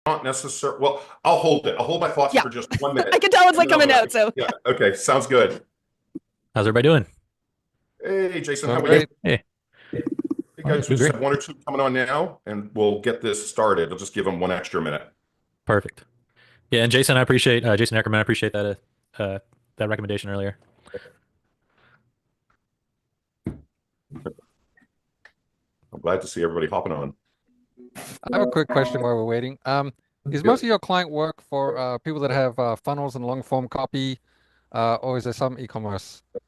not necessarily. Well, I'll hold it. I'll hold my thoughts Yeah, for just 1 minute. I can tell it's And like then I'll coming go. out. So Yeah. Okay. Sounds good. How's everybody doing? Hey, Jason, how Doing are you? great. Hey, Hey, all right, guys, we doing just great. have one or two coming on now, and we'll get this started. I'll just give them one extra minute. Perfect. Yeah, and Jason, I appreciate Jason Ackerman. I appreciate uh, that recommendation earlier. I'm glad to see everybody hopping on. I have a quick question while we're waiting. Is Yeah. most of your client work for people that have funnels and long form copy, or is there some e-commerce It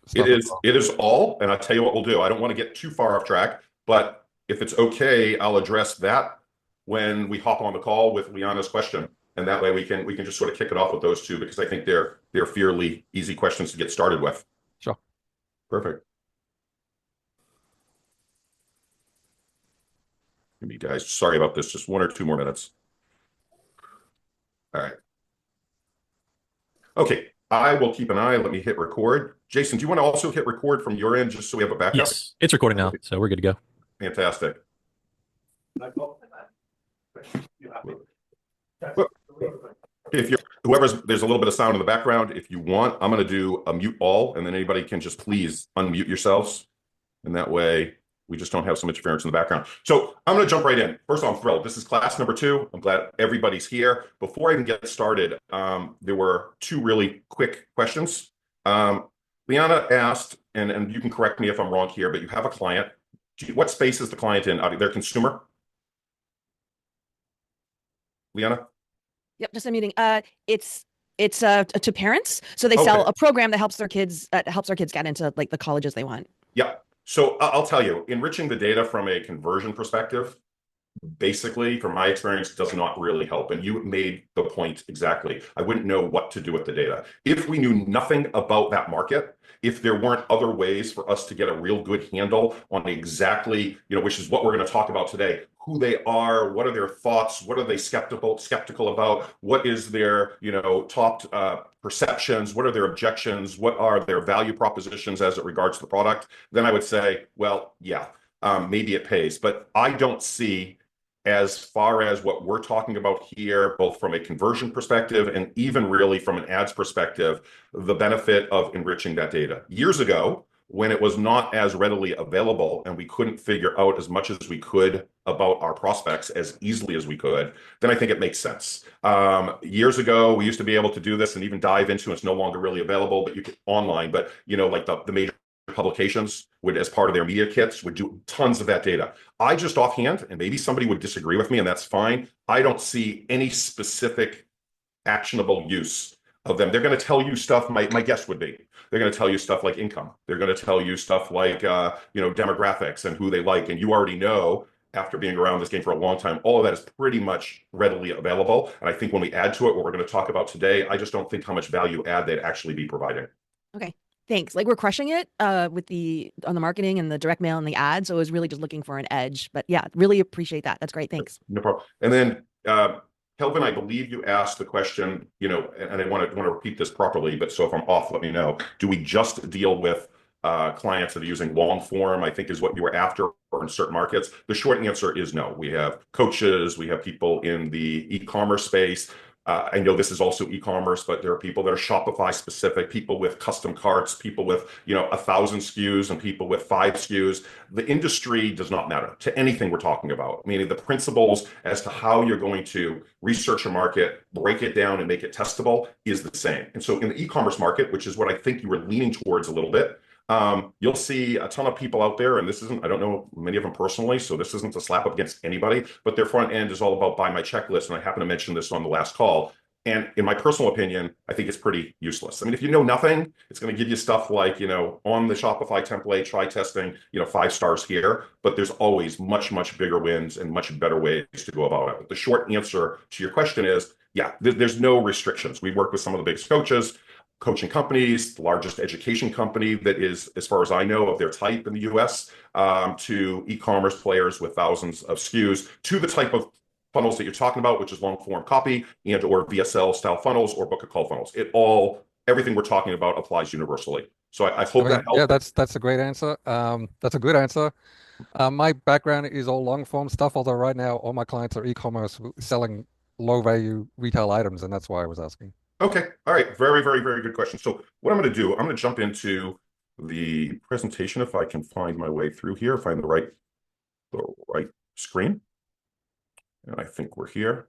stuff as is well? it is all, and I'll tell you what we'll do. I don't want to get too far off track, but if it's okay, I'll address that when we hop on the call with Liana's question. And that way we can just sort of kick it off with those two because I think they're fairly easy questions to get started with. Sure. Perfect. You guys, sorry about this. Just 1 or 2 more minutes. All right. Okay. I will keep an eye. Let me hit record. Jason, do you want to also hit record from your end just so we have a backup? Yes, it's recording now, so we're good to go. Fantastic. If you're there's a little bit of sound in the background. If you want, I'm going to do a mute all, and then anybody can just please unmute yourselves. And that way we just don't have some interference in the background. So I'm going to jump right in. First of all, I'm thrilled. This is class number 2. I'm glad everybody's here. Before I even get started, there were 2 really quick questions. Liana asked, and you can correct me if I'm wrong here, but you have a client. What space is the client in? Their consumer? Liana? yep, just unmuting. It's to parents, so they sell Okay. a program that helps their kids get into like the colleges they want. Yeah. So I'll tell you, enriching the data from a conversion perspective, basically, from my experience, does not really help. And you made the point exactly. I wouldn't know what to do with the data. If we knew nothing about that market, if there weren't other ways for us to get a real good handle on exactly, which is what we're going to talk about today, who they are, what are their thoughts, what are they skeptical about, what is their, top perceptions, what are their objections, what are their value propositions as it regards to the product, then I would say, well, yeah, maybe it pays. But I don't see, as far as what we're talking about here, both from a conversion perspective and even really from an ads perspective, the benefit of enriching that data. Years ago, when it was not as readily available and we couldn't figure out as much as we could about our prospects as easily as we could, then I think it makes sense. Years ago, we used to be able to do this and even dive into it. It's no longer really available, but you could online. But like the major publications would, as part of their media kits, would do tons of that data. I just offhand, and maybe somebody would disagree with me, and that's fine, I don't see any specific actionable use of them. They're going to tell you stuff, my guess would be, they're going to tell you stuff like income. They're going to tell you stuff like, demographics and who they like. And you already know, after being around this game for a long time, all of that is pretty much readily available. And I think when we add to it, what we're going to talk about today, I just don't think how much value add they'd actually be providing. Okay. Thanks. Like we're crushing it with on the marketing and the direct mail and the ads. So I was really just looking for an edge. But yeah, really appreciate that. That's great. Thanks. No problem. And then Kelvin, I believe you asked the question, and I want to repeat this properly, but so if I'm off, let me know. Do we just deal with clients that are using long form, I think is what you were after, or in certain markets? The short answer is no. We have coaches, we have people in the e-commerce space. I know this is also e-commerce, but there are people that are Shopify specific, people with custom carts, people with 1,000 SKUs, and people with 5 SKUs. The industry does not matter to anything we're talking about. Meaning the principles as to how you're going to research a market, break it down, and make it testable is the same. And so in the e-commerce market, which is what I think you were leaning towards a little bit, you'll see a ton of people out there, and I don't know many of them personally, so this isn't a slap up against anybody, but their front end is all about buy my checklist, and I happen to mention this on the last call. And in my personal opinion, I think it's pretty useless. I mean, if you know nothing, it's going to give you stuff like, on the Shopify template, try testing, 5 stars here, but there's always much, much bigger wins and much better ways to go about it. But the short answer to your question is, yeah, there's no restrictions. We work with some of the biggest coaching companies, the largest education company that is, as far as I know, of their type in the US, to e-commerce players with thousands of SKUs, to the type of funnels that you're talking about, which is long form copy and or VSL style funnels or book a call funnels. Everything we're talking about applies universally. So I hope that helps. Yeah, that's a great answer. That's a good answer. My background is all long form stuff, although right now all my clients are e-commerce selling low value retail items, and that's why I was asking. Okay. All right. Very, very, very good question. So what I'm going to do, I'm going to jump into the presentation if I can find my way through here, find the right screen. And I think we're here.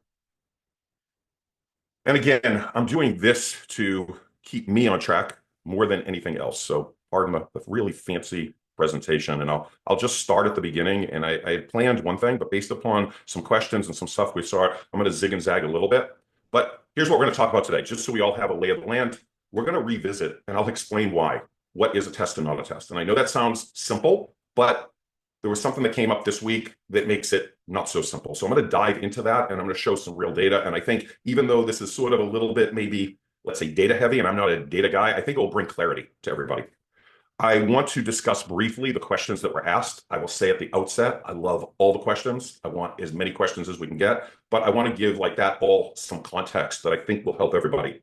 And again, I'm doing this to keep me on track more than anything else. So pardon the really fancy presentation, and I'll just start at the beginning. And I had planned one thing, but based upon some questions and some stuff we saw, I'm going to zig and zag a little bit. But here's what we're going to talk about today, just so we all have a lay of the land. We're going to revisit, and I'll explain why. What is a test and not a test? And I know that sounds simple, but there was something that came up this week that makes it not so simple. So I'm going to dive into that, and I'm going to show some real data. And I think even though this is sort of a little bit maybe, let's say, data heavy, and I'm not a data guy, I think it will bring clarity to everybody. I want to discuss briefly the questions that were asked. I will say at the outset, I love all the questions. I want as many questions as we can get, but I want to give like that all some context that I think will help everybody.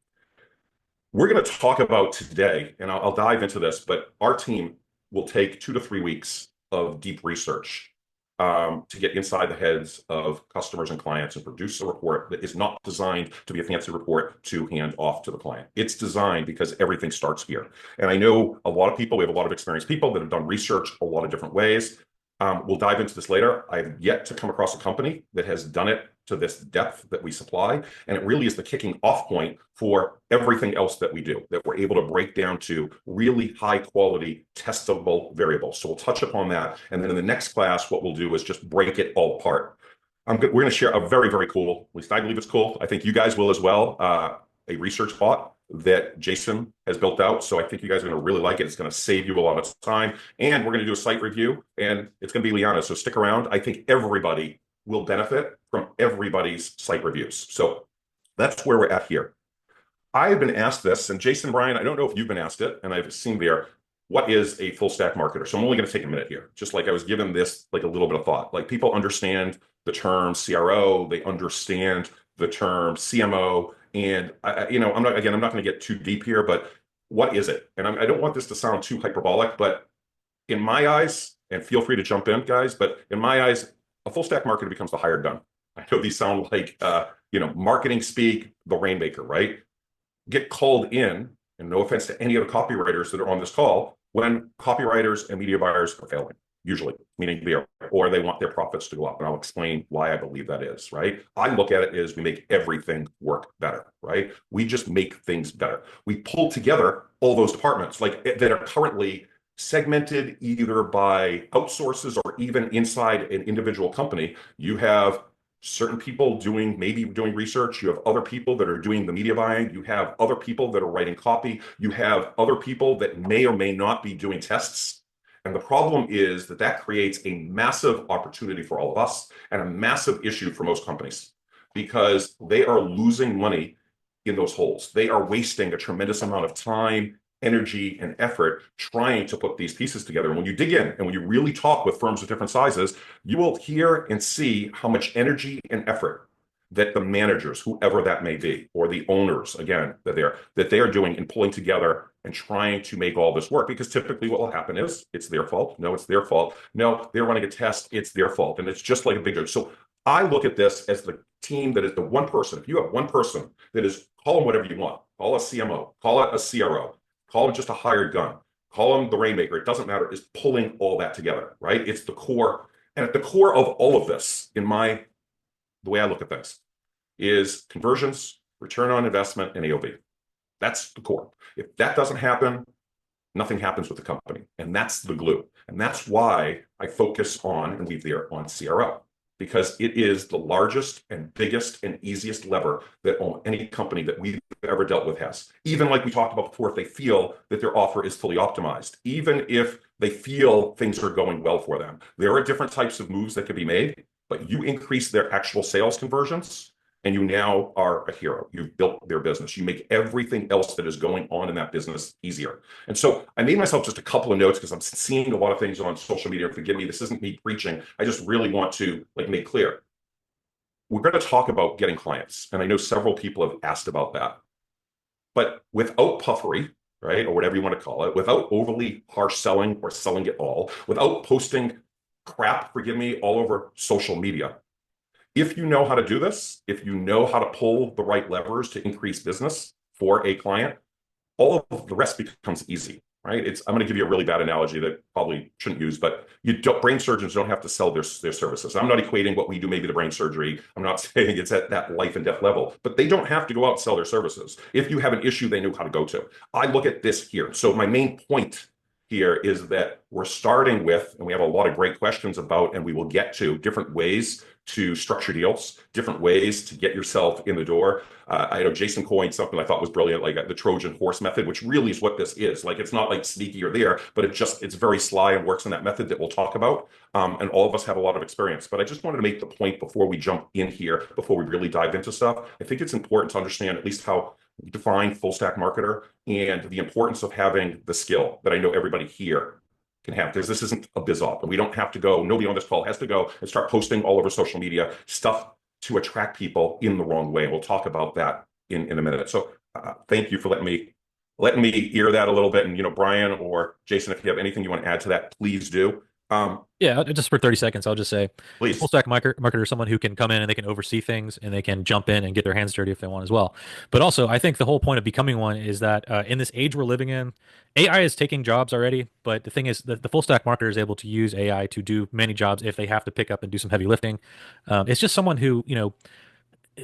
We're going to talk about today, and I'll dive into this, but our team will take 2 to 3 weeks of deep research to get inside the heads of customers and clients and produce a report that is not designed to be a fancy report to hand off to the client. It's designed because everything starts here. And I know a lot of people, we have a lot of experienced people that have done research a lot of different ways. We'll dive into this later. I've yet to come across a company that has done it to this depth that we supply. And it really is the kicking off point for everything else that we do, that we're able to break down to really high quality testable variables. So we'll touch upon that. And then in the next class, what we'll do is just break it all apart. We're going to share a very, very cool, at least I believe it's cool. I think you guys will as well, a research bot that Jason has built out. So I think you guys are going to really like it. It's going to save you a lot of time. And we're going to do a site review, and it's going to be Liana. So stick around. I think everybody will benefit from everybody's site reviews. So that's where we're at here. I have been asked this, and Jason, Brian, I don't know if you've been asked it, and I've seen there, what is a full stack marketer? So I'm only going to take a minute here, just like I was given this, like a little bit of thought. Like people understand the term CRO, they understand the term CMO, and I'm not going to get too deep here, but what is it? And I don't want this to sound too hyperbolic, but in my eyes, and feel free to jump in, guys, but in my eyes, a full stack marketer becomes the hired gun. I know these sound like, marketing speak, the rainmaker, right? Get called in, and no offense to any of the copywriters that are on this call, when copywriters and media buyers are failing, usually, meaning or they want their profits to go up. And I'll explain why I believe that is, right? I look at it as we make everything work better, right? We just make things better. We pull together all those departments like that are currently segmented either by outsources or even inside an individual company. You have certain people maybe doing research. You have other people that are doing the media buying. You have other people that are writing copy. You have other people that may or may not be doing tests. And the problem is that creates a massive opportunity for all of us and a massive issue for most companies because they are losing money in those holes. They are wasting a tremendous amount of time, energy, and effort trying to put these pieces together. And when you dig in and when you really talk with firms of different sizes, you will hear and see how much energy and effort that the managers, whoever that may be, or the owners, again, that they are doing in pulling together and trying to make all this work. Because typically what will happen is it's their fault. No, it's their fault. No, they're running a test. It's their fault. And it's just like a big joke. So I look at this as the team that is the one person. If you have one person that is, call them whatever you want, call a CMO, call it a CRO, call them just a hired gun, call them the rainmaker, it doesn't matter, is pulling all that together, right? It's the core. And at the core of all of this, the way I look at things, is conversions, return on investment, and AOV. That's the core. If that doesn't happen, nothing happens with the company. And that's the glue. And that's why I focus on and leave there on CRO. Because it is the largest and biggest and easiest lever that any company that we've ever dealt with has. Even like we talked about before, if they feel that their offer is fully optimized, even if they feel things are going well for them, there are different types of moves that can be made, but you increase their actual sales conversions, and you now are a hero. You've built their business. You make everything else that is going on in that business easier. And so I made myself just a couple of notes because I'm seeing a lot of things on social media. Forgive me, this isn't me preaching. I just really want to make clear. We're going to talk about getting clients. And I know several people have asked about that. But without puffery, right, or whatever you want to call it, without overly harsh selling or selling it all, without posting crap, forgive me, all over social media, If you know how to do this, if you know how to pull the right levers to increase business for a client, all of the rest becomes easy, right? I'm going to give you a really bad analogy that probably shouldn't use, but brain surgeons don't have to sell their services. I'm not equating what we do maybe to brain surgery. I'm not saying it's at that life and death level, but they don't have to go out and sell their services. If you have an issue, they know how to go to. I look at this here. So my main point here is that we're starting with, and we have a lot of great questions about, and we will get to different ways to structure deals, different ways to get yourself in the door. I know Jason coined something I thought was brilliant, like the Trojan horse method, which really is what this is. Like, it's not like sneaky or there, but it's very sly and works in that method that we'll talk about. And all of us have a lot of experience. But I just wanted to make the point before we jump in here, before we really dive into stuff. I think it's important to understand at least how we define full stack marketer and the importance of having the skill that I know everybody here can have, because this isn't a biz op, and we don't have to go, nobody on this call has to go and start posting all over social media stuff to attract people in the wrong way. We'll talk about that in a minute. So thank you for letting me hear that a little bit. And, Brian or Jason, if you have anything you want to add to that, please do. Yeah, just for 30 seconds, I'll just say, Please. Full stack marketer is someone who can come in and they can oversee things and they can jump in and get their hands dirty if they want as well. But also, I think the whole point of becoming one is that in this age we're living in, AI is taking jobs already. But the thing is that the full stack marketer is able to use AI to do many jobs if they have to pick up and do some heavy lifting. It's just someone who,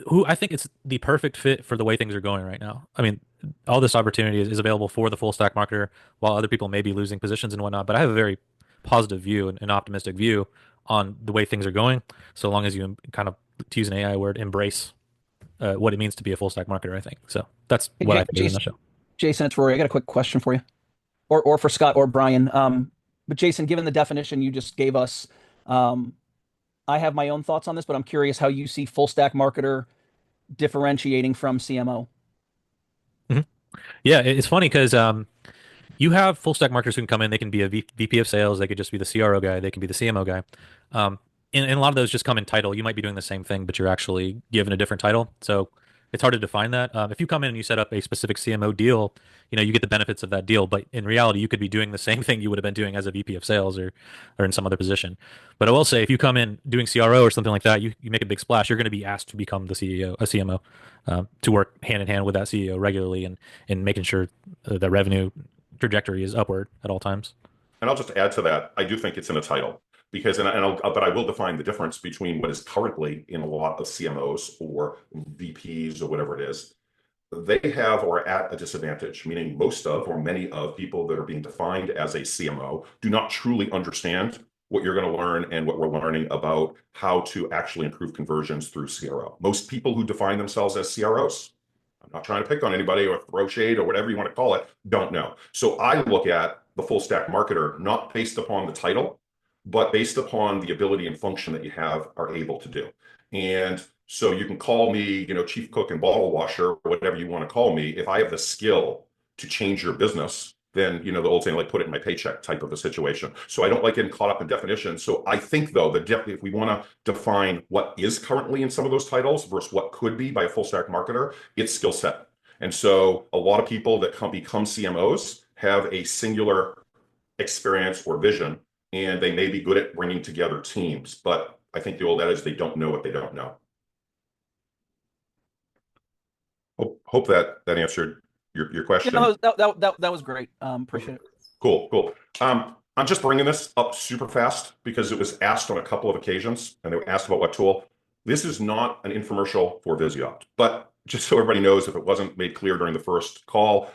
who I think it's the perfect fit for the way things are going right now. I mean, all this opportunity is available for the full stack marketer, while other people may be losing positions and whatnot. But I have a very positive view and an optimistic view on the way things are going, so long as you kind of, to use an AI word, embrace what it means to be a full stack marketer. I think so. That's what I think in a nutshell. Jason, it's Rory. I got a quick question for you, or for Scott or Brian. But Jason, given the definition you just gave us, I have my own thoughts on this, but I'm curious how you see full stack marketer differentiating from CMO. Yeah, it's funny because you have full stack marketers who can come in. They can be a VP of sales. They could just be the CRO guy. They can be the CMO guy. And a lot of those just come in title. You might be doing the same thing, but you're actually given a different title. So it's hard to define that. If you come in and you set up a specific CMO deal, you get the benefits of that deal. But in reality, you could be doing the same thing you would have been doing as a VP of sales or in some other position. But I will say, if you come in doing CRO or something like that, you make a big splash, you're going to be asked to become the CEO, a CMO, to work hand in hand with that CEO regularly and making sure that revenue trajectory is upward at all times. And I'll just add to that. I do think it's in a title, because, but I will define the difference between what is currently in a lot of CMOs or VPs or whatever it is. They have or are at a disadvantage, meaning most of or many of people that are being defined as a CMO do not truly understand what you're going to learn and what we're learning about how to actually improve conversions through CRO. Most people who define themselves as CROs, I'm not trying to pick on anybody or throw shade or whatever you want to call it, don't know. So I look at the full stack marketer not based upon the title, but based upon the ability and function that you are able to do. And so you can call me, chief cook and bottle washer, or whatever you want to call me. If I have the skill to change your business, then, the old saying, like, put it in my paycheck type of a situation. So I don't like getting caught up in definition. So I think, though, that if we want to define what is currently in some of those titles versus what could be by a full stack marketer, it's skill set. And so a lot of people that become CMOs have a singular experience or vision, and they may be good at bringing together teams. But I think the old adage, they don't know what they don't know. Hope that answered your question. Yeah, that was great. Appreciate it. Cool. I'm just bringing this up super fast because it was asked on a couple of occasions, and they were asked about what tool. This is not an infomercial for Visiopt, but just so everybody knows, if it wasn't made clear during the first call,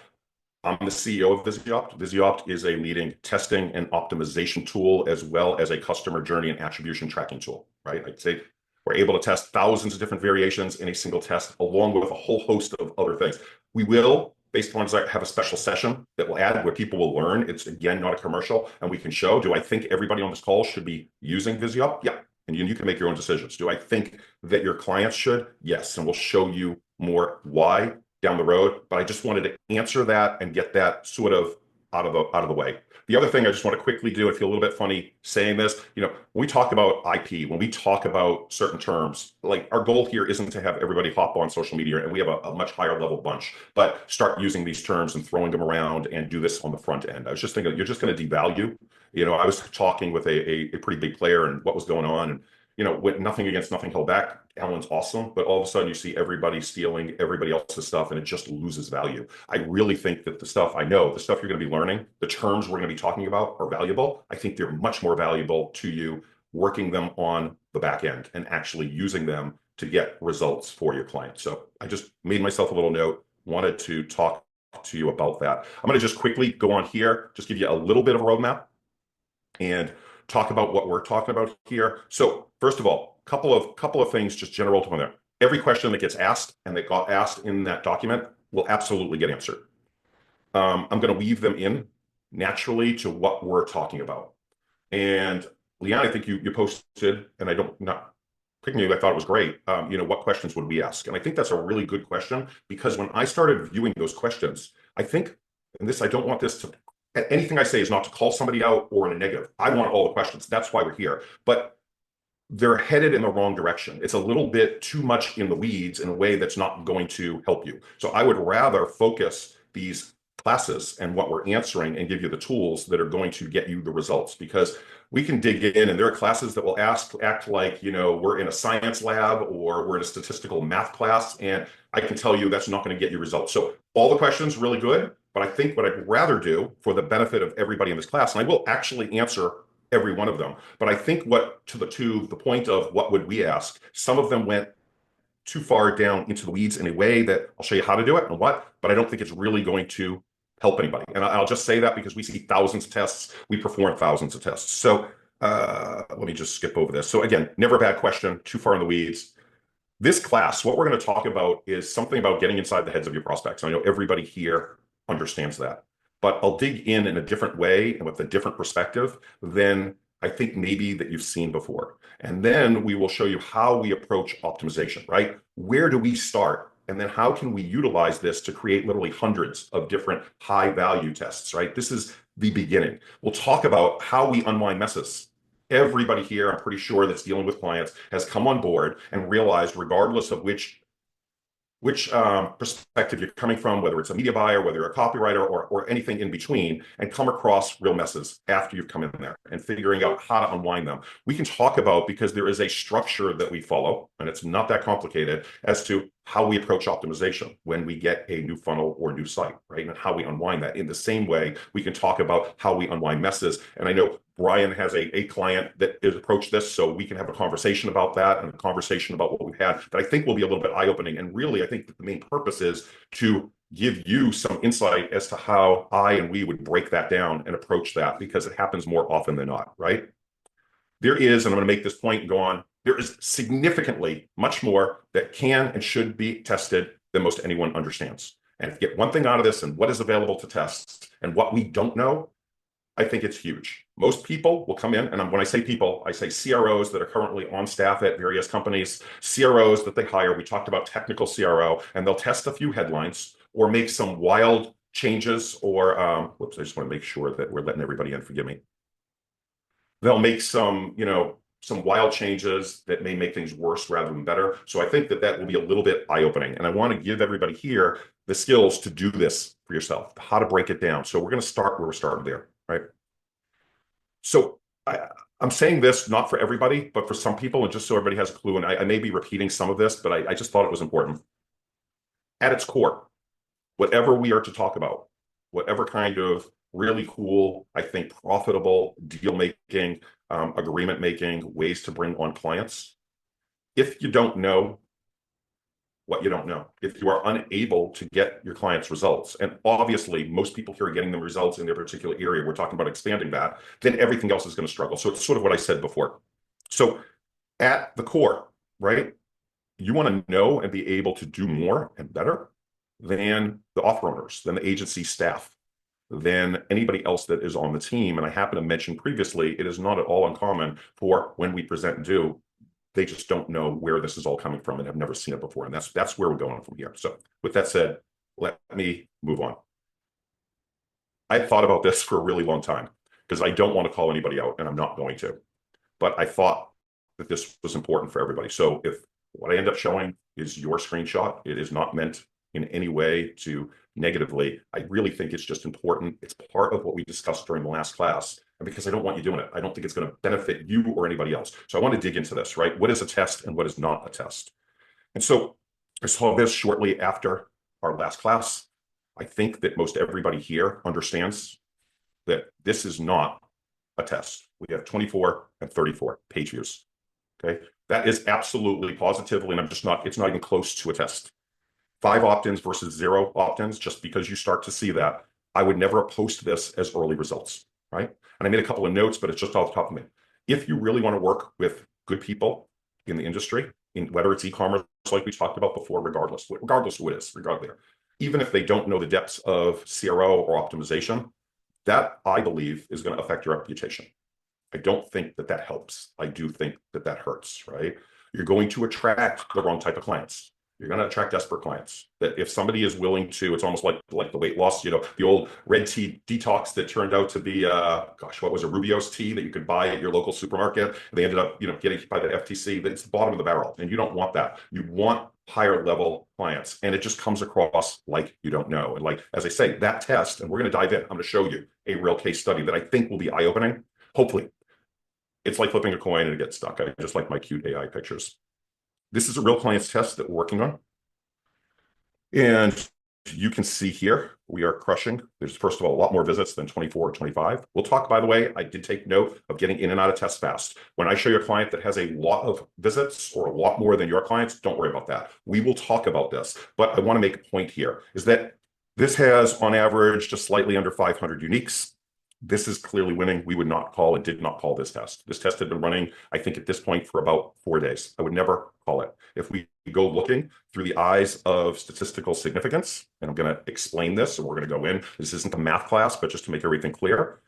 I'm the CEO of Visiopt. Visiopt is a leading testing and optimization tool, as well as a customer journey and attribution tracking tool, right? I'd say we're able to test thousands of different variations in a single test, along with a whole host of other things. We will, based upon desire, have a special session that will add where people will learn. It's, again, not a commercial, and we can show, do I think everybody on this call should be using Visiopt? Yeah. And you can make your own decisions. Do I think that your clients should? Yes. And we'll show you more why down the road. But I just wanted to answer that and get that sort of out of the way. The other thing I just want to quickly do, I feel a little bit funny saying this, when we talk about IP, when we talk about certain terms, like, our goal here isn't to have everybody hop on social media, and we have a much higher level bunch, but start using these terms and throwing them around and do this on the front end. I was just thinking, you're just going to devalue. I was talking with a pretty big player and what was going on, and with nothing against Nothing Held Back, Alan's awesome, but all of a sudden you see everybody stealing everybody else's stuff and it just loses value. I really think that the stuff you're going to be learning, the terms we're going to be talking about are valuable. I think they're much more valuable to you working them on the back end and actually using them to get results for your clients. So I just made myself a little note, wanted to talk to you about that. I'm going to just quickly go on here, just give you a little bit of a roadmap and talk about what we're talking about here. So first of all, couple of things, just general to there. Every question that gets asked and that got asked in that document will absolutely get answered. I'm going to weave them in naturally to what we're talking about. And Leanne, I think you posted, and not picking you, I thought it was great. What questions would we ask? And I think that's a really good question, because when I started viewing those questions, I think, and I don't want this to, anything I say is not to call somebody out or in a negative. I want all the questions. That's why we're here. But they're headed in the wrong direction. It's a little bit too much in the weeds in a way that's not going to help you. So I would rather focus these classes and what we're answering and give you the tools that are going to get you the results, because we can dig in and there are classes that will act like, we're in a science lab or we're in a statistical math class. And I can tell you that's not going to get you results. So all the questions really good, but I think what I'd rather do for the benefit of everybody in this class, and I will actually answer every one of them, but I think to the point of what would we ask, some of them went too far down into the weeds in a way that I'll show you how to do it and what, but I don't think it's really going to help anybody. And I'll just say that because we see thousands of tests, we perform thousands of tests. So let me just skip over this. So again, never a bad question, too far in the weeds. This class, what we're going to talk about is something about getting inside the heads of your prospects. I know everybody here understands that, but I'll dig in a different way and with a different perspective than I think maybe that you've seen before. And then we will show you how we approach optimization, right? Where do we start? And then how can we utilize this to create literally hundreds of different high value tests, right? This is the beginning. We'll talk about how we unwind messes. Everybody here, I'm pretty sure, that's dealing with clients has come on board and realized, regardless of which perspective you're coming from, whether it's a media buyer, whether you're a copywriter or anything in between, and come across real messes after you've come in there and figuring out how to unwind them. We can talk about, because there is a structure that we follow, and it's not that complicated, as to how we approach optimization when we get a new funnel or new site, right? And how we unwind that. In the same way, we can talk about how we unwind messes. And I know Brian has a client that has approached this, so we can have a conversation about that and a conversation about what we've had that I think will be a little bit eye-opening. And really, I think that the main purpose is to give you some insight as to how I and we would break that down and approach that, because it happens more often than not, right? There is, and I'm going to make this point and go on, there is significantly much more that can and should be tested than most anyone understands. And if you get one thing out of this and what is available to test and what we don't know, I think it's huge. Most people will come in, and when I say people, I say CROs that are currently on staff at various companies, CROs that they hire. We talked about technical CRO, and they'll test a few headlines or make some wild changes or, whoops, I just want to make sure that we're letting everybody in, forgive me. They'll make some wild changes that may make things worse rather than better. So I think that will be a little bit eye-opening. And I want to give everybody here the skills to do this for yourself, how to break it down. So we're going to start where we're starting there, right? So I'm saying this not for everybody, but for some people, and just so everybody has a clue, and I may be repeating some of this, but I just thought it was important. At its core, whatever we are to talk about, whatever kind of really cool, I think, profitable deal-making, agreement-making ways to bring on clients, if you don't know what you don't know, if you are unable to get your clients results, and obviously most people here are getting them results in their particular area, we're talking about expanding that, then everything else is going to struggle. So it's sort of what I said before. So at the core, right, you want to know and be able to do more and better than the offer owners, than the agency staff, than anybody else that is on the team. And I happen to mention previously, it is not at all uncommon for when we present and do, they just don't know where this is all coming from and have never seen it before. And that's where we're going from here. So with that said, let me move on. I thought about this for a really long time because I don't want to call anybody out, and I'm not going to. But I thought that this was important for everybody. So if what I end up showing is your screenshot, it is not meant in any way to negatively. I really think it's just important. It's part of what we discussed during the last class. and because I don't want you doing it. I don't think it's going to benefit you or anybody else. So I want to dig into this, right? What is a test and what is not a test? And so I saw this shortly after our last class. I think that most everybody here understands that this is not a test. We have 24 and 34 page views. Okay, that is absolutely positively, and it's not even close to a test. 5 opt-ins versus 0 opt-ins, just because you start to see that. I would never post this as early results, right? And I made a couple of notes, but it's just off the top of me. If you really want to work with good people in the industry, in whether it's e-commerce, like we talked about before, regardless who it is, regardless, even if they don't know the depths of CRO or optimization, that I believe is going to affect your reputation. I don't think that that helps. I do think that that hurts, right? You're going to attract the wrong type of clients. You're going to attract desperate clients. That if somebody is willing to, it's almost like the weight loss, the old red tea detox that turned out to be, gosh, what was it, Rubio's tea that you could buy at your local supermarket. They ended up, getting hit by the FTC. But it's the bottom of the barrel, and you don't want that. You want higher level clients, and it just comes across like you don't know. And like, as I say, that test, and we're going to dive in. I'm going to show you a real case study that I think will be eye-opening. Hopefully, it's like flipping a coin and it gets stuck. I just like my cute AI pictures. This is a real client's test that we're working on. And you can see here, we are crushing. There's, first of all, a lot more visits than 24 or 25. We'll talk, by the way, I did take note of getting in and out of tests fast. When I show you a client that has a lot of visits or a lot more than your clients, don't worry about that. We will talk about this. But I want to make a point here, is that this has, on average, just slightly under 500 uniques. This is clearly winning. We would not call and did not call this test. This test had been running, I think, at this point for about 4 days. I would never call it. If we go looking through the eyes of statistical significance, and I'm going to explain this, and we're going to go in. This isn't a math class, but just to make everything clear.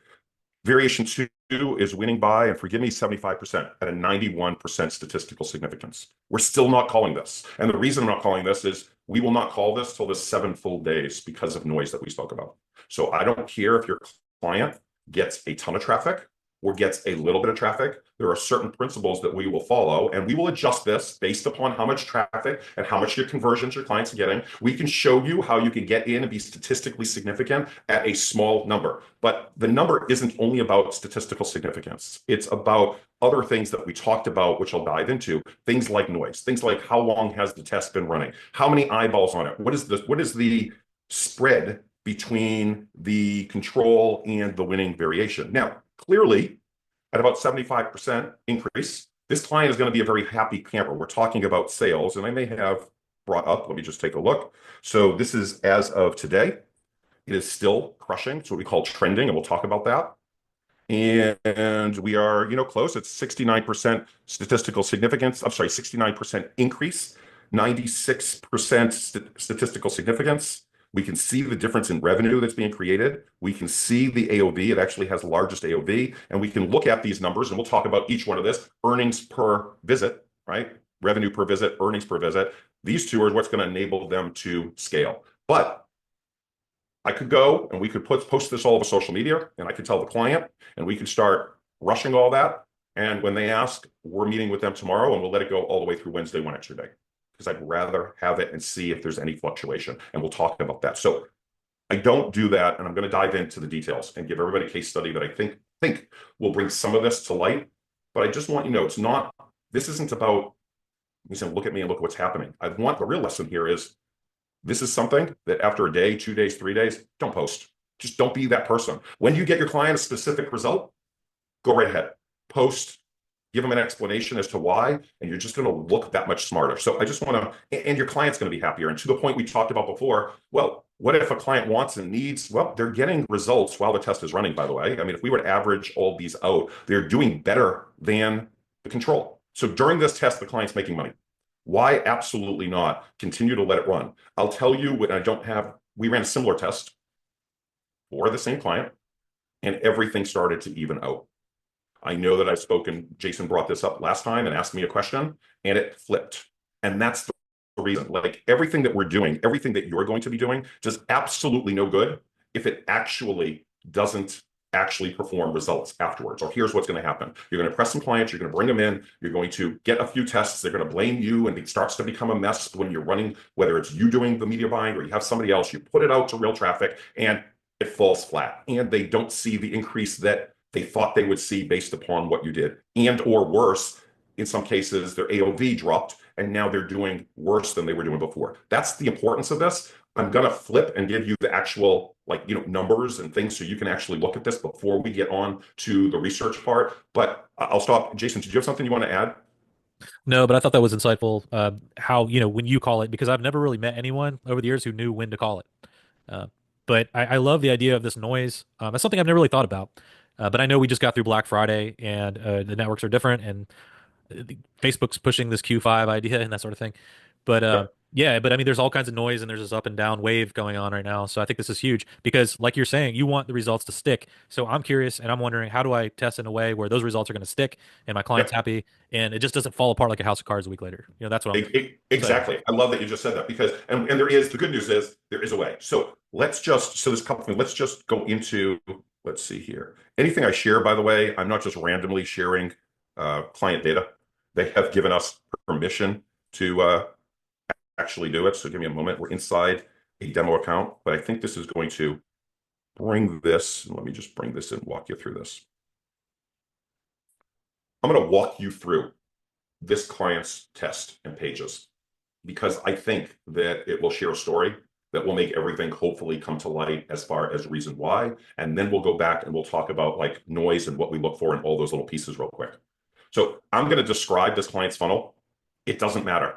Variation 2 is winning by, and forgive me, 75% at a 91% statistical significance. We're still not calling this. And the reason I'm not calling this is we will not call this till the 7 full days because of noise that we spoke about. So I don't care if your client gets a ton of traffic or gets a little bit of traffic. There are certain principles that we will follow, and we will adjust this based upon how much traffic and how much your conversions your clients are getting. We can show you how you can get in and be statistically significant at a small number. But the number isn't only about statistical significance. It's about other things that we talked about, which I'll dive into, things like noise, things like how long has the test been running, how many eyeballs on it, what is the spread between the control and the winning variation. Now, clearly, at about 75% increase, this client is going to be a very happy camper. We're talking about sales, and I may have brought up, let me just take a look. So this is as of today. It is still crushing. It's what we call trending, and we'll talk about that. And we are, close. It's 69% statistical significance. I'm sorry, 69% increase, 96% statistical significance. We can see the difference in revenue that's being created. We can see the AOV. It actually has the largest AOV. And we can look at these numbers, and we'll talk about each one of this. Earnings per visit, right? Revenue per visit, earnings per visit. These two are what's going to enable them to scale. But I could go and we could post this all over social media, and I could tell the client, and we could start rushing all that. And when they ask, we're meeting with them tomorrow, and we'll let it go all the way through Wednesday, 1 extra day. Because I'd rather have it and see if there's any fluctuation. And we'll talk about that. So I don't do that, and I'm going to dive into the details and give everybody a case study that I think will bring some of this to light. But I just want you to know, this isn't about, you say, look at me and look at what's happening. The real lesson here is, this is something that after a day, 2 days, 3 days, don't post. Just don't be that person. When you get your client a specific result, go right ahead. Post. Give them an explanation as to why, and you're just going to look that much smarter. So I just want to, and your client's going to be happier. And to the point we talked about before, well, what if a client wants and needs? Well, they're getting results while the test is running, by the way. I mean, if we were to average all these out, they're doing better than the control. So during this test, the client's making money. Why? Absolutely not. Continue to let it run. I'll tell you when we ran a similar test for the same client, and everything started to even out. I know that I've spoken, Jason brought this up last time and asked me a question, and it flipped. And that's the reason. Like, everything that we're doing, everything that you're going to be doing, does absolutely no good if it actually doesn't actually perform results afterwards. Or here's what's going to happen. You're going to press some clients, you're going to bring them in, you're going to get a few tests, they're going to blame you, and it starts to become a mess when you're running, whether it's you doing the media buying or you have somebody else, you put it out to real traffic, and it falls flat. And they don't see the increase that they thought they would see based upon what you did, and or worse, in some cases, their AOV dropped and now they're doing worse than they were doing before. That's the importance of this. I'm going to flip and give you the actual numbers and things so you can actually look at this before we get on to the research part. But I'll stop. Jason, did you have something you want to add? No, but I thought that was insightful. How, when you call it, because I've never really met anyone over the years who knew when to call it. Uh, but I love the idea of this noise. That's something I've never really thought about. But I know we just got through Black Friday and the networks are different, and Facebook's pushing this Q5 idea and that sort of thing. But yeah, but I mean, there's all kinds of noise and there's this up and down wave going on right now. So I think this is huge because, like you're saying, you want the results to stick. So I'm curious and I'm wondering, how do I test in a way where those results are going to stick and my client's happy and it just doesn't fall apart like a house of cards a week later? That's what I'm exactly. I love that you just said that, because and there is, the good news is there is a way. So let's just, there's a couple things. Let's just go into, let's see here. Anything I share, by the way, I'm not just randomly sharing client data. They have given us permission to actually do it. So give me a moment. We're inside a demo account, but I think this is going to bring this. Let me just bring this and walk you through this. I'm going to walk you through this client's test and pages, because I think that it will share a story that will make everything hopefully come to light as far as reason why. And then we'll go back and we'll talk about noise and what we look for in all those little pieces real quick. So I'm going to describe this client's funnel. It doesn't matter.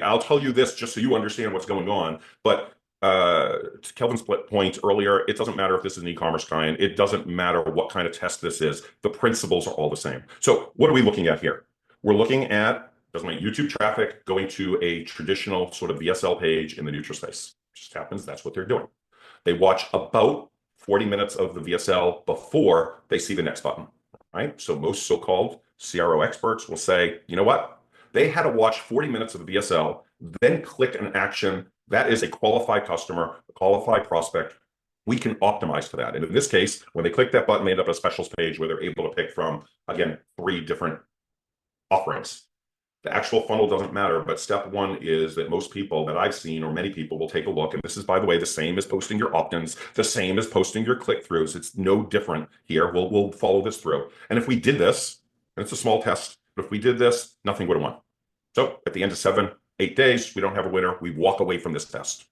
I'll tell you this just so you understand what's going on. But to Kelvin's point earlier, it doesn't matter if this is an e-commerce client. It doesn't matter what kind of test this is. The principles are all the same. So what are we looking at here? We're looking at, does my YouTube traffic going to a traditional sort of VSL page in the NutraSpace? Just happens that's what they're doing. They watch about 40 minutes of the VSL before they see the next button, right? So most so-called CRO experts will say, you know what? They had to watch 40 minutes of the VSL, then click an action. That is a qualified customer, a qualified prospect. We can optimize to that. And in this case, when they click that button, they end up at a specials page where they're able to pick from, again, 3 different offerings. The actual funnel doesn't matter, but step one is that most people that I've seen, or many people, will take a look. And this is, by the way, the same as posting your opt-ins, the same as posting your click-throughs. It's no different here. We'll follow this through. And if we did this, and it's a small test, but if we did this, nothing would have won. So at the end of 7-8 days, we don't have a winner. We walk away from this test.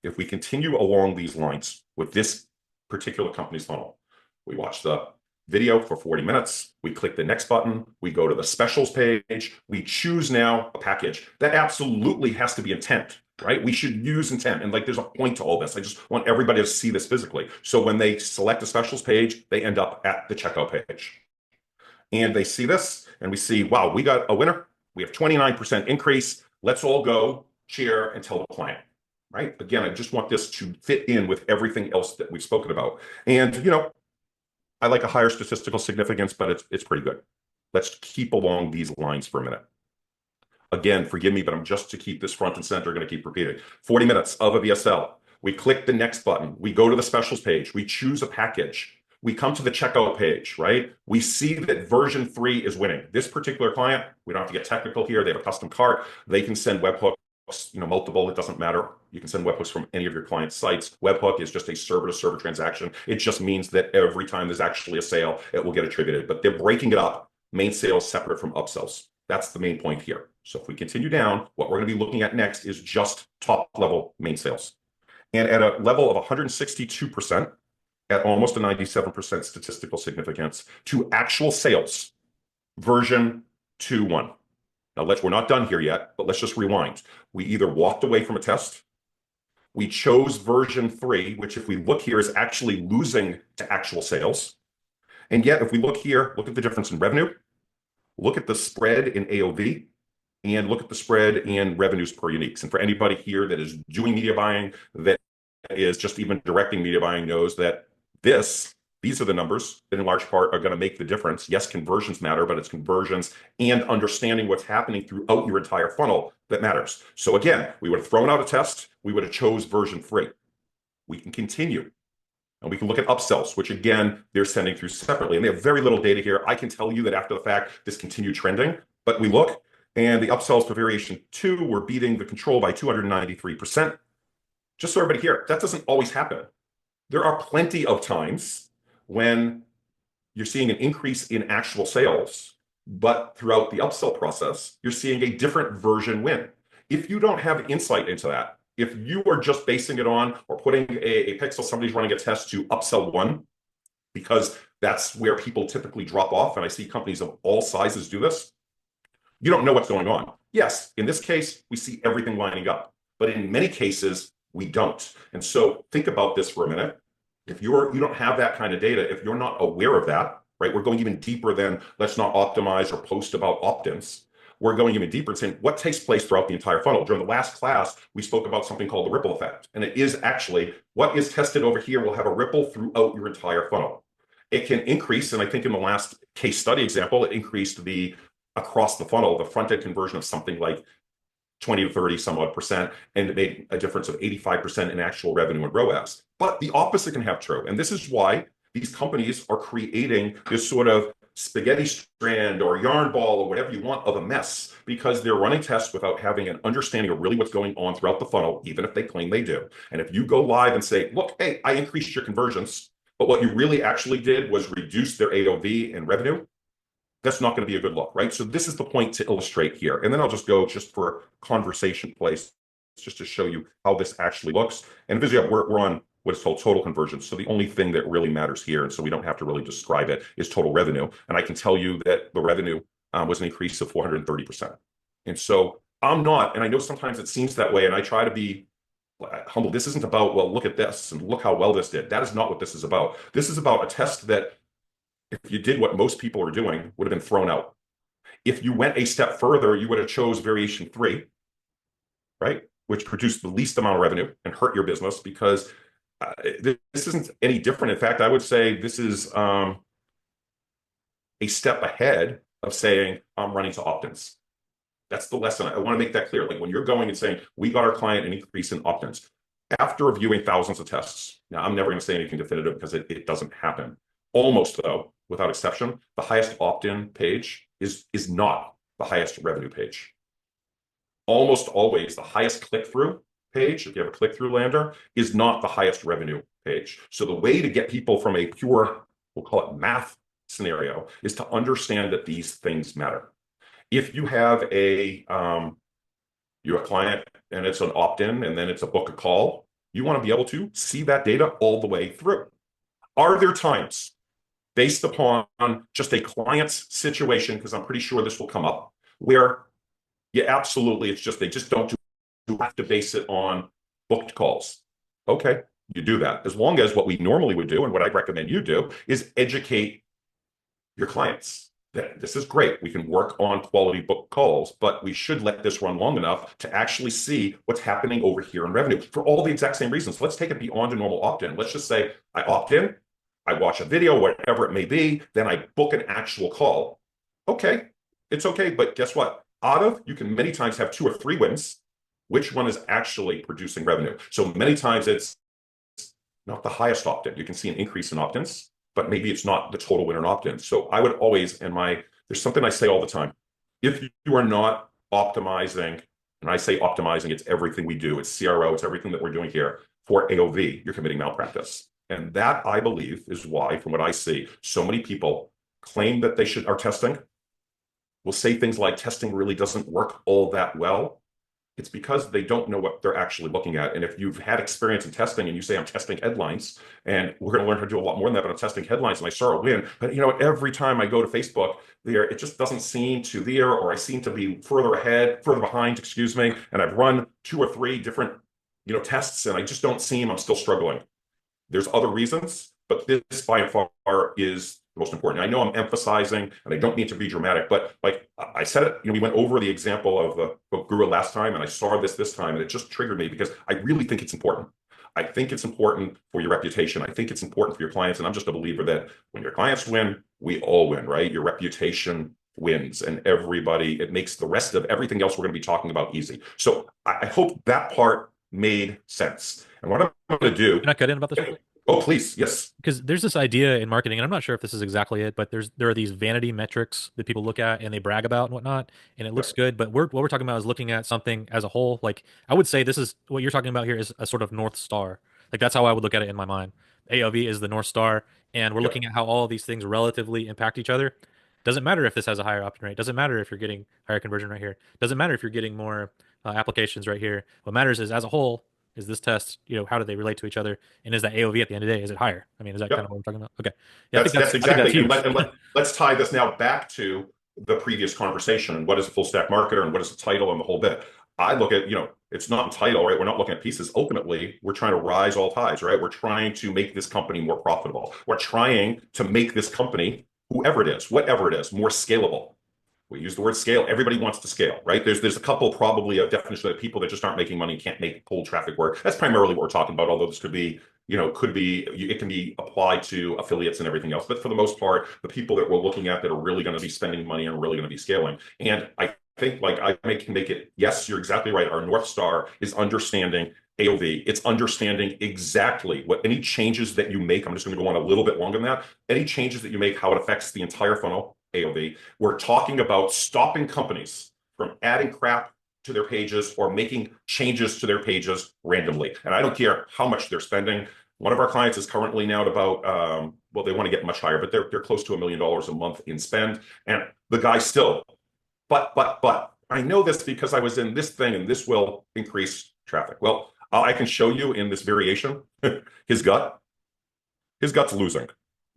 If we continue along these lines with this particular company's funnel, we watch the video for 40 minutes, we click the next button, we go to the specials page, we choose now a package. That absolutely has to be intent, right? We should use intent. And there's a point to all this. I just want everybody to see this physically. So when they select the specials page, they end up at the checkout page. And they see this and we see, wow, we got a winner. We have 29% increase. Let's all go share and tell the client, right? Again, I just want this to fit in with everything else that we've spoken about. And, I like a higher statistical significance, but it's pretty good. Let's keep along these lines for a minute. Again, forgive me, but I'm just to keep this front and center going to keep repeating. 40 minutes of a VSL. We click the next button. We go to the specials page. We choose a package. We come to the checkout page, right? We see that version 3 is winning. This particular client, we don't have to get technical here. They have a custom cart. They can send webhooks, multiple. It doesn't matter. You can send webhooks from any of your client sites. Webhook is just a server-to-server transaction. It just means that every time there's actually a sale, it will get attributed. But they're breaking it up. Main sales separate from upsells. That's the main point here. So if we continue down, what we're going to be looking at next is just top-level main sales. And at a level of 162%, at almost a 97% statistical significance, to actual sales, version 2.1. Now, we're not done here yet, but let's just rewind. We either walked away from a test, we chose version 3, which if we look here is actually losing to actual sales. And yet, if we look here, look at the difference in revenue, look at the spread in AOV, and look at the spread in revenues per uniques. And for anybody here that is doing media buying, that is just even directing media buying, knows that these are the numbers that in large part are going to make the difference. Yes, conversions matter, but it's conversions and understanding what's happening throughout your entire funnel that matters. So again, we would have thrown out a test. We would have chose version 3. We can continue. And we can look at upsells, which again, they're sending through separately. And they have very little data here. I can tell you that after the fact, this continued trending. But we look, and the upsells for variation 2 were beating the control by 293%. Just so everybody here, that doesn't always happen. There are plenty of times when you're seeing an increase in actual sales, but throughout the upsell process, you're seeing a different version win. If you don't have insight into that, if you are just basing it on or putting a pixel, somebody's running a test to upsell one, because that's where people typically drop off, and I see companies of all sizes do this, you don't know what's going on. Yes, in this case, we see everything lining up, but in many cases, we don't. And so think about this for a minute. If you don't have that kind of data, if you're not aware of that, right? We're going even deeper than let's not optimize or post about opt-ins. We're going even deeper and saying what takes place throughout the entire funnel. During the last class, we spoke about something called the ripple effect. And it is actually what is tested over here will have a ripple throughout your entire funnel. It can increase, and I think in the last case study example, it increased the across the funnel, the front-end conversion of something like 20 to 30 some odd percent, and it made a difference of 85% in actual revenue and ROAS. But the opposite can have true. And this is why these companies are creating this sort of spaghetti strand or yarn ball or whatever you want of a mess, because they're running tests without having an understanding of really what's going on throughout the funnel, even if they claim they do. And if you go live and say, look, hey, I increased your conversions, but what you really actually did was reduce their AOV and revenue, that's not going to be a good look, right? So this is the point to illustrate here. And then I'll just go just for conversation place, just to show you how this actually looks. And visually, we're on what is called total conversions. So the only thing that really matters here, and so we don't have to really describe it, is total revenue. And I can tell you that the revenue was an increase of 430%. And so I'm not, and I know sometimes it seems that way, and I try to be humble. This isn't about, well, look at this and look how well this did. That is not what this is about. This is about a test that, if you did what most people are doing, would have been thrown out. If you went a step further, you would have chose variation 3, right? Which produced the least amount of revenue and hurt your business, because this isn't any different. In fact, I would say this is a step ahead of saying, I'm running to opt-ins. That's the lesson. I want to make that clear. Like when you're going and saying, we got our client an increase in opt-ins, after reviewing thousands of tests. Now, I'm never going to say anything definitive because it doesn't happen. Almost, though, without exception, the highest opt-in page is not the highest revenue page. Almost always the highest click-through page, if you have a click-through lander, is not the highest revenue page. So the way to get people from a pure, we'll call it math scenario, is to understand that these things matter. If you have a client and it's an opt-in and then it's a book a call, you want to be able to see that data all the way through. Are there times, based upon just a client's situation, because I'm pretty sure this will come up, where absolutely, it's just, they just don't have to base it on booked calls? Okay, you do that. As long as what we normally would do, and what I recommend you do, is educate your clients that this is great. We can work on quality book calls, but we should let this run long enough to actually see what's happening over here in revenue for all the exact same reasons. Let's take it beyond a normal opt-in. Let's just say I opt in, I watch a video, whatever it may be, then I book an actual call. Okay, it's okay, but guess what? You can many times have 2 or 3 wins. Which one is actually producing revenue? So many times it's not the highest opt-in. You can see an increase in opt-ins, but maybe it's not the total win in opt-ins. So I would always, there's something I say all the time. If you are not optimizing, and I say optimizing, it's everything we do. It's CRO, it's everything that we're doing here for AOV, you're committing malpractice. And that, I believe, is why, from what I see, so many people claim that they are testing, will say things like testing really doesn't work all that well. It's because they don't know what they're actually looking at. And if you've had experience in testing and you say, I'm testing headlines, and we're going to learn how to do a lot more than that, but I'm testing headlines and I saw a win. But you know what, every time I go to Facebook, it just doesn't seem to there, or I seem to be further behind, excuse me. And I've run 2 or 3 different, tests, and I just don't seem, I'm still struggling. There's other reasons, but this by and far is the most important. I know I'm emphasizing, and I don't need to be dramatic, but like I said it, we went over the example of the book Guru last time, and I saw this time, and it just triggered me because I really think it's important. I think it's important for your reputation. I think it's important for your clients. And I'm just a believer that when your clients win, we all win, right? Your reputation wins, and it makes the rest of everything else we're going to be talking about easy. So I hope that part made sense. And what I'm going to do. Can I cut in about this? Oh, please. Yes. Because there's this idea in marketing, and I'm not sure if this is exactly it, but there are these vanity metrics that people look at and they brag about and whatnot, and it looks good. But what we're talking about is looking at something as a whole. Like, I would say this is what you're talking about here is a sort of North Star. Like, that's how I would look at it in my mind. AOV is the North Star, and we're Yep. looking at how all of these things relatively impact each other. Doesn't matter if this has a higher opt-in rate. Doesn't matter if you're getting higher conversion right here. Doesn't matter if you're getting more applications right here. What matters is, as a whole, is this test, how do they relate to each other? And is that AOV at the end of the day, is it higher? I mean, is that Yep. kind of what we're talking about? Okay. Yeah, That's I think exactly. that's huge. Let's tie this now back to the previous conversation and what is a full stack marketer and what is the title and the whole bit. I look at, it's not in title, right? We're not looking at pieces. Ultimately, we're trying to rise all tides, right? We're trying to make this company more profitable. We're trying to make this company, whoever it is, whatever it is, more scalable. We use the word scale. Everybody wants to scale, right? There's a couple probably a definition of people that just aren't making money and can't make cold traffic work. That's primarily what we're talking about, although this could be, it can be applied to affiliates and everything else. But for the most part, the people that we're looking at that are really going to be spending money and really going to be scaling. And I think like can make it, yes, you're exactly right. Our North Star is understanding AOV. It's understanding exactly what any changes that you make. I'm just going to go on a little bit longer than that. Any changes that you make, how it affects the entire funnel, AOV. We're talking about stopping companies from adding crap to their pages or making changes to their pages randomly. And I don't care how much they're spending. One of our clients is currently now at about, well, they want to get much higher, but they're close to $1 million a month in spend. And the guy still, but I know this because I was in this thing and this will increase traffic. Well, I can show you in this variation, his gut's losing.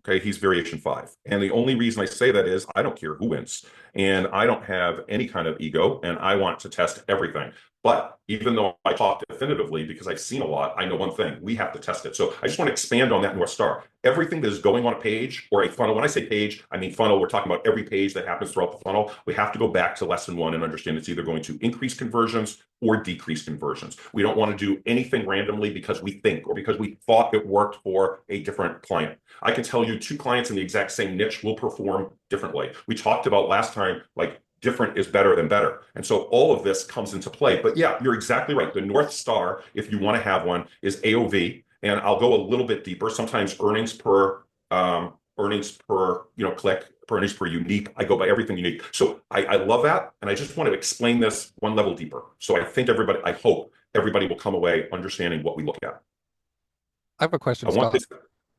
Okay, he's variation 5. And the only reason I say that is I don't care who wins. And I don't have any kind of ego, and I want to test everything. But even though I talk definitively because I've seen a lot, I know one thing: we have to test it. So I just want to expand on that North Star. Everything that is going on a page or a funnel, when I say page, I mean funnel, we're talking about every page that happens throughout the funnel. We have to go back to lesson 1 and understand it's either going to increase conversions or decrease conversions. We don't want to do anything randomly because we think or because we thought it worked for a different client. I can tell you 2 clients in the exact same niche will perform differently. We talked about last time, like, different is better than better. And so all of this comes into play. But yeah, you're exactly right. The North Star, if you want to have one, is AOV. And I'll go a little bit deeper. Sometimes earnings per click, earnings per unique. I go by everything unique. So I love that. And I just want to explain this one level deeper. So I hope everybody will come away understanding what we look at. I have a question, I want Scott. this.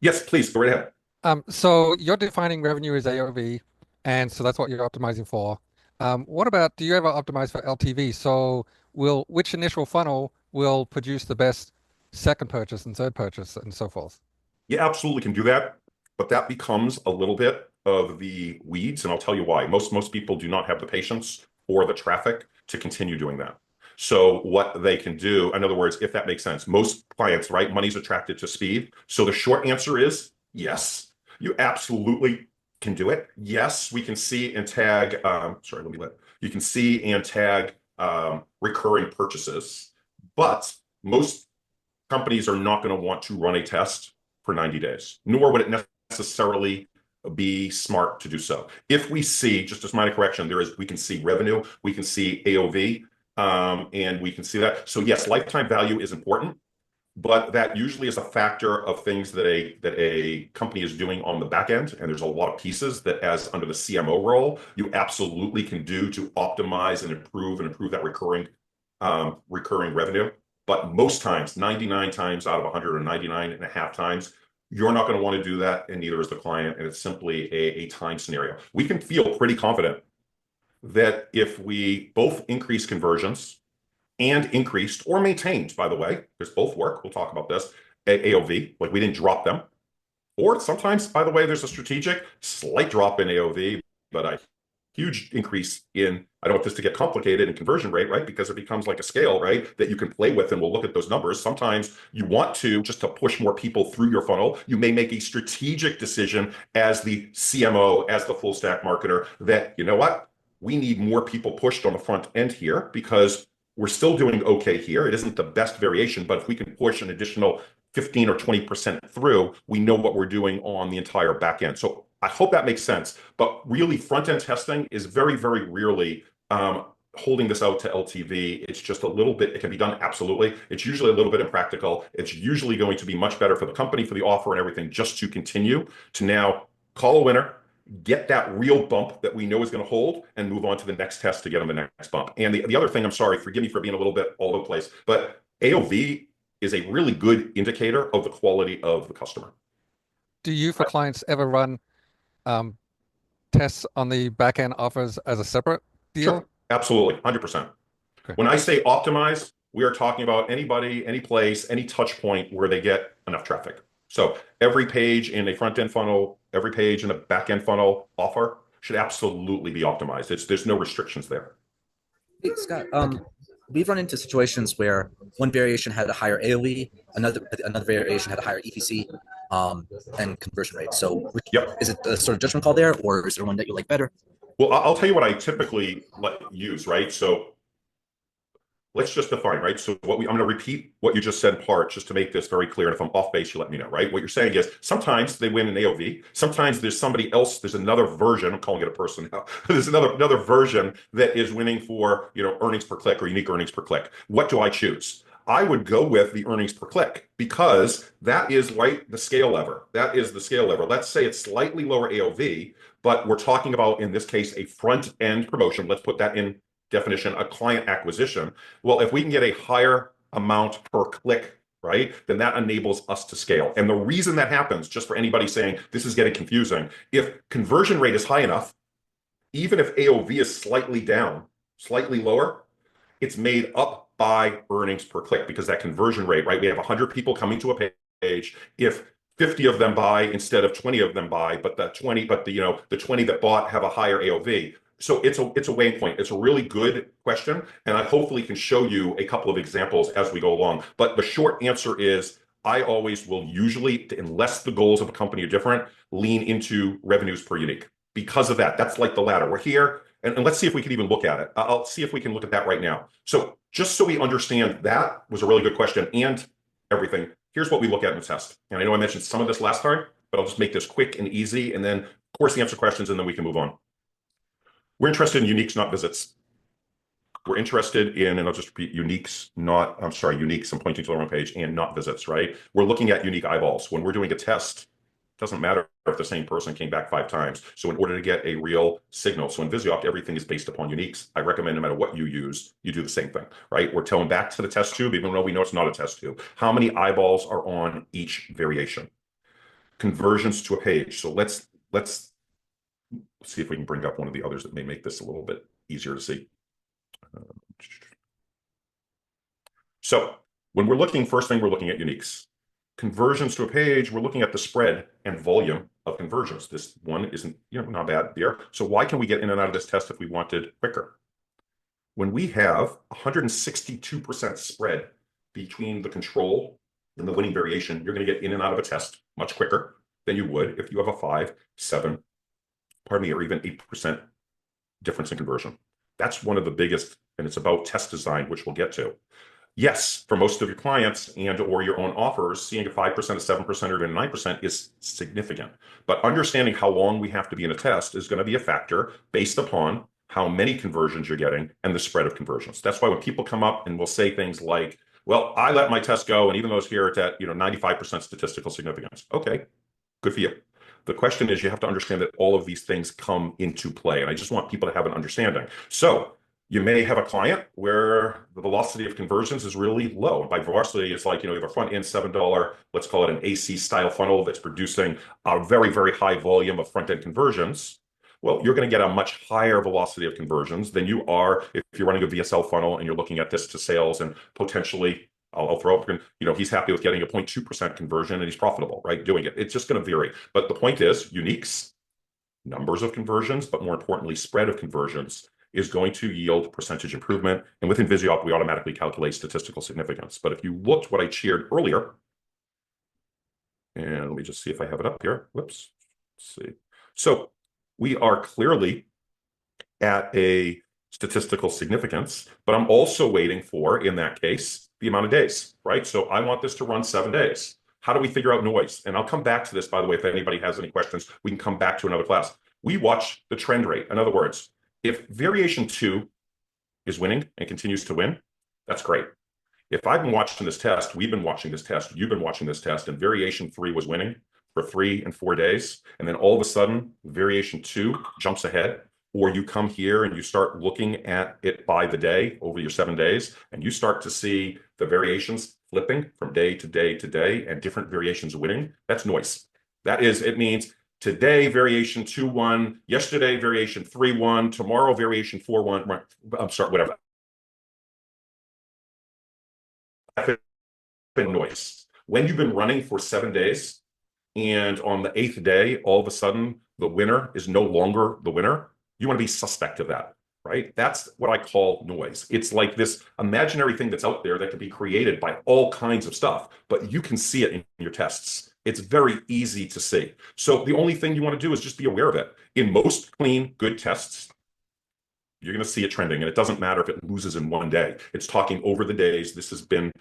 Yes, please go right ahead. So you're defining revenue as AOV, and so that's what you're optimizing for. What about, do you ever optimize for LTV? So which initial funnel will produce the best second purchase and third purchase and so forth? You absolutely can do that, but that becomes a little bit of the weeds, and I'll tell you why. Most people do not have the patience or the traffic to continue doing that. So what they can do, in other words, if that makes sense, most clients, right, money's attracted to speed. So the short answer is yes, you absolutely can do it. Yes, we can see and tag, you can see and tag recurring purchases, but most companies are not going to want to run a test for 90 days, nor would it necessarily be smart to do so. If we see, just as minor correction, we can see revenue, we can see AOV, and we can see that. So yes, lifetime value is important, but that usually is a factor of things that a company is doing on the back end. And there's a lot of pieces that, as under the CMO role, you absolutely can do to optimize and improve that recurring revenue. But most times, 99 times out of 199 and a half times, you're not going to want to do that, and neither is the client. And it's simply a time scenario. We can feel pretty confident that if we both increase conversions and increased or maintained, by the way, because both work, we'll talk about this, AOV, like we didn't drop them. Or sometimes, by the way, there's a strategic slight drop in AOV, but a huge increase in, I don't want this to get complicated, in conversion rate, right? Because it becomes like a scale, right? That you can play with, and we'll look at those numbers. Sometimes you want to, just to push more people through your funnel, you may make a strategic decision as the CMO, as the full stack marketer, that, you know what? We need more people pushed on the front end here because we're still doing okay here. It isn't the best variation, but if we can push an additional 15 or 20% through, we know what we're doing on the entire back end. So I hope that makes sense. But really, front end testing is very, very rarely holding this out to LTV. It's just a little bit, it can be done, absolutely. It's usually a little bit impractical. It's usually going to be much better for the company, for the offer and everything, just to continue to now call a winner, get that real bump that we know is going to hold, and move on to the next test to get them the next bump. And the other thing, I'm sorry, forgive me for being a little bit all over the place, but AOV is a really good indicator of the quality of the customer. do you for clients ever run um, tests on the back end offers as a separate deal? Sure, absolutely, 100%. Okay. When I say optimize, we are talking about anybody, any place, any touch point where they get enough traffic. So every page in a front end funnel, every page in a back end funnel offer should absolutely be optimized. There's no restrictions there. Hey, Scott, we've run into situations where one variation had a higher AOV, another variation had a higher EPC, and conversion rate. So Yep. is it a sort of judgment call there, or is there one that you like better? Well, I'll tell you what I typically use, right? So let's just define, right? So I'm going to repeat what you just said in part, just to make this very clear. And if I'm off base, you let me know, right? What you're saying is sometimes they win an AOV. Sometimes there's somebody else. There's another version. I'm calling it a person now. There's another version that is winning for, earnings per click or unique earnings per click. What do I choose? I would go with the earnings per click because that is the scale lever. That is the scale lever. Let's say it's slightly lower AOV, but we're talking about, in this case, a front end promotion. Let's put that in definition, a client acquisition. Well, if we can get a higher amount per click, right, then that enables us to scale. And the reason that happens, just for anybody saying this is getting confusing, if conversion rate is high enough, even if AOV is slightly down, slightly lower, it's made up by earnings per click because that conversion rate, right? We have 100 people coming to a page. If 50 of them buy instead of 20 of them buy, but the 20 that bought have a higher AOV. So it's a weighing point. It's a really good question, and I hopefully can show you a couple of examples as we go along. But the short answer is I always will usually, unless the goals of a company are different, lean into revenues per unique. Because of that, that's like the ladder. We're here, and let's see if we can even look at it. I'll see if we can look at that right now. So just so we understand, that was a really good question and everything. Here's what we look at in the test. And I know I mentioned some of this last time, but I'll just make this quick and easy, and then, of course, answer questions, and then we can move on. We're interested in uniques, not visits. We're interested in, and I'll just repeat, uniques, I'm pointing to the wrong page, and not visits, right? We're looking at unique eyeballs. When we're doing a test, it doesn't matter if the same person came back 5 times. So in order to get a real signal, so in VisioOpt, everything is based upon uniques. I recommend no matter what you use, you do the same thing, right? We're telling back to the test tube, even though we know it's not a test tube. How many eyeballs are on each variation? Conversions to a page. So let's see if we can bring up one of the others that may make this a little bit easier to see. So when we're looking, first thing we're looking at uniques. Conversions to a page, we're looking at the spread and volume of conversions. This one isn't, not bad there. So why can we get in and out of this test if we wanted quicker? When we have 162% spread between the control and the winning variation, you're going to get in and out of a test much quicker than you would if you have a 5, 7, or even 8% difference in conversion. That's one of the biggest, and it's about test design, which we'll get to. Yes, for most of your clients or your own offers, seeing a 5%, a 7%, or even 9% is significant. But understanding how long we have to be in a test is going to be a factor based upon how many conversions you're getting and the spread of conversions. That's why when people come up and will say things like, well, I let my test go, and even though it's here, it's at 95% statistical significance. Okay, good for you. The question is, you have to understand that all of these things come into play. And I just want people to have an understanding. So you may have a client where the velocity of conversions is really low. And by velocity, it's like, either front end $7, let's call it an AC style funnel that's producing a very, very high volume of front end conversions. Well, you're going to get a much higher velocity of conversions than you are if you're running a VSL funnel and you're looking at this to sales and potentially I'll throw up, he's happy with getting a 0.2% conversion and he's profitable, right? Doing it. It's just going to vary. But the point is, uniques, numbers of conversions, but more importantly, spread of conversions is going to yield percentage improvement. And within VisioOpt, we automatically calculate statistical significance. But if you looked what I shared earlier, and let me just see if I have it up here. Whoops. Let's see. So we are clearly at a statistical significance, but I'm also waiting for, in that case, the amount of days, right? So I want this to run 7 days. How do we figure out noise? And I'll come back to this, by the way, if anybody has any questions, we can come back to another class. We watch the trend rate. In other words, if variation 2 is winning and continues to win, that's great. If I've been watching this test, we've been watching this test, you've been watching this test, and variation 3 was winning for 3 and 4 days, and then all of a sudden, variation 2 jumps ahead, or you come here and you start looking at it by the day over your 7 days, and you start to see the variations flipping from day to day to day and different variations winning, that's noise. That is, it means today variation 2-1, yesterday variation 3-1, tomorrow variation 4-1. I'm sorry, whatever. Noise. When you've been running for 7 days, and on the 8th day, all of a sudden the winner is no longer the winner, you want to be suspect of that, right? That's what I call noise. It's like this imaginary thing that's out there that can be created by all kinds of stuff, but you can see it in your tests. It's very easy to see. So the only thing you want to do is just be aware of it. In most clean, good tests, you're going to see it trending, and it doesn't matter if it loses in 1 day. It's talking over the days. This has been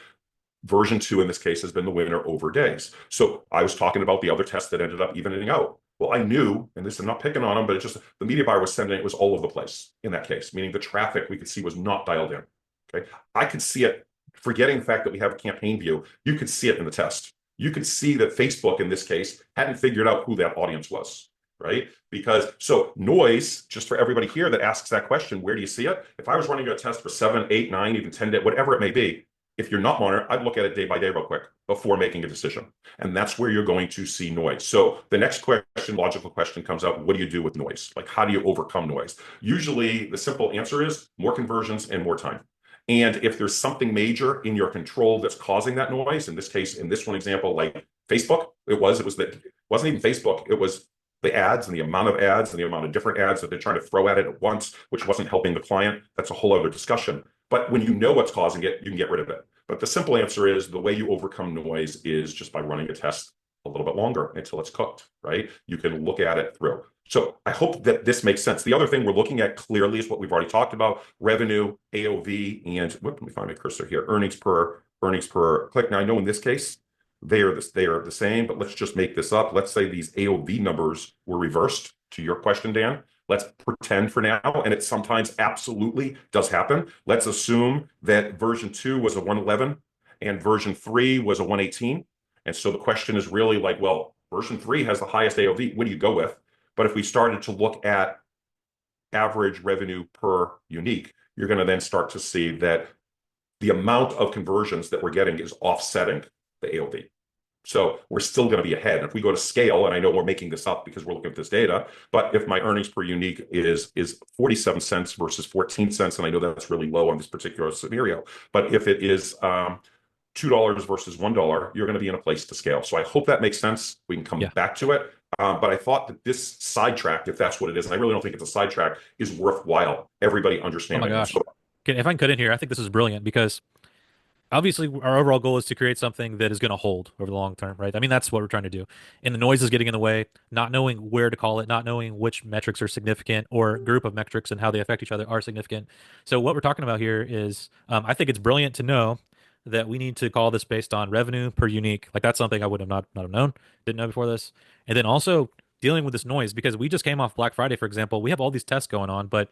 version 2 in this case has been the winner over days. So I was talking about the other tests that ended up evening out. Well, I knew, and this, I'm not picking on them, but it's just the media buyer was sending it was all over the place in that case, meaning the traffic we could see was not dialed in. Okay, I could see it, forgetting the fact that we have a campaign view, you could see it in the test. You could see that Facebook in this case hadn't figured out who that audience was, right? Because so noise, just for everybody here that asks that question, where do you see it? If I was running a test for 7, 8, 9, even 10 days, whatever it may be, if you're not monitoring, I'd look at it day by day real quick before making a decision. And that's where you're going to see noise. So the next question, logical question comes up, what do you do with noise? Like, how do you overcome noise? Usually the simple answer is more conversions and more time. And if there's something major in your control that's causing that noise, in this case, in this one example, like Facebook, it wasn't even Facebook, it was the ads and the amount of ads and the amount of different ads that they're trying to throw at it at once, which wasn't helping the client. That's a whole other discussion. But when you know what's causing it, you can get rid of it. But the simple answer is the way you overcome noise is just by running a test a little bit longer until it's cooked, right? You can look at it through. So I hope that this makes sense. The other thing we're looking at clearly is what we've already talked about, revenue, AOV, and let me find my cursor here, earnings per click. Now I know in this case, they are the same, but let's just make this up. Let's say these AOV numbers were reversed to your question, Dan. Let's pretend for now, and it sometimes absolutely does happen. Let's assume that version 2 was a 111 and version 3 was a 118. And so the question is really like, well, version 3 has the highest AOV. What do you go with? But if we started to look at average revenue per unique, you're going to then start to see that the amount of conversions that we're getting is offsetting the AOV. So we're still going to be ahead. If we go to scale, and I know we're making this up because we're looking at this data, but if my earnings per unique is 47 cents versus 14 cents, and I know that's really low on this particular scenario, but if it is $2 versus $1, you're going to be in a place to scale. So I hope that makes sense. We can come back to it. But I thought that this sidetrack, if that's what it is, and I really don't think it's a sidetrack, is worthwhile. Everybody understanding. Oh my gosh. So, Okay, if I can cut in here, I think this is brilliant because obviously our overall goal is to create something that is going to hold over the long term, right? I mean, that's what we're trying to do. And the noise is getting in the way, not knowing where to call it, not knowing which metrics are significant or group of metrics and how they affect each other are significant. So what we're talking about here is, I think it's brilliant to know that we need to call this based on revenue per unique. Like that's something I would have not have known, didn't know before this. And then also dealing with this noise because we just came off Black Friday, for example. We have all these tests going on, but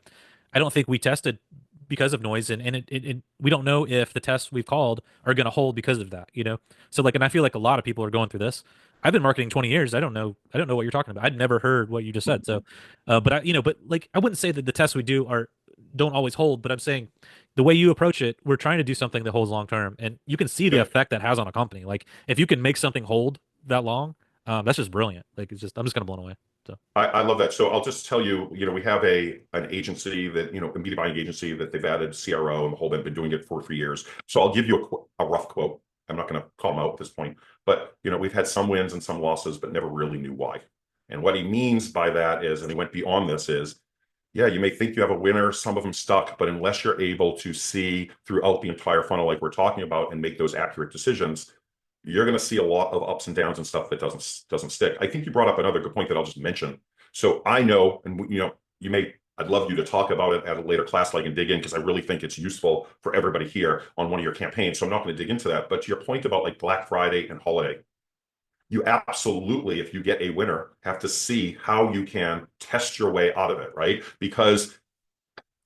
I don't think we tested because of noise, and we don't know if the tests we've called are going to hold because of that, you know? So like, and I feel like a lot of people are going through this. I've been marketing 20 years. I don't know what you're talking about. I'd never heard what you just said. So, but like, I wouldn't say that the tests we do don't always hold, but I'm saying the way you approach it, we're trying to do something that holds long term, and you can see the effect that has on a company. Like if you can make something hold that long, that's just brilliant. Like I'm just kind of blown away. So I love that. So I'll just tell you, we have an agency that, a media buying agency that they've added CRO and the whole, they've been doing it for 3 years. So I'll give you a rough quote. I'm not going to call him out at this point, but we've had some wins and some losses, but never really knew why. And what he means by that is, and he went beyond this, is yeah, you may think you have a winner, some of them stuck, but unless you're able to see throughout the entire funnel like we're talking about and make those accurate decisions, you're going to see a lot of ups and downs and stuff that doesn't stick. I think you brought up another good point that I'll just mention. So I know, and I'd love you to talk about it at a later class so I can dig in because I really think it's useful for everybody here on one of your campaigns. So I'm not going to dig into that. But to your point about like Black Friday and holiday, you absolutely, if you get a winner, have to see how you can test your way out of it, right? Because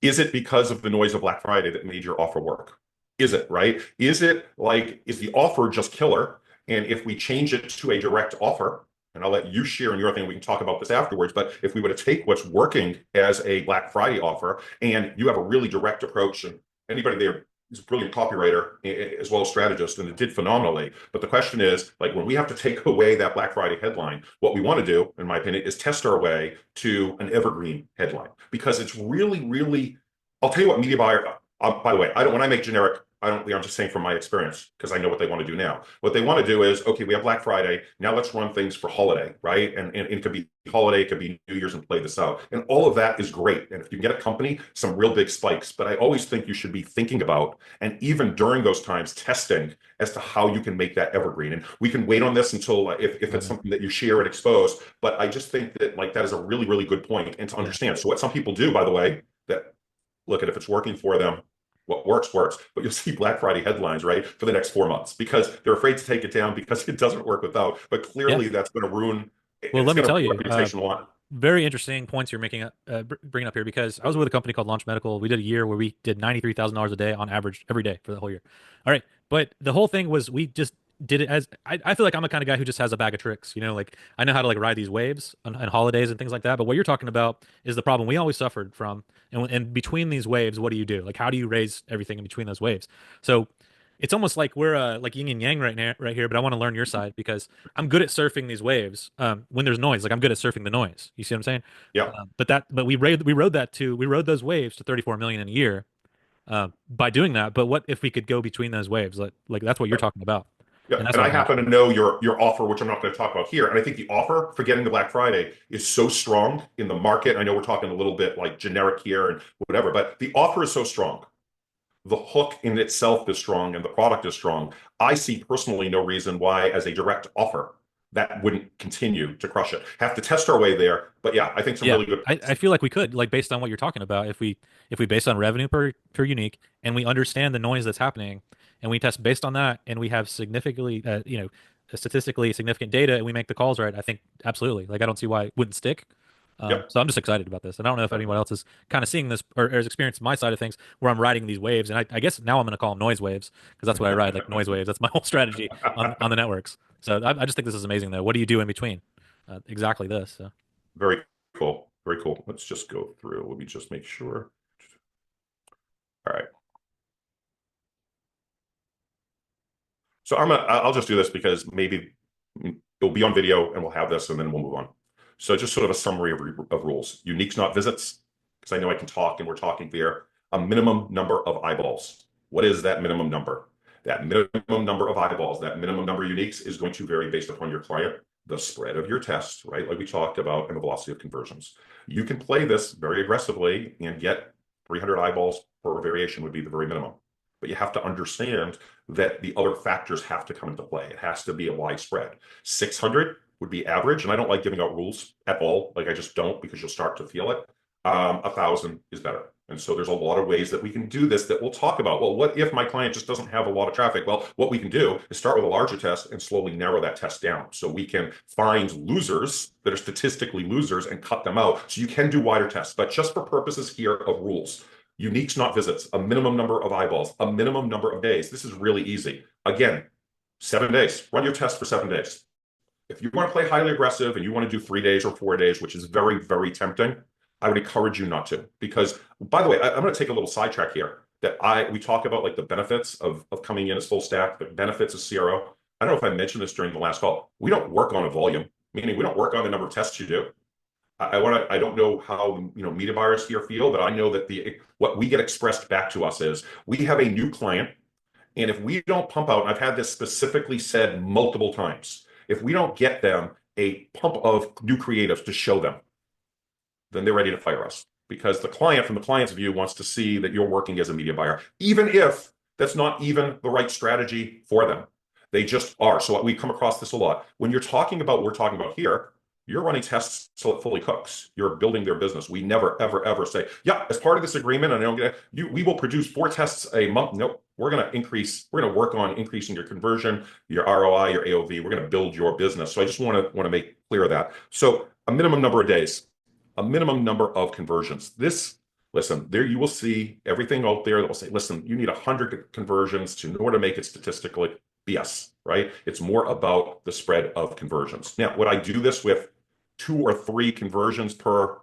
is it because of the noise of Black Friday that made your offer work? Is it, right? Is the offer just killer? And if we change it to a direct offer, and I'll let you share in your thing, we can talk about this afterwards, but if we were to take what's working as a Black Friday offer and you have a really direct approach, and anybody there he's a brilliant copywriter as well as strategist, and it did phenomenally. But the question is, like, when we have to take away that Black Friday headline, what we want to do, in my opinion, is test our way to an evergreen headline, because it's really, really. I'll tell you what, media buyer. By the way, I don't. When I make generic, I don't. I'm just saying from my experience, because I know what they want to do now. What they want to do is, okay, we have Black Friday. Now let's run things for holiday, right? And it could be holiday, it could be New Year's, and play this out. And all of that is great. And if you get a company, some real big spikes. But I always think you should be thinking about, and even during those times, testing as to how you can make that evergreen. And we can wait on this until if it's something that you share and expose. But I just think that, like, that is a really, really good point, and to understand. So what some people do, by the way, that look at, if it's working for them, what works, but you'll see Black Friday headlines, right, for the next 4 months, because they're afraid to take it down because it doesn't work without. But clearly, that's going to ruin. Well, let me tell you, reputation a lot. Very interesting points you're making, bringing up here, because I was with a company called Launch Medical. We did a year where we did $93,000 a day on average every day for the whole year. All right, but the whole thing was we just did it as I feel like I'm the kind of guy who just has a bag of tricks, you know, like I know how to like ride these waves on holidays and things like that. But what you're talking about is the problem we always suffered from. And between these waves, what do you do? Like, how do you raise everything in between those waves? So it's almost like we're like yin and yang right now, right here. But I want to learn your side, because I'm good at surfing these waves when there's noise. Like, I'm good at surfing the noise. You see what I'm saying? Yeah. But we rode those waves to 34 million in a year by doing that. But what if we could go between those waves? Like that's what you're talking about. Yeah, and I happen to know your offer, which I'm not going to talk about here. And I think the offer for getting the Black Friday is so strong in the market. I know we're talking a little bit like generic here and whatever, but the offer is so strong. The hook in itself is strong, and the product is strong. I see personally no reason why, as a direct offer, that wouldn't continue to crush it. Have to test our way there, but yeah, I think some really good. I feel like we could, like, based on what you're talking about, if we base on revenue per unique, and we understand the noise that's happening, and we test based on that, and we have significantly statistically significant data, and we make the calls right, I think absolutely. Like, I don't see why it wouldn't stick. So I'm just excited about this. And I don't know if anyone else is kind of seeing this or has experienced my side of things, where I'm riding these waves. And I guess now I'm going to call them noise waves, because that's what I ride, like noise waves. That's my whole strategy on the networks. So I just think this is amazing, though. What do you do in between? Exactly this. So. Very cool. Very cool. Let's just go through. Let me just make sure. All right. So I'll just do this because maybe it'll be on video and we'll have this and then we'll move on. So just sort of a summary of rules. Uniques, not visits, because I know I can talk and we're talking there. A minimum number of eyeballs. What is that minimum number? That minimum number of eyeballs, that minimum number of uniques is going to vary based upon your client, the spread of your test, right? Like we talked about, and the velocity of conversions. You can play this very aggressively and get 300 eyeballs per variation would be the very minimum. But you have to understand that the other factors have to come into play. It has to be a widespread. 600 would be average, and I don't like giving out rules at all. Like, I just don't, because you'll start to feel it. 1,000 is better. And so there's a lot of ways that we can do this that we'll talk about. Well, what if my client just doesn't have a lot of traffic? Well, what we can do is start with a larger test and slowly narrow that test down. So we can find losers that are statistically losers and cut them out. So you can do wider tests, but just for purposes here of rules. Uniques, not visits, a minimum number of eyeballs, a minimum number of days. This is really easy. Again, 7 days. Run your test for 7 days. If you want to play highly aggressive and you want to do 3 days or 4 days, which is very, very tempting, I would encourage you not to. Because, by the way, I'm going to take a little sidetrack here. We talk about like the benefits of coming in as full stack, the benefits of CRO. I don't know if I mentioned this during the last call. We don't work on a volume, meaning we don't work on the number of tests you do. I don't know how media buyers here feel, but I know that what we get expressed back to us is we have a new client, and if we don't pump out, and I've had this specifically said multiple times, if we don't get them a pump of new creatives to show them, then they're ready to fire us, because the client, from the client's view, wants to see that you're working as a media buyer, even if that's not even the right strategy for them. They just are. So we come across this a lot. When you're talking about what we're talking about here, you're running tests so it fully cooks. You're building their business. We never, ever, ever say, yeah, as part of this agreement, and we will produce 4 tests a month. Nope. We're going to work on increasing your conversion, your ROI, your AOV. We're going to build your business. So I just want to make clear of that. So a minimum number of days, a minimum number of conversions. Listen, there you will see everything out there that will say, listen, you need 100 conversions in order to make it statistically. BS, right? It's more about the spread of conversions. Now, would I do this with 2 or 3 conversions per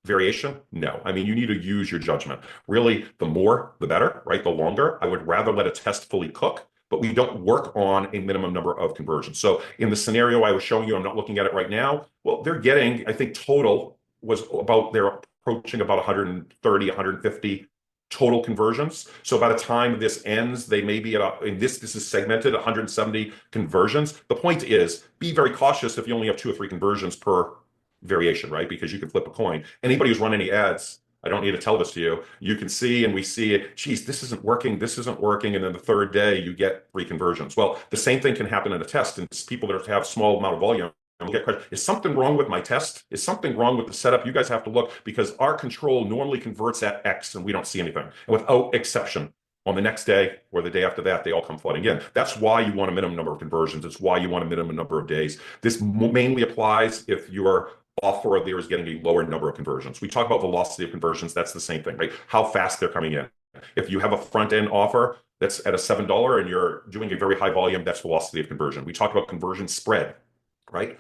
variation? No. I mean, you need to use your judgment. Really, the more, the better, right? The longer. I would rather let a test fully cook, but we don't work on a minimum number of conversions. So in the scenario I was showing you, I'm not looking at it right now. Well, they're getting, I think total was about, they're approaching about 130, 150 total conversions. So by the time this ends, they may be at, this is segmented 170 conversions. The point is, be very cautious if you only have 2 or 3 conversions per variation, right? Because you can flip a coin. Anybody who's run any ads, I don't need to tell this to you. You can see, and we see it, geez, this isn't working, this isn't working. And then the third day you get 3 conversions. Well, the same thing can happen in a test. And people that have small amount of volume, and get questions, is something wrong with my test? Is something wrong with the setup? You guys have to look, because our control normally converts at X and we don't see anything. And without exception, on the next day or the day after that, they all come flooding in. That's why you want a minimum number of conversions. It's why you want a minimum number of days. This mainly applies if your offer there is getting a lower number of conversions. We talk about velocity of conversions. That's the same thing, right? How fast they're coming in. If you have a front end offer that's at a $7 and you're doing a very high volume, that's velocity of conversion. We talk about conversion spread, right?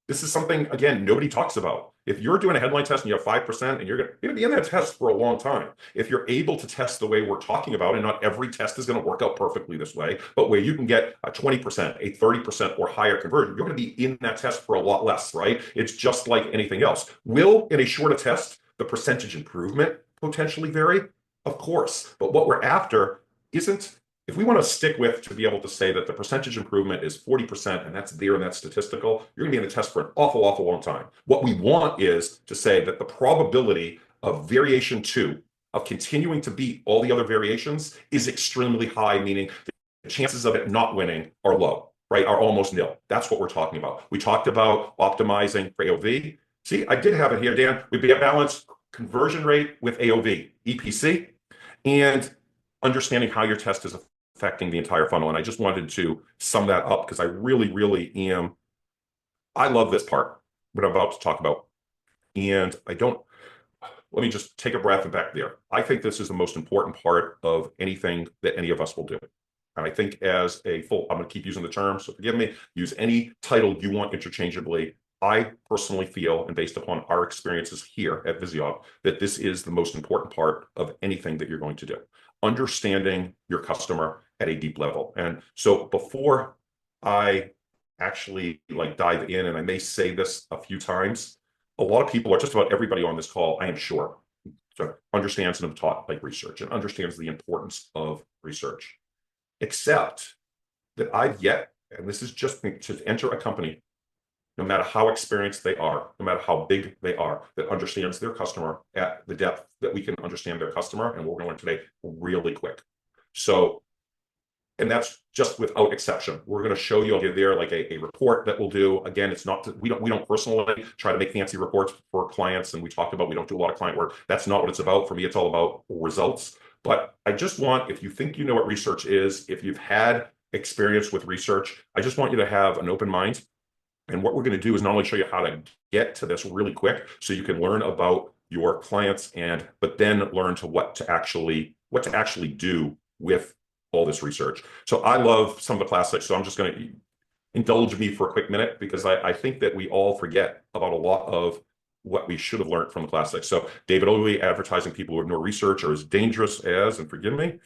This is something, again, nobody talks about. If you're doing a headline test and you have 5% and you're going to be in that test for a long time, if you're able to test the way we're talking about, and not every test is going to work out perfectly this way, but where you can get a 20%, a 30% or higher conversion, you're going to be in that test for a lot less, right? It's just like anything else. Will, in a shorter test, the percentage improvement potentially vary? Of course. But what we're after isn't, if we want to stick with to be able to say that the percentage improvement is 40% and that's there and that's statistical, you're going to be in the test for an awful, awful long time. What we want is to say that the probability of variation 2, of continuing to beat all the other variations, is extremely high, meaning the chances of it not winning are low, right? Are almost nil. That's what we're talking about. We talked about optimizing for AOV. See, I did have it here, Dan. We'd be a balanced conversion rate with AOV, EPC, and understanding how your test is affecting the entire funnel. And I just wanted to sum that up because I really, really am. I love this part, what I'm about to talk about. And let me just take a breath and back there. I think this is the most important part of anything that any of us will do. And I think as a full, I'm going to keep using the term, so forgive me, use any title you want interchangeably. I personally feel, and based upon our experiences here at Visioc, that this is the most important part of anything that you're going to do. Understanding your customer at a deep level. And so before I actually dive in, and I may say this a few times, a lot of people, or just about everybody on this call, I am sure, so understands and have taught research and understands the importance of research, except that I've yet, and this is just to enter a company, no matter how experienced they are, no matter how big they are, that understands their customer at the depth that we can understand their customer. And we're going to learn today really quick. So, and that's just without exception. We're going to show you, I'll give there a report that we'll do. Again, it's not, we don't personally try to make fancy reports for clients. And we talked about, we don't do a lot of client work. That's not what it's about. For me, it's all about results. But I just want, if you think you know what research is, if you've had experience with research, I just want you to have an open mind. And what we're going to do is not only show you how to get to this really quick, so you can learn about your clients, but then learn to what to actually do with all this research. So I love some of the classics. So I'm just going to indulge me for a quick minute, because I think that we all forget about a lot of what we should have learned from the classics. So David Ogilvy, advertising people who ignore research are as dangerous as, and forgive me,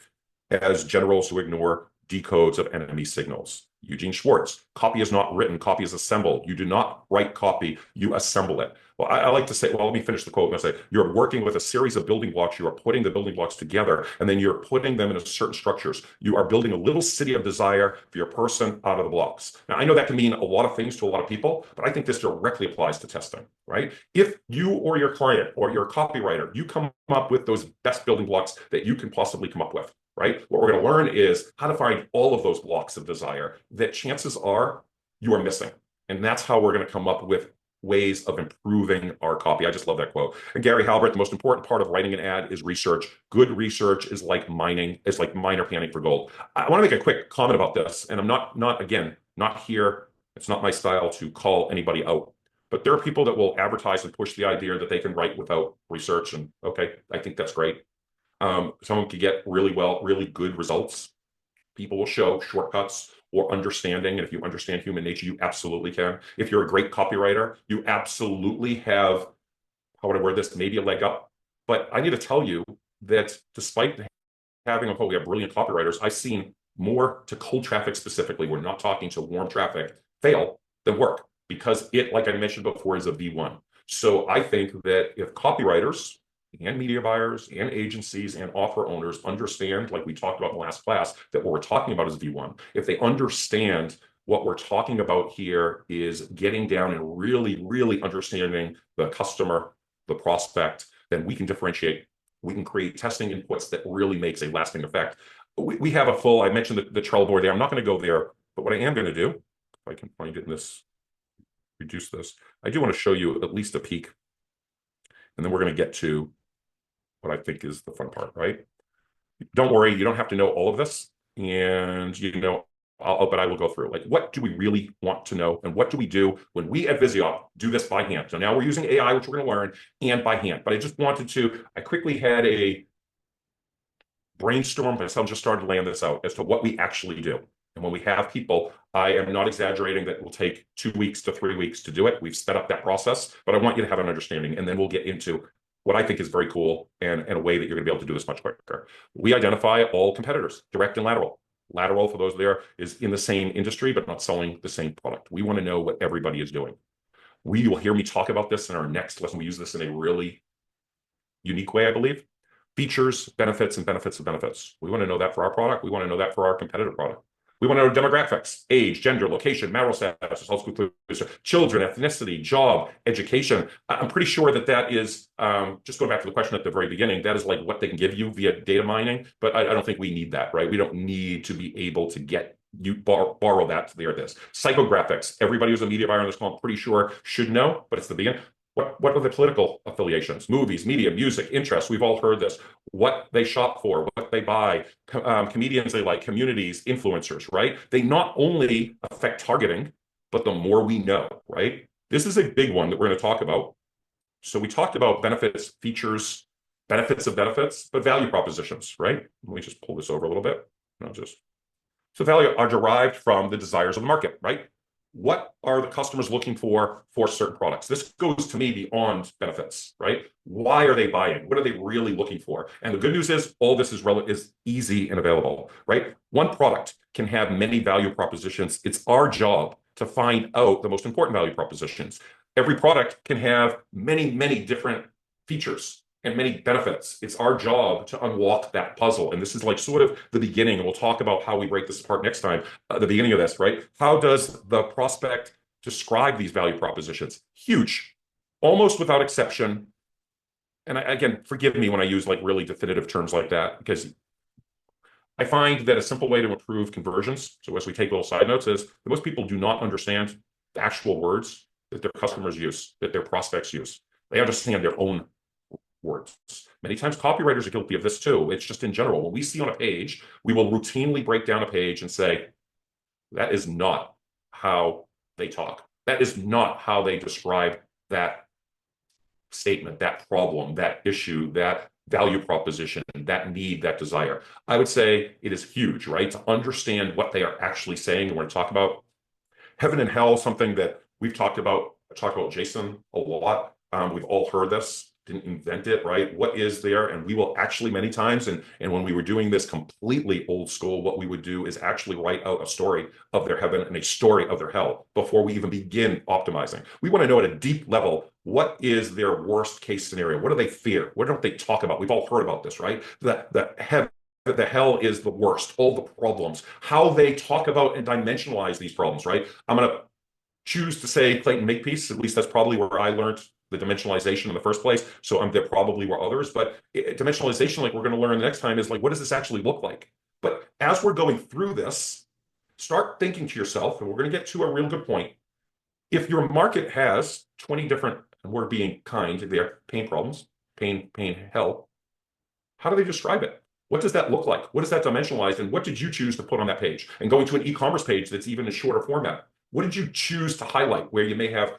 as generals who ignore decodes of enemy signals. Eugene Schwartz, copy is not written, copy is assembled. You do not write copy, you assemble it. Well, I like to say, well, let me finish the quote. I say, you're working with a series of building blocks. You are putting the building blocks together, and then you're putting them into certain structures. You are building a little city of desire for your person out of the blocks. Now, I know that can mean a lot of things to a lot of people, but I think this directly applies to testing, right? If you or your client or your copywriter, you come up with those best building blocks that you can possibly come up with, right? What we're going to learn is how to find all of those blocks of desire that chances are you are missing. And that's how we're going to come up with ways of improving our copy. I just love that quote. And Gary Halbert, the most important part of writing an ad is research. Good research is like mining, is like miner panning for gold. I want to make a quick comment about this. And I'm not here. It's not my style to call anybody out. But there are people that will advertise and push the idea that they can write without research. And okay, I think that's great. Someone could get really good results. People will show shortcuts or understanding. And if you understand human nature, you absolutely can. If you're a great copywriter, you absolutely have how would I word this, maybe a leg up. But I need to tell you that despite having we have brilliant copywriters, I've seen more to cold traffic specifically, we're not talking to warm traffic, fail than work, because it, like I mentioned before, is a V1. So I think that if copywriters and media buyers and agencies and offer owners understand, like we talked about in the last class, that what we're talking about is V1, if they understand what we're talking about here is getting down and really, really understanding the customer, the prospect, then we can differentiate. We can create testing inputs that really makes a lasting effect. We have a full, I mentioned the Trello there. I'm not going to go there, but what I am going to do, if I can find it in this, reduce this, I do want to show you at least a peek. And then we're going to get to what I think is the fun part, right? Don't worry, you don't have to know all of this. And, but I will go through, like, what do we really want to know? And what do we do when we at Viseop do this by hand? So now we're using AI, which we're going to learn, and by hand. But I just wanted to, I quickly had a brainstorm, but I just started to land this out as to what we actually do. And when we have people, I am not exaggerating that it will take 2 weeks to 3 weeks to do it. We've sped up that process, but I want you to have an understanding. And then we'll get into what I think is very cool and a way that you're going to be able to do this much quicker. We identify all competitors, direct and lateral. Lateral, for those there, is in the same industry, but not selling the same product. We want to know what everybody is doing. You will hear me talk about this in our next lesson. We use this in a really unique way, I believe. Features, benefits, and benefits of benefits. We want to know that for our product. We want to know that for our competitor product. We want to know demographics, age, gender, location, marital status, children, ethnicity, job, education. I'm pretty sure that is, just going back to the question at the very beginning, that is like what they can give you via data mining, but I don't think we need that, right? We don't need to be able to get you borrow that to this. Psychographics, everybody who's a media buyer on this call, I'm pretty sure should know, but it's the beginning. What are the political affiliations, movies, media, music, interests? We've all heard this. What they shop for, what they buy, comedians they like, communities, influencers, right? They not only affect targeting, but the more we know, right? This is a big one that we're going to talk about. So we talked about benefits, features, benefits of benefits, but value propositions, right? Let me just pull this over a little bit. So value are derived from the desires of the market, right? What are the customers looking for certain products? This goes to me beyond benefits, right? Why are they buying? What are they really looking for? And the good news is all this is easy and available, right? One product can have many value propositions. It's our job to find out the most important value propositions. Every product can have many, many different features and many benefits. It's our job to unlock that puzzle. And this is like sort of the beginning. And we'll talk about how we break this apart next time, the beginning of this, right? How does the prospect describe these value propositions? Huge, almost without exception. And again, forgive me when I use like really definitive terms like that, because I find that a simple way to improve conversions, so as we take little side notes, is that most people do not understand the actual words that their customers use, that their prospects use. They understand their own words. Many times copywriters are guilty of this too. It's just in general. When we see on a page, we will routinely break down a page and say, that is not how they talk. That is not how they describe that statement, that problem, that issue, that value proposition, that need, that desire. I would say it is huge, right? To understand what they are actually saying. And we're going to talk about heaven and hell, something that we've talked about Jason a lot. We've all heard this. Didn't invent it, right? What is there? And we will actually many times, and when we were doing this completely old school, what we would do is actually write out a story of their heaven and a story of their hell before we even begin optimizing. We want to know at a deep level, what is their worst case scenario? What do they fear? What don't they talk about? We've all heard about this, right? The hell is the worst, all the problems, how they talk about and dimensionalize these problems, right? I'm going to choose to say Clayton Makepeace. At least that's probably where I learned the dimensionalization in the first place. So there probably were others, but dimensionalization, like we're going to learn the next time, is like, what does this actually look like? But as we're going through this, start thinking to yourself, and we're going to get to a real good point. If your market has 20 different, and we're being kind, they're pain problems, pain, hell, how do they describe it? What does that look like? What is that dimensionalized? And what did you choose to put on that page? And going to an e-commerce page that's even in shorter format, what did you choose to highlight where you may have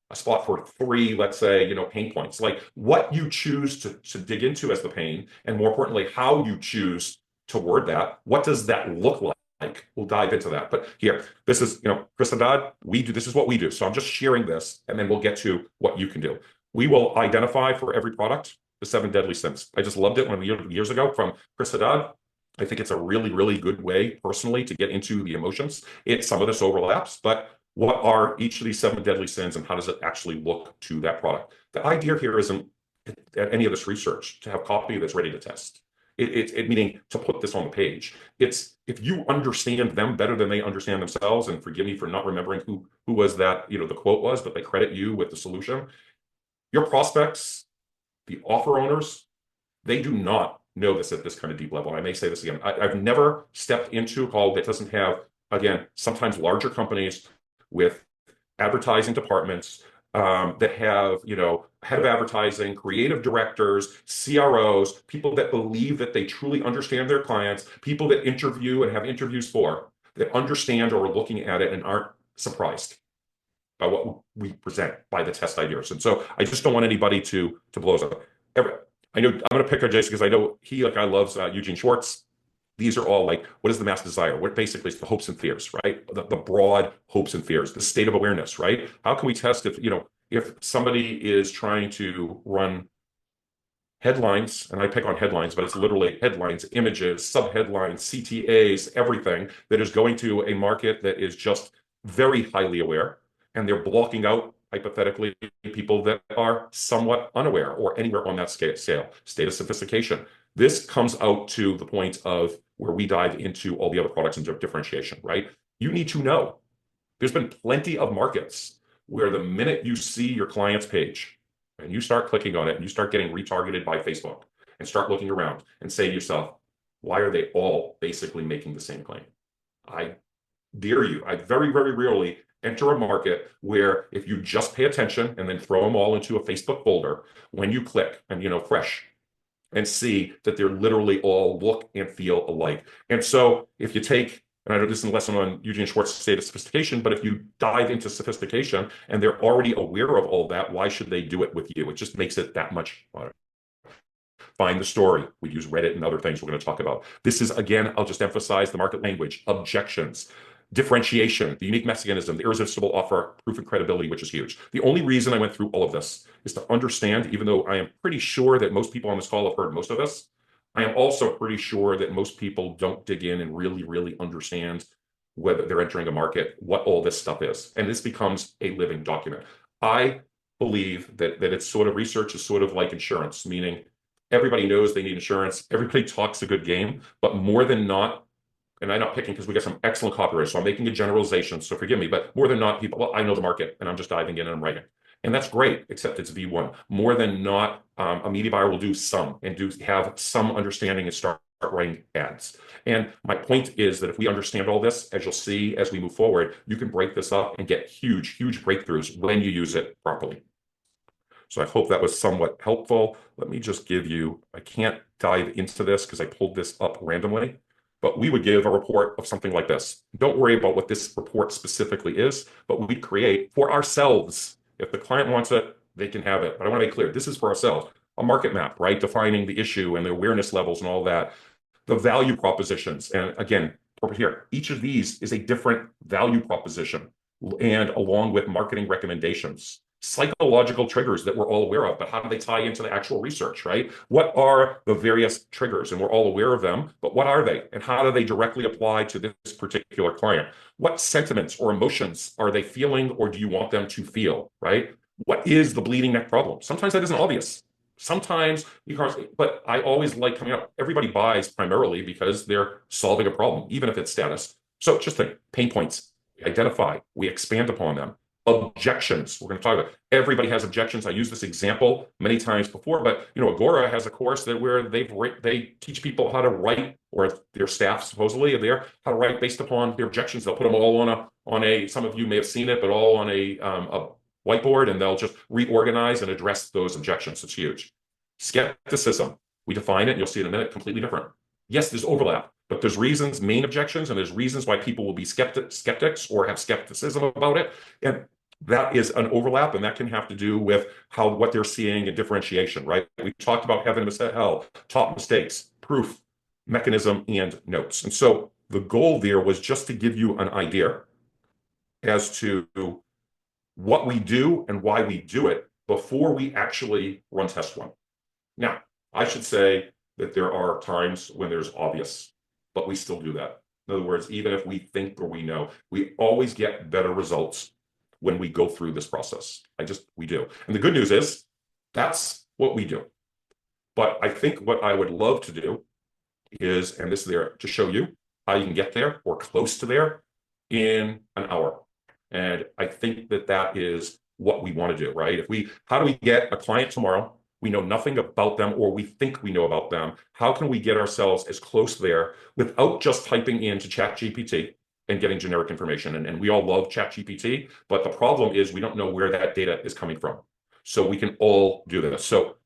a spot for three, let's say, pain points? Like what you choose to dig into as the pain, and more importantly, how you choose to word that. What does that look like? We'll dive into that. But here, this is, Chris and Dodd, this is what we do. So I'm just sharing this, and then we'll get to what you can do. We will identify for every product the 7 deadly sins. I just loved it when years ago from Chris Haddad. I think it's a really, really good way personally to get into the emotions. Some of this overlaps, but what are each of these 7 deadly sins and how does it actually look to that product? The idea here isn't any of this research to have copy that's ready to test. Meaning to put this on the page. It's if you understand them better than they understand themselves, and forgive me for not remembering who was that, the quote was, but they credit you with the solution. Your prospects, the offer owners, they do not know this at this kind of deep level. I may say this again. I've never stepped into a call that doesn't have, again, sometimes larger companies with advertising departments that have, head of advertising, creative directors, CROs, people that believe that they truly understand their clients, people that interview and have interviews for, that understand or are looking at it and aren't surprised by what we present, by the test ideas. And so I just don't want anybody to blow us up. I know I'm going to pick on Jason because I know he, like I, loves Eugene Schwartz. These are all like, what is the mass desire? What basically is the hopes and fears, right? The broad hopes and fears, the state of awareness, right? How can we test if somebody is trying to run headlines, and I pick on headlines, but it's literally headlines, images, subheadlines, CTAs, everything that is going to a market that is just very highly aware, and they're blocking out, hypothetically, people that are somewhat unaware or anywhere on that scale, state of sophistication. This comes out to the point of where we dive into all the other products and differentiation, right? You need to know. There's been plenty of markets where the minute you see your client's page and you start clicking on it and you start getting retargeted by Facebook and start looking around and say to yourself, why are they all basically making the same claim? I dare you. I very, very rarely enter a market where if you just pay attention and then throw them all into a Facebook folder, when you click and, fresh, and see that they're literally all look and feel alike. And so if you take, and I know this is a lesson on Eugene Schwartz's state of sophistication, but if you dive into sophistication and they're already aware of all that, why should they do it with you? It just makes it that much harder. Find the story. We use Reddit and other things we're going to talk about. This is, again, I'll just emphasize the market language, objections, differentiation, the unique mechanism, the irresistible offer, proof and credibility, which is huge. The only reason I went through all of this is to understand, even though I am pretty sure that most people on this call have heard most of this, I am also pretty sure that most people don't dig in and really, really understand whether they're entering a market, what all this stuff is. And this becomes a living document. I believe that it's sort of research is sort of like insurance, meaning everybody knows they need insurance. Everybody talks a good game, but more than not, and I'm not picking because we got some excellent copywriters, so I'm making a generalization, so forgive me, but more than not, people, well, I know the market and I'm just diving in and I'm writing. And that's great, except it's V1. More than not, a media buyer will do some and have some understanding and start writing ads. And my point is that if we understand all this, as you'll see as we move forward, you can break this up and get huge, huge breakthroughs when you use it properly. So I hope that was somewhat helpful. Let me just give you, I can't dive into this because I pulled this up randomly, but we would give a report of something like this. Don't worry about what this report specifically is, but we create for ourselves. If the client wants it, they can have it. But I want to make clear, this is for ourselves. A market map, right? Defining the issue and the awareness levels and all that. The value propositions. And again, over here, each of these is a different value proposition and along with marketing recommendations. Psychological triggers that we're all aware of, but how do they tie into the actual research, right? What are the various triggers? And we're all aware of them, but what are they? And how do they directly apply to this particular client? What sentiments or emotions are they feeling or do you want them to feel, right? What is the bleeding neck problem? Sometimes that isn't obvious. Sometimes you can't, but I always like coming up. Everybody buys primarily because they're solving a problem, even if it's status. So just think, pain points, we identify, we expand upon them. Objections, we're going to talk about. Everybody has objections. I used this example many times before, but Agora has a course where they teach people how to write, or their staff supposedly are there, how to write based upon their objections. They'll put them all on a. Some of you may have seen it, but all on a whiteboard, and they'll just reorganize and address those objections. It's huge. Skepticism, we define it, and you'll see it in a minute, completely different. Yes, there's overlap, but there's reasons, main objections, and there's reasons why people will be skeptics or have skepticism about it. And that is an overlap, and that can have to do with what they're seeing in differentiation, right? We talked about heaven and hell, top mistakes, proof, mechanism, and notes. And so the goal there was just to give you an idea as to what we do and why we do it, before we actually run test one. Now, I should say that there are times when there's obvious, but we still do that. In other words, even if we think or we know, we always get better results when we go through this process. We do. And the good news is that's what we do. But I think what I would love to do is, and this is there to show you how you can get there or close to there in an hour. And I think that that is what we want to do, right? How do we get a client tomorrow? We know nothing about them, or we think we know about them. How can we get ourselves as close there without just typing into ChatGPT and getting generic information? And we all love ChatGPT, but the problem is we don't know where that data is coming from. So we can all do this. So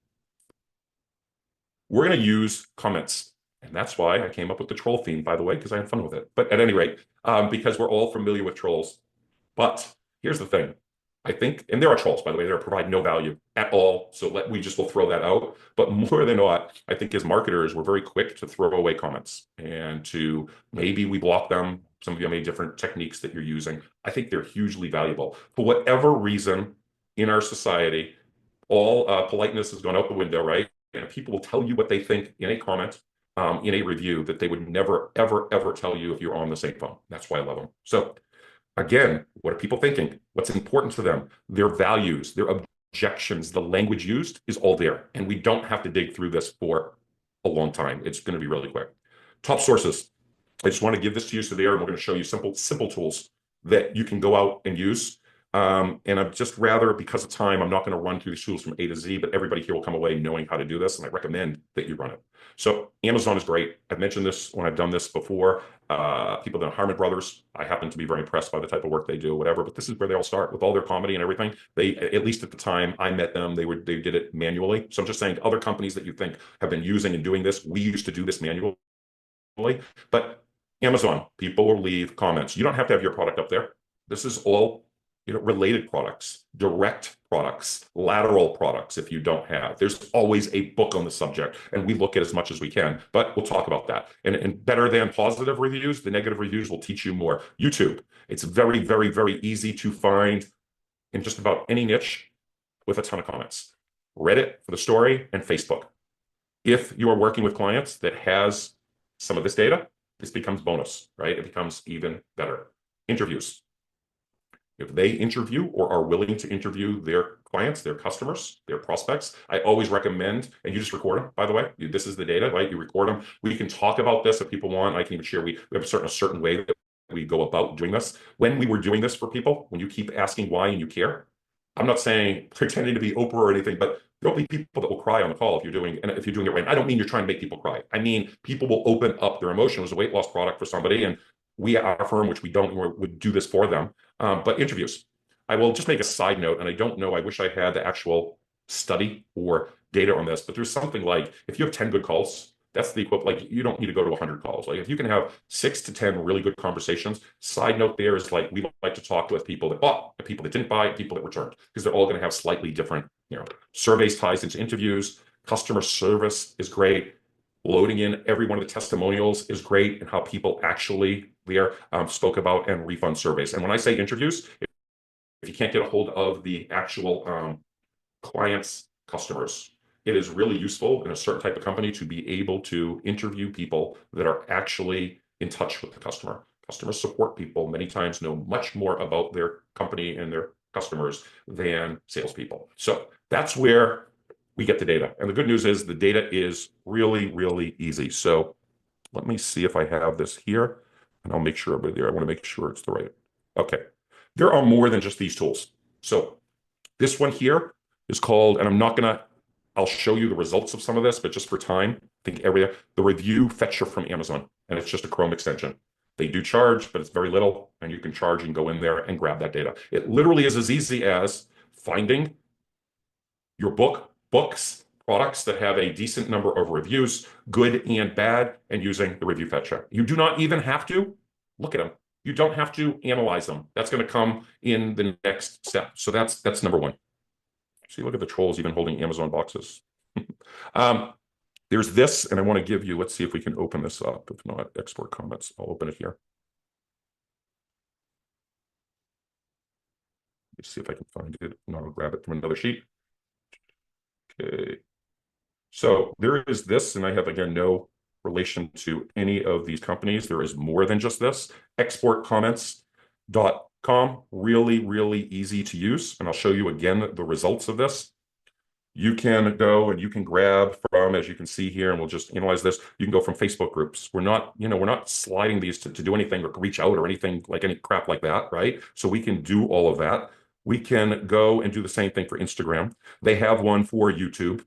we're going to use comments. And that's why I came up with the troll theme, by the way, because I had fun with it. But at any rate, because we're all familiar with trolls. But here's the thing. I think, and there are trolls, by the way, that provide no value at all. So we just will throw that out. But more than not, I think as marketers, we're very quick to throw away comments and to maybe we block them. Some of you have many different techniques that you're using. I think they're hugely valuable. For whatever reason in our society, all politeness has gone out the window, right? And people will tell you what they think in a comment, in a review, that they would never, ever, ever tell you if you're on the same phone. That's why I love them. So again, what are people thinking? What's important to them? Their values, their objections, the language used is all there. And we don't have to dig through this for a long time. It's going to be really quick. Top sources. I just want to give this to you so there, and we're going to show you simple tools that you can go out and use. And I'm just rather, because of time, I'm not going to run through these tools from A to Z, but everybody here will come away knowing how to do this, and I recommend that you run it. So Amazon is great. I've mentioned this when I've done this before. People that are Harmon Brothers, I happen to be very impressed by the type of work they do, whatever, but this is where they all start with all their comedy and everything. They, at least at the time I met them, they did it manually. So I'm just saying, other companies that you think have been using and doing this, we used to do this manually, but Amazon, people will leave comments. You don't have to have your product up there. This is all related products, direct products, lateral products. If you don't have, there's always a book on the subject, and we look at as much as we can, but we'll talk about that. And better than positive reviews, the negative reviews will teach you more. YouTube, it's very, very, very easy to find in just about any niche with a ton of comments. Reddit for the story, and Facebook. If you are working with clients that has some of this data, this becomes bonus, right? It becomes even better. Interviews. If they interview or are willing to interview their clients, their customers, their prospects, I always recommend, and you just record them, by the way. This is the data, right? You record them. We can talk about this if people want. I can even share, we have a certain way that we go about doing this. When we were doing this for people, when you keep asking why and you care, I'm not saying pretending to be Oprah or anything, but there'll be people that will cry on the call if you're doing it right. I don't mean you're trying to make people cry. I mean, people will open up their emotion. It was a weight loss product for somebody, and we at our firm, which we don't, would do this for them. But interviews, I will just make a side note, and I don't know, I wish I had the actual study or data on this, but there's something like, if you have 10 good calls, that's the equivalent, like you don't need to go to 100 calls. Like if you can have 6 to 10 really good conversations, side note there is like, we like to talk with people that bought, the people that didn't buy, people that returned, because they're all going to have slightly different, surveys ties into interviews. Customer service is great. Loading in every one of the testimonials is great, and how people actually there spoke about, and refund surveys. And when I say interviews, if you can't get a hold of the actual clients, customers, it is really useful in a certain type of company to be able to interview people that are actually in touch with the customer. Customer support people many times know much more about their company and their customers than salespeople. So that's where we get the data. And the good news is the data is really, really easy. So let me see if I have this here, and I'll make sure over there. I want to make sure it's the right. Okay. There are more than just these tools. So this one here is called, and I'll show you the results of some of this, but just for time, I think the review fetcher from Amazon, and it's just a Chrome extension. They do charge, but it's very little, and you can charge and go in there and grab that data. It literally is as easy as finding your books, products that have a decent number of reviews, good and bad, and using the review fetcher. You do not even have to look at them. You don't have to analyze them. That's going to come in the next step. So that's number one. See, look at the trolls even holding Amazon boxes. There's this, and I want to give you, let's see if we can open this up. If not, export comments. I'll open it here. Let's see if I can find it. And I'll grab it from another sheet. Okay. So there is this, and I have, again, no relation to any of these companies. There is more than just this. Exportcomments.com, really, really easy to use. And I'll show you again the results of this. You can go and you can grab from, as you can see here, and we'll just analyze this. You can go from Facebook groups. We're not sliding these to do anything or reach out or anything like any crap like that, right? So we can do all of that. We can go and do the same thing for Instagram. They have one for YouTube.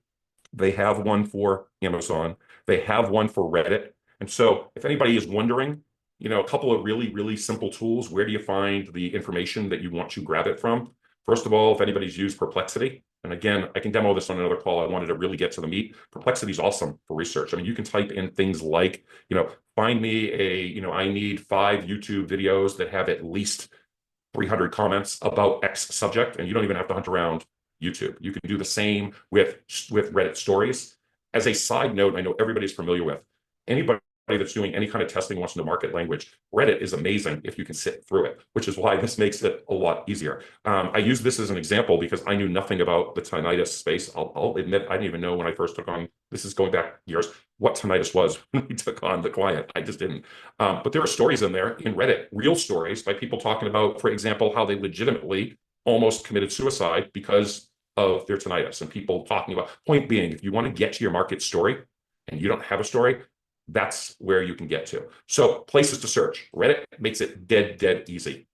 They have one for Amazon. They have one for Reddit. And so if anybody is wondering, a couple of really, really simple tools, where do you find the information that you want to grab it from? First of all, if anybody's used Perplexity, and again, I can demo this on another call. I wanted to really get to the meat. Perplexity is awesome for research. I mean, you can type in things like, find me I need 5 YouTube videos that have at least 300 comments about X subject, and you don't even have to hunt around YouTube. You can do the same with Reddit stories. As a side note, I know everybody's familiar with, anybody that's doing any kind of testing wants to know market language. Reddit is amazing if you can sit through it, which is why this makes it a lot easier. I use this as an example because I knew nothing about the tinnitus space. I'll admit, I didn't even know when I first took on, this is going back years, what tinnitus was when we took on the client. I just didn't. But there are stories in there in Reddit, real stories by people talking about, for example, how they legitimately almost committed suicide because of their tinnitus, and people talking about, point being, if you want to get to your market story and you don't have a story, that's where you can get to. So places to search. Reddit makes it dead easy.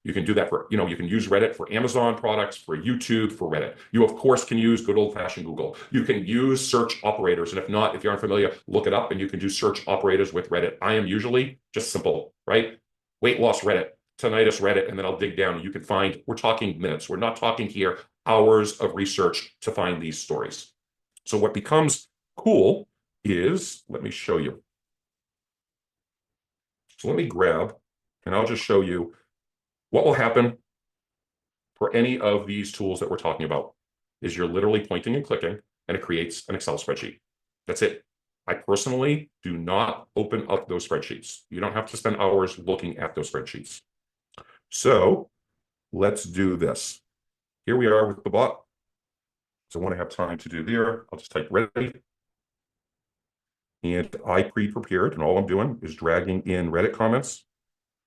You can do that for, you can use Reddit for Amazon products, for YouTube, for Reddit. You, of course, can use good old-fashioned Google. You can use search operators. And if not, if you're unfamiliar, look it up and you can do search operators with Reddit. I am usually just simple, right? Weight loss Reddit, tinnitus Reddit, and then I'll dig down and you can find, we're talking minutes. We're not talking here hours of research to find these stories. So what becomes cool is, let me show you. So let me grab, and I'll just show you what will happen for any of these tools that we're talking about. Is you're literally pointing and clicking, and it creates an Excel spreadsheet. That's it. I personally do not open up those spreadsheets. You don't have to spend hours looking at those spreadsheets. So let's do this. Here we are with the bot. So when I have time to do there, I'll just type ready. And I pre-prepared, and all I'm doing is dragging in Reddit comments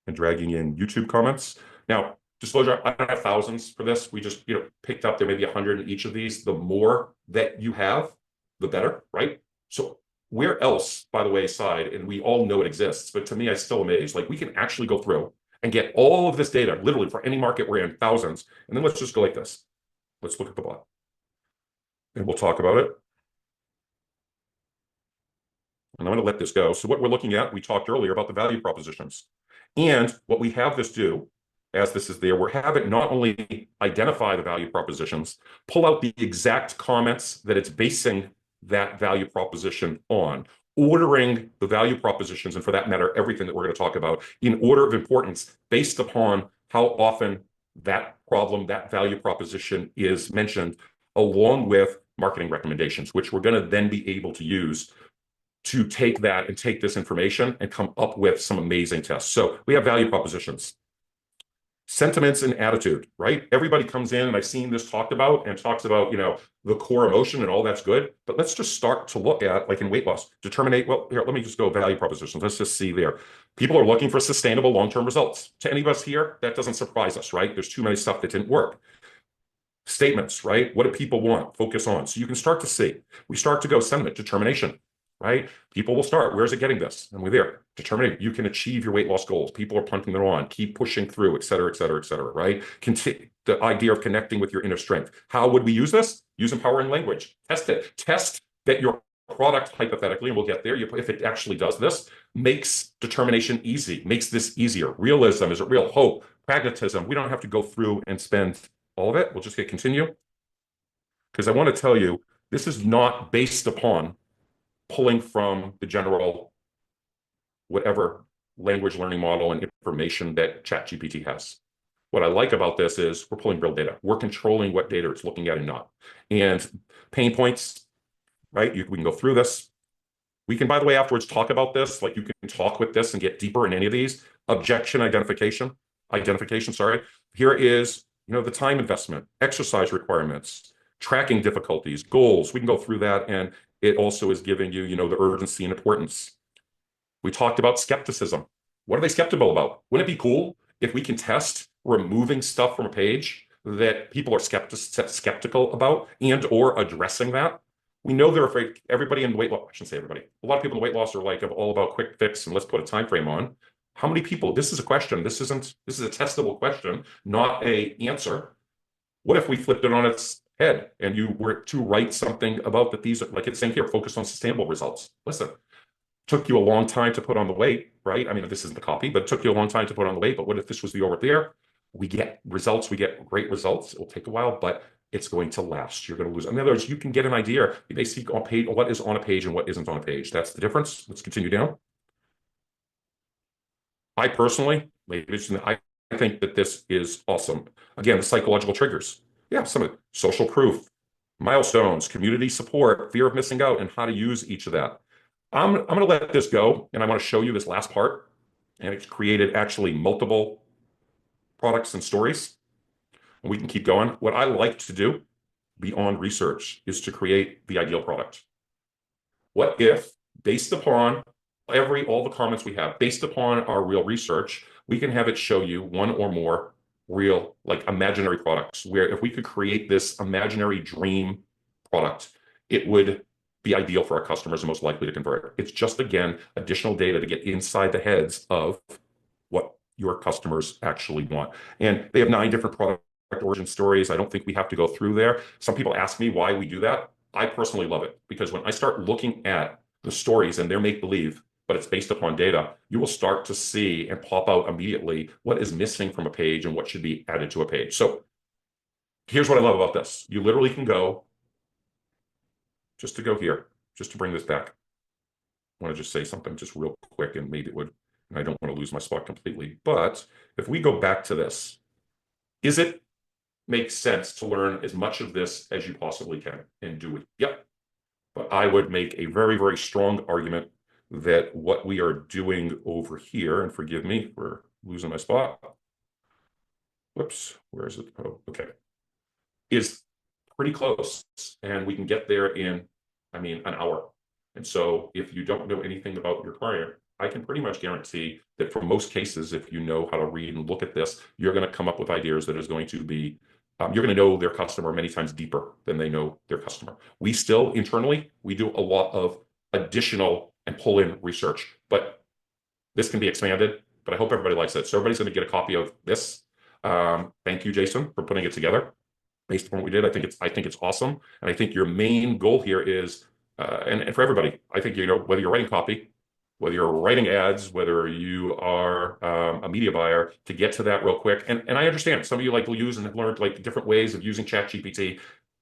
and dragging in YouTube comments. Now, disclosure, I don't have thousands for this. We just, picked up, there may be 100 in each of these. The more that you have, the better, right? So where else, by the way, side, and we all know it exists, but to me, I'm still amazed. Like, we can actually go through and get all of this data, literally for any market we're in, thousands. And then let's just go like this. Let's look at the bot. And we'll talk about it. And I'm going to let this go. So what we're looking at, we talked earlier about the value propositions. And what we have this do, as this is there, we're having not only identify the value propositions, pull out the exact comments that it's basing that value proposition on, ordering the value propositions, and for that matter, everything that we're going to talk about in order of importance based upon how often that problem, that value proposition is mentioned, along with marketing recommendations, which we're going to then be able to use to take that and take this information and come up with some amazing tests. So we have value propositions, sentiments and attitude, right? Everybody comes in, and I've seen this talked about and talks about, the core emotion and all that's good. But let's just start to look at, like in weight loss, well, here, let me just go value propositions. Let's just see there. People are looking for sustainable long-term results. To any of us here, that doesn't surprise us, right? There's too many stuff that didn't work. Statements, right? What do people want? Focus on. So you can start to see. We start to go sentiment, determination. Right? People will start, where's it getting this? And we're there, determining you can achieve your weight loss goals. People are punting them on, keep pushing through, et cetera, right? The idea of connecting with your inner strength. How would we use this? Use empowering language. Test it. Test that your product, hypothetically, and we'll get there, if it actually does this, makes determination easy, makes this easier. Realism, is it real? Hope, pragmatism. We don't have to go through and spend all of it. We'll just hit continue. Because I want to tell you, this is not based upon pulling from the general whatever language learning model and information that ChatGPT has. What I like about this is we're pulling real data. We're controlling what data it's looking at and not. And pain points, right? We can go through this. We can, by the way, afterwards talk about this. Like, you can talk with this and get deeper in any of these. Objection identification, sorry. Here is, the time investment, exercise requirements, tracking difficulties, goals. We can go through that, and it also is giving you, you know, the urgency and importance. We talked about skepticism. What are they skeptical about? Wouldn't it be cool if we can test removing stuff from a page that people are skeptical about and or addressing that? We know they're afraid. Everybody in weight loss, I shouldn't say everybody. A lot of people in weight loss are like all about quick fix and let's put a time frame on. How many people? This is a question. This is a testable question, not a answer. What if we flipped it on its head and you were to write something about that these, like it's saying here, focus on sustainable results. Listen, took you a long time to put on the weight, right? I mean, this isn't the copy, but it took you a long time to put on the weight. But what if this was the over there? We get results. We get great results. It will take a while, but it's going to last. You're going to lose. In other words, you can get an idea. You may see on page what is on a page and what isn't on a page. That's the difference. Let's continue down. I personally, I think that this is awesome. Again, the psychological triggers. Yeah, some of it. Social proof, milestones, community support, fear of missing out, and how to use each of that. I'm going to let this go, and I want to show you this last part. And it's created actually multiple products and stories. And we can keep going. What I like to do beyond research is to create the ideal product. What if, based upon all the comments we have, based upon our real research, we can have it show you one or more real, like imaginary products, where if we could create this imaginary dream product, it would be ideal for our customers and most likely to convert. It's just, again, additional data to get inside the heads of what your customers actually want. And they have 9 different product origin stories. I don't think we have to go through there. Some people ask me why we do that. I personally love it because when I start looking at the stories and they're make-believe, but it's based upon data, you will start to see and pop out immediately what is missing from a page and what should be added to a page. So here's what I love about this. You literally can go, just to go here, just to bring this back. I want to just say something just real quick, and maybe it would, and I don't want to lose my spot completely. But if we go back to this, is it make sense to learn as much of this as you possibly can and do it? Yep. But I would make a very, very strong argument that what we are doing over here, and forgive me for losing my spot. Whoops, where is it? Oh, okay. Is pretty close, and we can get there in, I mean, an hour. And so if you don't know anything about your client, I can pretty much guarantee that for most cases, if you know how to read and look at this, you're going to come up with ideas that is going to be, you're going to know their customer many times deeper than they know their customer. We still internally, we do a lot of additional and pull in research, but this can be expanded, but I hope everybody likes it. So everybody's going to get a copy of this. Thank you, Jason, for putting it together. Based upon what we did, I think it's awesome. And I think your main goal here is, and for everybody, I think, you know, whether you're writing copy, whether you're writing ads, whether you are a media buyer, to get to that real quick. And I understand some of you like will use and have learned like different ways of using ChatGPT.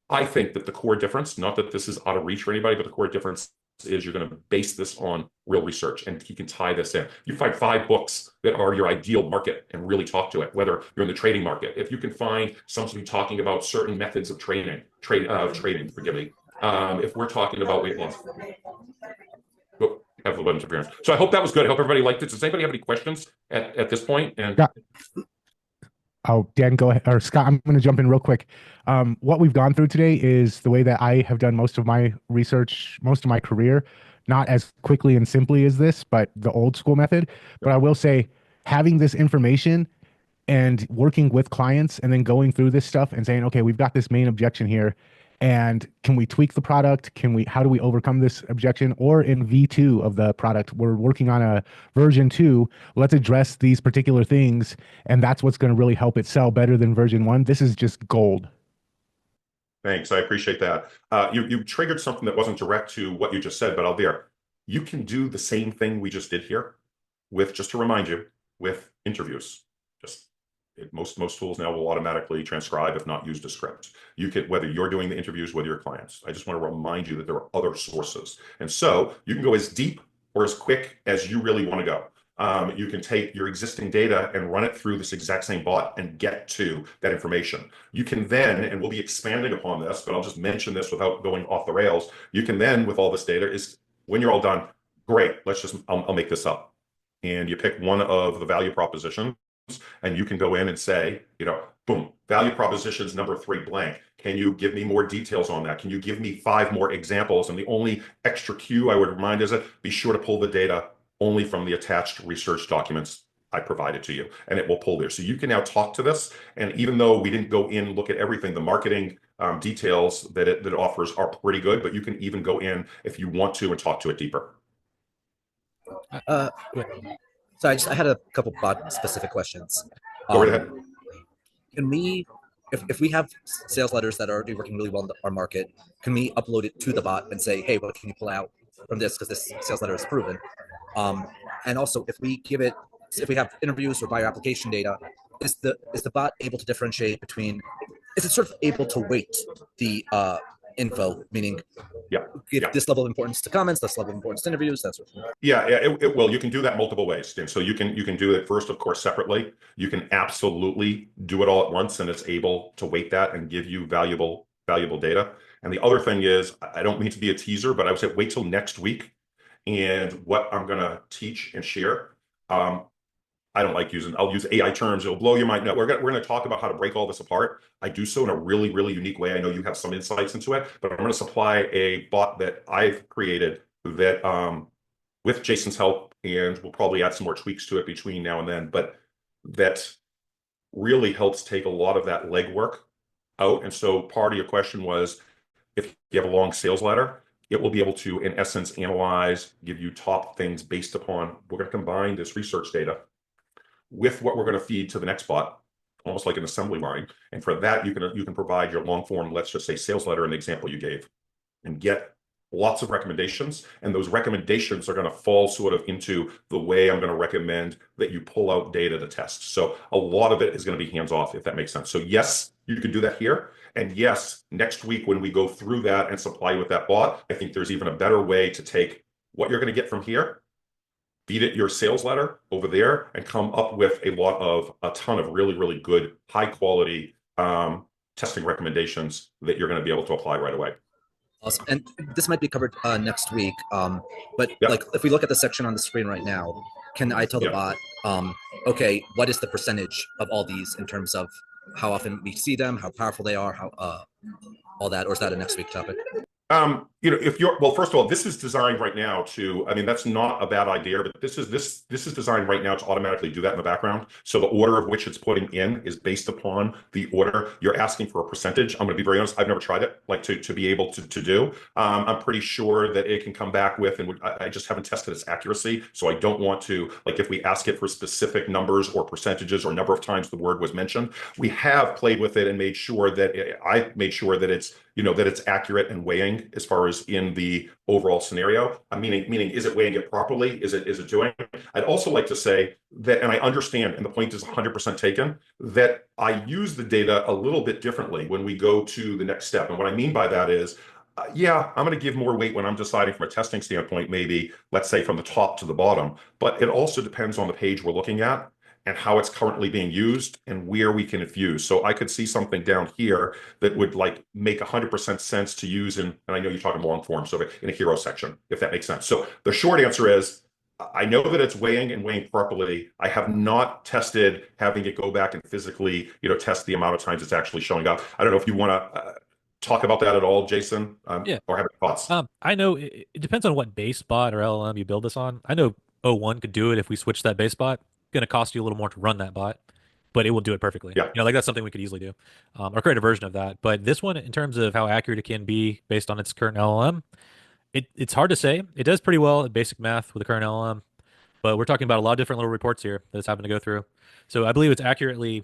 I think that the core difference, not that this is out of reach for anybody, but the core difference is you're going to base this on real research, and you can tie this in. You find 5 books that are your ideal market and really talk to it, whether you're in the trading market. If you can find somebody talking about certain methods of trading, forgive me. If we're talking about weight loss. Oh, have a little interference. So I hope that was good. I hope everybody liked it. Does anybody have any questions at this point? And yeah. Oh, Dan, go ahead. Or Scott, I'm going to jump in real quick. What we've gone through today is the way that I have done most of my research, most of my career, not as quickly and simply as this, but the old school method. But I will say, having this information and working with clients and then going through this stuff and saying, okay, we've got this main objection here. And can we tweak the product? How do we overcome this objection? Or in V2 of the product, we're working on a version 2. Let's address these particular things. And that's what's going to really help it sell better than version 1. This is just gold. Thanks. I appreciate that. You triggered something that wasn't direct to what you just said, but I'll there. You can do the same thing we just did here with, just to remind you, with interviews. Most tools now will automatically transcribe, if not use a script. You can, whether you're doing the interviews with your clients. I just want to remind you that there are other sources. And so you can go as deep or as quick as you really want to go. You can take your existing data and run it through this exact same bot and get to that information. You can then, and we'll be expanding upon this, but I'll just mention this without going off the rails. You can then, with all this data, is when you're all done, great, I'll make this up. And you pick one of the value propositions and you can go in and say, boom, value propositions number 3 blank. Can you give me more details on that? Can you give me 5 more examples? And the only extra cue I would remind is that be sure to pull the data only from the attached research documents I provided to you, and it will pull there. So you can now talk to this. And even though we didn't go in and look at everything, the marketing details that it offers are pretty good, but you can even go in if you want to and talk to it deeper. So I had a couple bot specific questions. Go right ahead. Can we, if we have sales letters that are already working really well in our market, can we upload it to the bot and say, hey, what can you pull out from this because this sales letter is proven? And also, if we have interviews or buyer application data, is the bot able to differentiate between? Is it sort of able to weight the info, meaning give this level of importance to comments, this level of importance to interviews, that sort of thing? Yeah, it will. You can do that multiple ways. And so you can do it first, of course, separately. You can absolutely do it all at once, and it's able to weight that and give you valuable data. And the other thing is, I don't mean to be a teaser, but I would say wait till next week. And what I'm going to teach and share, I don't like I'll use AI terms. It'll blow your mind. No, we're going to talk about how to break all this apart. I do so in a really, really unique way. I know you have some insights into it, but I'm going to supply a bot that I've created that, with Jason's help, and we'll probably add some more tweaks to it between now and then, but that really helps take a lot of that legwork out. And so part of your question was, if you have a long sales letter, it will be able to, in essence, analyze, give you top things based upon, we're going to combine this research data with what we're going to feed to the next bot, almost like an assembly line. And for that, you can provide your long form, let's just say sales letter in the example you gave, and get lots of recommendations. And those recommendations are going to fall sort of into the way I'm going to recommend that you pull out data to test. So a lot of it is going to be hands off, if that makes sense. So yes, you can do that here. And yes, next week when we go through that and supply you with that bot, I think there's even a better way to take what you're going to get from here, feed it your sales letter over there, and come up with a ton of really, really good, high quality testing recommendations that you're going to be able to apply right away. Awesome. And this might be covered next week. But like, if we look at the section on the screen right now, can I tell the bot, okay, what is the percentage of all these in terms of how often we see them, how powerful they are, how all that, or is that a next week topic? First of all, this is designed right now to, that's not a bad idea, but this is designed right now to automatically do that in the background. So the order of which it's putting in is based upon the order. You're asking for a percentage. I'm going to be very honest, I've never tried it, like to be able to do. I'm pretty sure that it can come back with, and I just haven't tested its accuracy. So I don't want to, like, if we ask it for specific numbers or percentages or number of times the word was mentioned, we have played with it and made sure that it's, that it's accurate and weighing as far as in the overall scenario. Meaning, is it weighing it properly? Is it doing? I'd also like to say that, and I understand, and the point is 100% taken, that I use the data a little bit differently when we go to the next step. And what I mean by that is, I'm going to give more weight when I'm deciding from a testing standpoint, maybe, let's say from the top to the bottom, but it also depends on the page we're looking at and how it's currently being used and where we can infuse. So I could see something down here that would make 100% sense to use and I know you're talking long form, so in a hero section, if that makes sense. So the short answer is, I know that it's weighing properly. I have not tested having it go back and physically, test the amount of times it's actually showing up. I don't know if you want to talk about that at all, Jason, or have any thoughts? I know it depends on what base bot or LLM you build this on. I know O1 could do it if we switch that base bot. Going to cost you a little more to run that bot, but it will do it perfectly. Yeah. That's something we could easily do, or create a version of that. But this one, in terms of how accurate it can be based on its current LLM, it's hard to say. It does pretty well at basic math with the current LLM, but we're talking about a lot of different little reports here that it's having to go through. So I believe it's accurately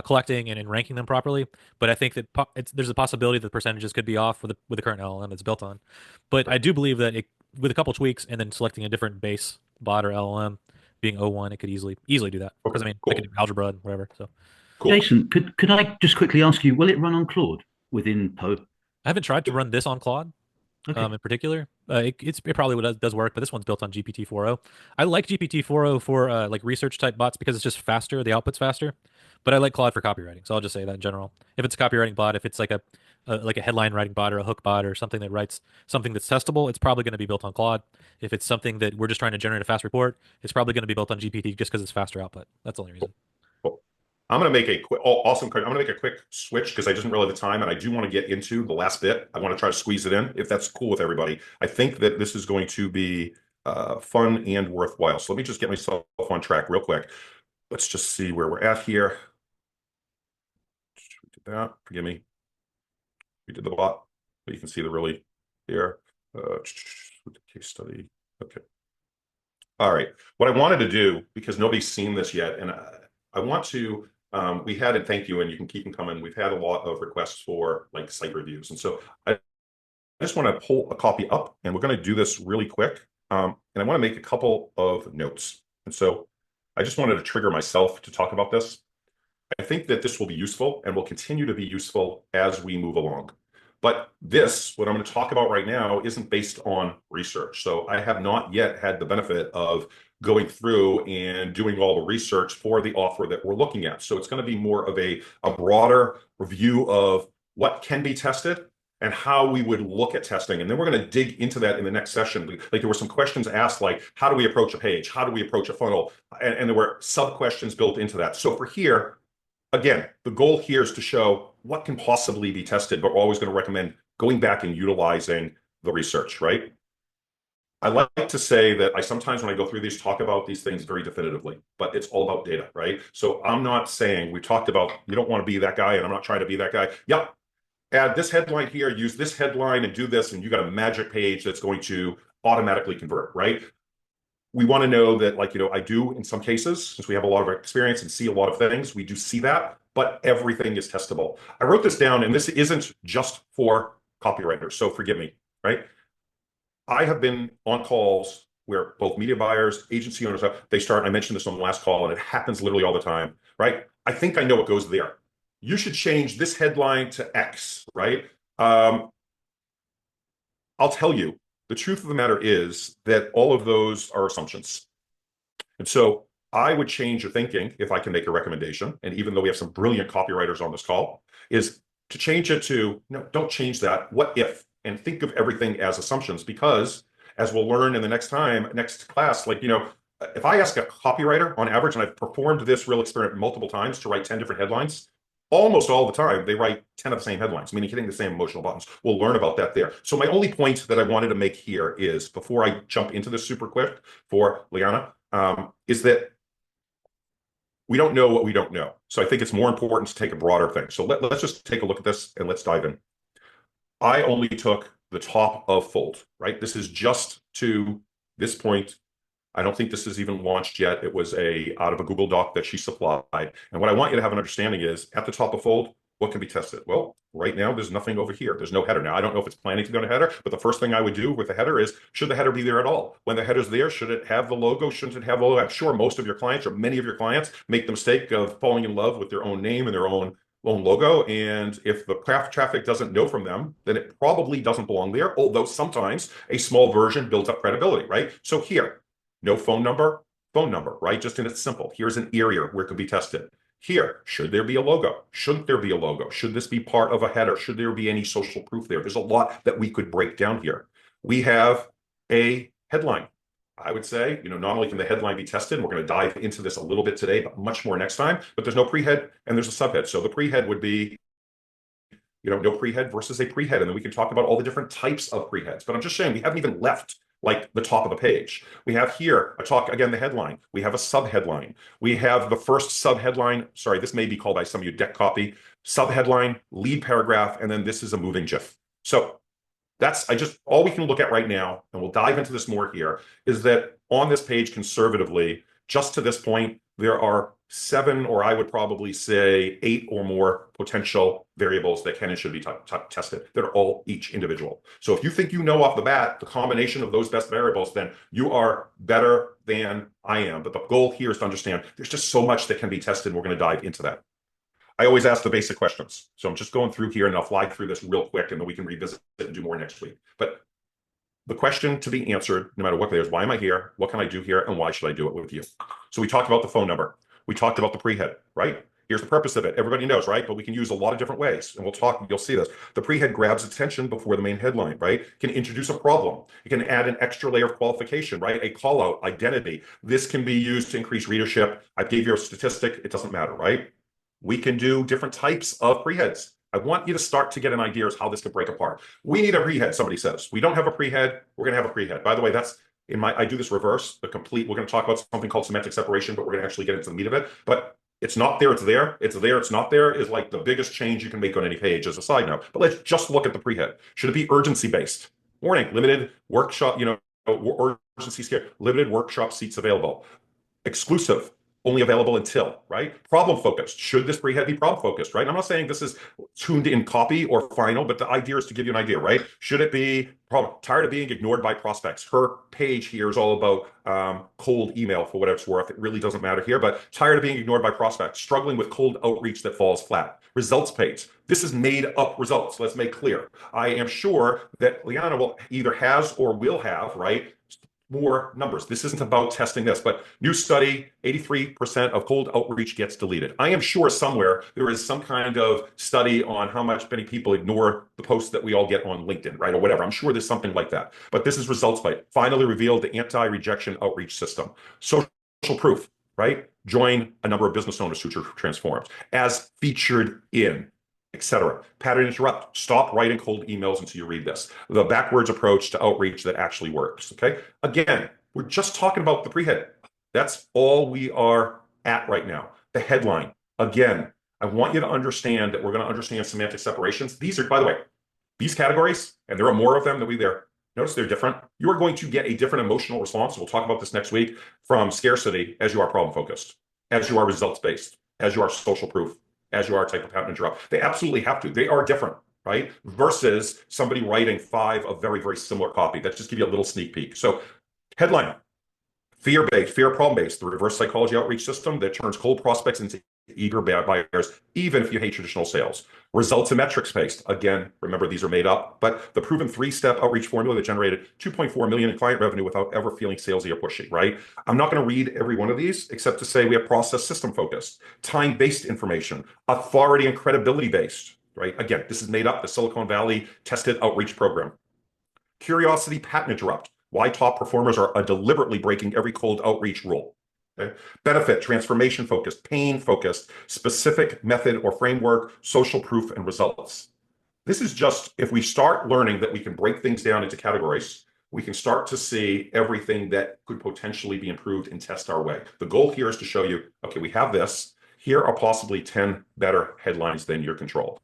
collecting and ranking them properly, but I think that there's a possibility that the percentages could be off with the current LLM it's built on. But I do believe that with a couple tweaks and then selecting a different base bot or LLM, being O1, it could easily do that. Because cool. They can do algebra and whatever. So, cool. Jason, could I just quickly ask you, will it run on Claude within Poe? I haven't tried to run this on Claude, in particular. It probably does work, but this one's built on GPT-4o. I like GPT-4o for research type bots because it's just faster. The output's faster. But I like Claude for copywriting, so I'll just say that in general. If it's a copywriting bot, if it's like a headline writing bot or a hook bot or something that writes something that's testable, it's probably going to be built on Claude. If it's something that we're just trying to generate a fast report, it's probably going to be built on GPT just because it's faster output. That's the only reason. I'm going to make a quick, awesome. I'm going to make a quick switch because I just didn't really have the time, and I do want to get into the last bit. I want to try to squeeze it in, if that's cool with everybody. I think that this is going to be fun and worthwhile. So let me just get myself on track real quick. Let's just see where we're at here. We did that. Forgive me. We did the bot, but you can see the really here. Case study. Okay. All right. What I wanted to do, because nobody's seen this yet, and I want to, we had, and thank you, and you can keep them coming. We've had a lot of requests for like site reviews. And so I just want to pull a copy up, and we're going to do this really quick. And I want to make a couple of notes. And so I just wanted to trigger myself to talk about this. I think that this will be useful and will continue to be useful as we move along. But this, what I'm going to talk about right now, isn't based on research. So I have not yet had the benefit of going through and doing all the research for the offer that we're looking at. So it's going to be more of a broader review of what can be tested and how we would look at testing. And then we're going to dig into that in the next session. Like there were some questions asked, like, how do we approach a page? How do we approach a funnel? And there were sub-questions built into that. So for here, again, the goal here is to show what can possibly be tested, but we're always going to recommend going back and utilizing the research, right? I like to say that I sometimes, when I go through these, talk about these things very definitively, but it's all about data, right? So I'm not saying, we talked about, you don't want to be that guy, and I'm not trying to be that guy. Yep, add this headline here, use this headline and do this, and you got a magic page that's going to automatically convert, right? We want to know that, like, I do in some cases, since we have a lot of experience and see a lot of things, we do see that, but everything is testable. I wrote this down, and this isn't just for copywriters, so forgive me, right? I have been on calls where both media buyers, agency owners, they start, I mentioned this on the last call, and it happens literally all the time, right? I think I know what goes there. You should change this headline to X, right? I'll tell you, the truth of the matter is that all of those are assumptions. And so I would change your thinking, if I can make a recommendation, and even though we have some brilliant copywriters on this call, is to change it to, no, don't change that. What if? And think of everything as assumptions, because as we'll learn in the next class, like, if I ask a copywriter on average, and I've performed this real experiment multiple times to write 10 different headlines, almost all the time, they write 10 of the same headlines, meaning hitting the same emotional buttons. We'll learn about that there. So my only point that I wanted to make here is, before I jump into this super quick for Liana, is that we don't know what we don't know. So I think it's more important to take a broader thing. So let's just take a look at this and let's dive in. I only took the top of Fold, right? This is just to this point. I don't think this is even launched yet. It was out of a Google Doc that she supplied. And what I want you to have an understanding is, at the top of Fold, what can be tested? Well, right now, there's nothing over here. There's no header. Now, I don't know if it's planning to go to header, but the first thing I would do with the header is, should the header be there at all? When the header's there, should it have the logo? Shouldn't it have the logo? I'm sure most of your clients, or many of your clients, make the mistake of falling in love with their own name and their own logo. And if the traffic doesn't know from them, then it probably doesn't belong there. Although sometimes a small version builds up credibility, right? So here, no phone number, right? Just in its simple. Here's an area where it could be tested. Here, should there be a logo? Shouldn't there be a logo? Should this be part of a header? Should there be any social proof there? There's a lot that we could break down here. We have a headline. I would say, not only can the headline be tested, and we're going to dive into this a little bit today, but much more next time, but there's no pre-head and there's a subhead. So the pre-head would be, no pre-head versus a pre-head. And then we can talk about all the different types of pre-heads. But I'm just saying, we haven't even left like the top of the page. We have here the headline. We have a subheadline. We have the first subheadline. Sorry, this may be called by some of you deck copy. Subheadline, lead paragraph, and then this is a moving GIF. So that's all we can look at right now, and we'll dive into this more here, is that on this page, conservatively, just to this point, there are 7, or I would probably say 8 or more potential variables that can and should be tested that are all each individual. So if you think off the bat the combination of those best variables, then you are better than I am. But the goal here is to understand there's just so much that can be tested, and we're going to dive into that. I always ask the basic questions. So I'm just going through here, and I'll fly through this real quick, and then we can revisit it and do more next week. But the question to be answered, no matter what it is, why am I here? What can I do here? And why should I do it with you? So we talked about the phone number. We talked about the pre-head, right? Here's the purpose of it. Everybody knows, right? But we can use a lot of different ways. And you'll see this. The pre-head grabs attention before the main headline, right? It can introduce a problem. It can add an extra layer of qualification, right? A call out, identity. This can be used to increase readership. I gave you a statistic. It doesn't matter, right? We can do different types of pre-heads. I want you to start to get an idea of how this could break apart. We need a pre-head, somebody says. We don't have a pre-head, we're gonna have a pre-head. By the way, that's I do this reverse, we're gonna talk about something called semantic separation, but we're gonna actually get into the meat of it. But it's not there, it's there. It's there, it's not there is like the biggest change you can make on any page as a side note. But let's just look at the pre-head. Should it be urgency-based? Warning, limited workshop, urgency scare, limited workshop seats available. Exclusive, only available until, right? Problem focused. Should this pre-head be problem focused, right? I'm not saying this is tuned in copy or final, but the idea is to give you an idea, right? Should it be tired of being ignored by prospects? Her page here is all about cold email for whatever it's worth. It really doesn't matter here, but tired of being ignored by prospects, struggling with cold outreach that falls flat. Results page. This is made up results. Let's make clear. I am sure that Liana will either has or will have, right? More numbers. This isn't about testing this, but new study, 83% of cold outreach gets deleted. I am sure somewhere there is some kind of study on how many people ignore the posts that we all get on LinkedIn, right? Or whatever. I'm sure there's something like that. But this is results by finally revealed the anti-rejection outreach system. Social proof, right? Join a number of business owners who transformed as featured in, etc. Pattern interrupt. Stop writing cold emails until you read this. The backwards approach to outreach that actually works. Okay. Again, we're just talking about the pre-head. That's all we are at right now. The headline. Again, I want you to understand that we're going to understand semantic separations. These are, by the way, these categories, and there are more of them that we there. Notice they're different. You are going to get a different emotional response. We'll talk about this next week from scarcity as you are problem focused, as you are results based, as you are social proof, as you are type of pattern interrupt. They absolutely have to. They are different, right? Versus somebody writing 5 of very, very similar copy. That just give you a little sneak peek. So headline, fear-based, fear problem-based, the reverse psychology outreach system that turns cold prospects into eager buyers, even if you hate traditional sales. Results and metrics based. Again, remember these are made up, but the proven 3-step outreach formula that generated 2.4 million in client revenue without ever feeling salesy or pushy, right? I'm not going to read every one of these except to say we have process system focused, time-based information, authority and credibility based, right? Again, this is made up, the Silicon Valley tested outreach program. Curiosity pattern interrupt. Why top performers are deliberately breaking every cold outreach rule. Okay. Benefit, transformation focused, pain focused, specific method or framework, social proof, and results. This is just, if we start learning that we can break things down into categories, we can start to see everything that could potentially be improved and test our way. The goal here is to show you, okay, we have this. Here are possibly 10 better headlines than your control.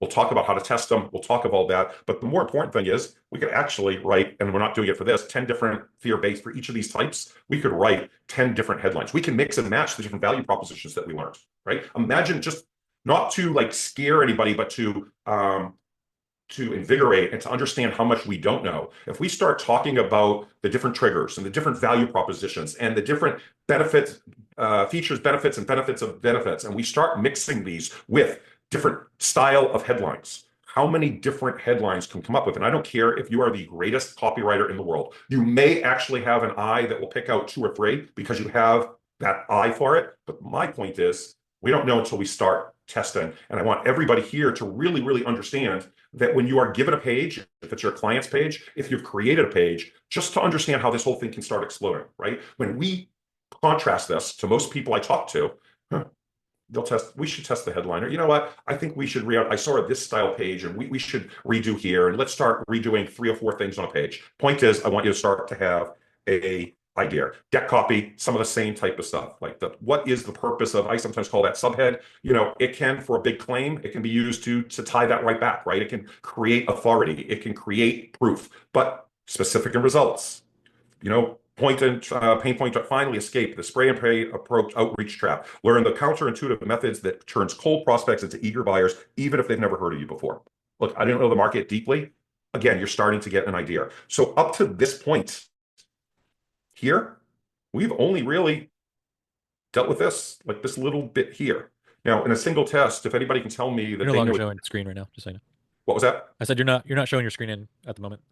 We'll talk about how to test them. We'll talk about that. But the more important thing is we could actually write, and we're not doing it for this, 10 different fear-based for each of these types. We could write 10 different headlines. We can mix and match the different value propositions that we learned, right? Imagine just not to like scare anybody, but to invigorate and to understand how much we don't know. If we start talking about the different triggers and the different value propositions and the different benefits, features, benefits, and benefits of benefits, and we start mixing these with different style of headlines. How many different headlines can come up with? And I don't care if you are the greatest copywriter in the world. You may actually have an eye that will pick out 2 or 3 because you have that eye for it. But my point is, we don't know until we start testing. And I want everybody here to really, really understand that when you are given a page, if it's your client's page, if you've created a page, just to understand how this whole thing can start exploding, right? When we contrast this to most people I talk to, we should test the headliner. You know what? I think we should I saw this style page and we should redo here and let's start redoing 3 or 4 things on a page. Point is, I want you to start to have a idea. Deck copy, some of the same type of stuff. Like what is the purpose of, I sometimes call that subhead. It can, for a big claim, it can be used to tie that right back, right? It can create authority. It can create proof, but specific in results. Point and pain point to finally escape the spray and pray approach outreach trap. Learn the counterintuitive methods that turns cold prospects into eager buyers, even if they've never heard of you before. Look, I didn't know the market deeply. Again, you're starting to get an idea. So up to this point here, we've only really dealt with this, like this little bit here. Now, in a single test, if anybody can tell me that you're no longer showing screen right now, just so you know. What was that? I said you're not showing your screen in at the moment.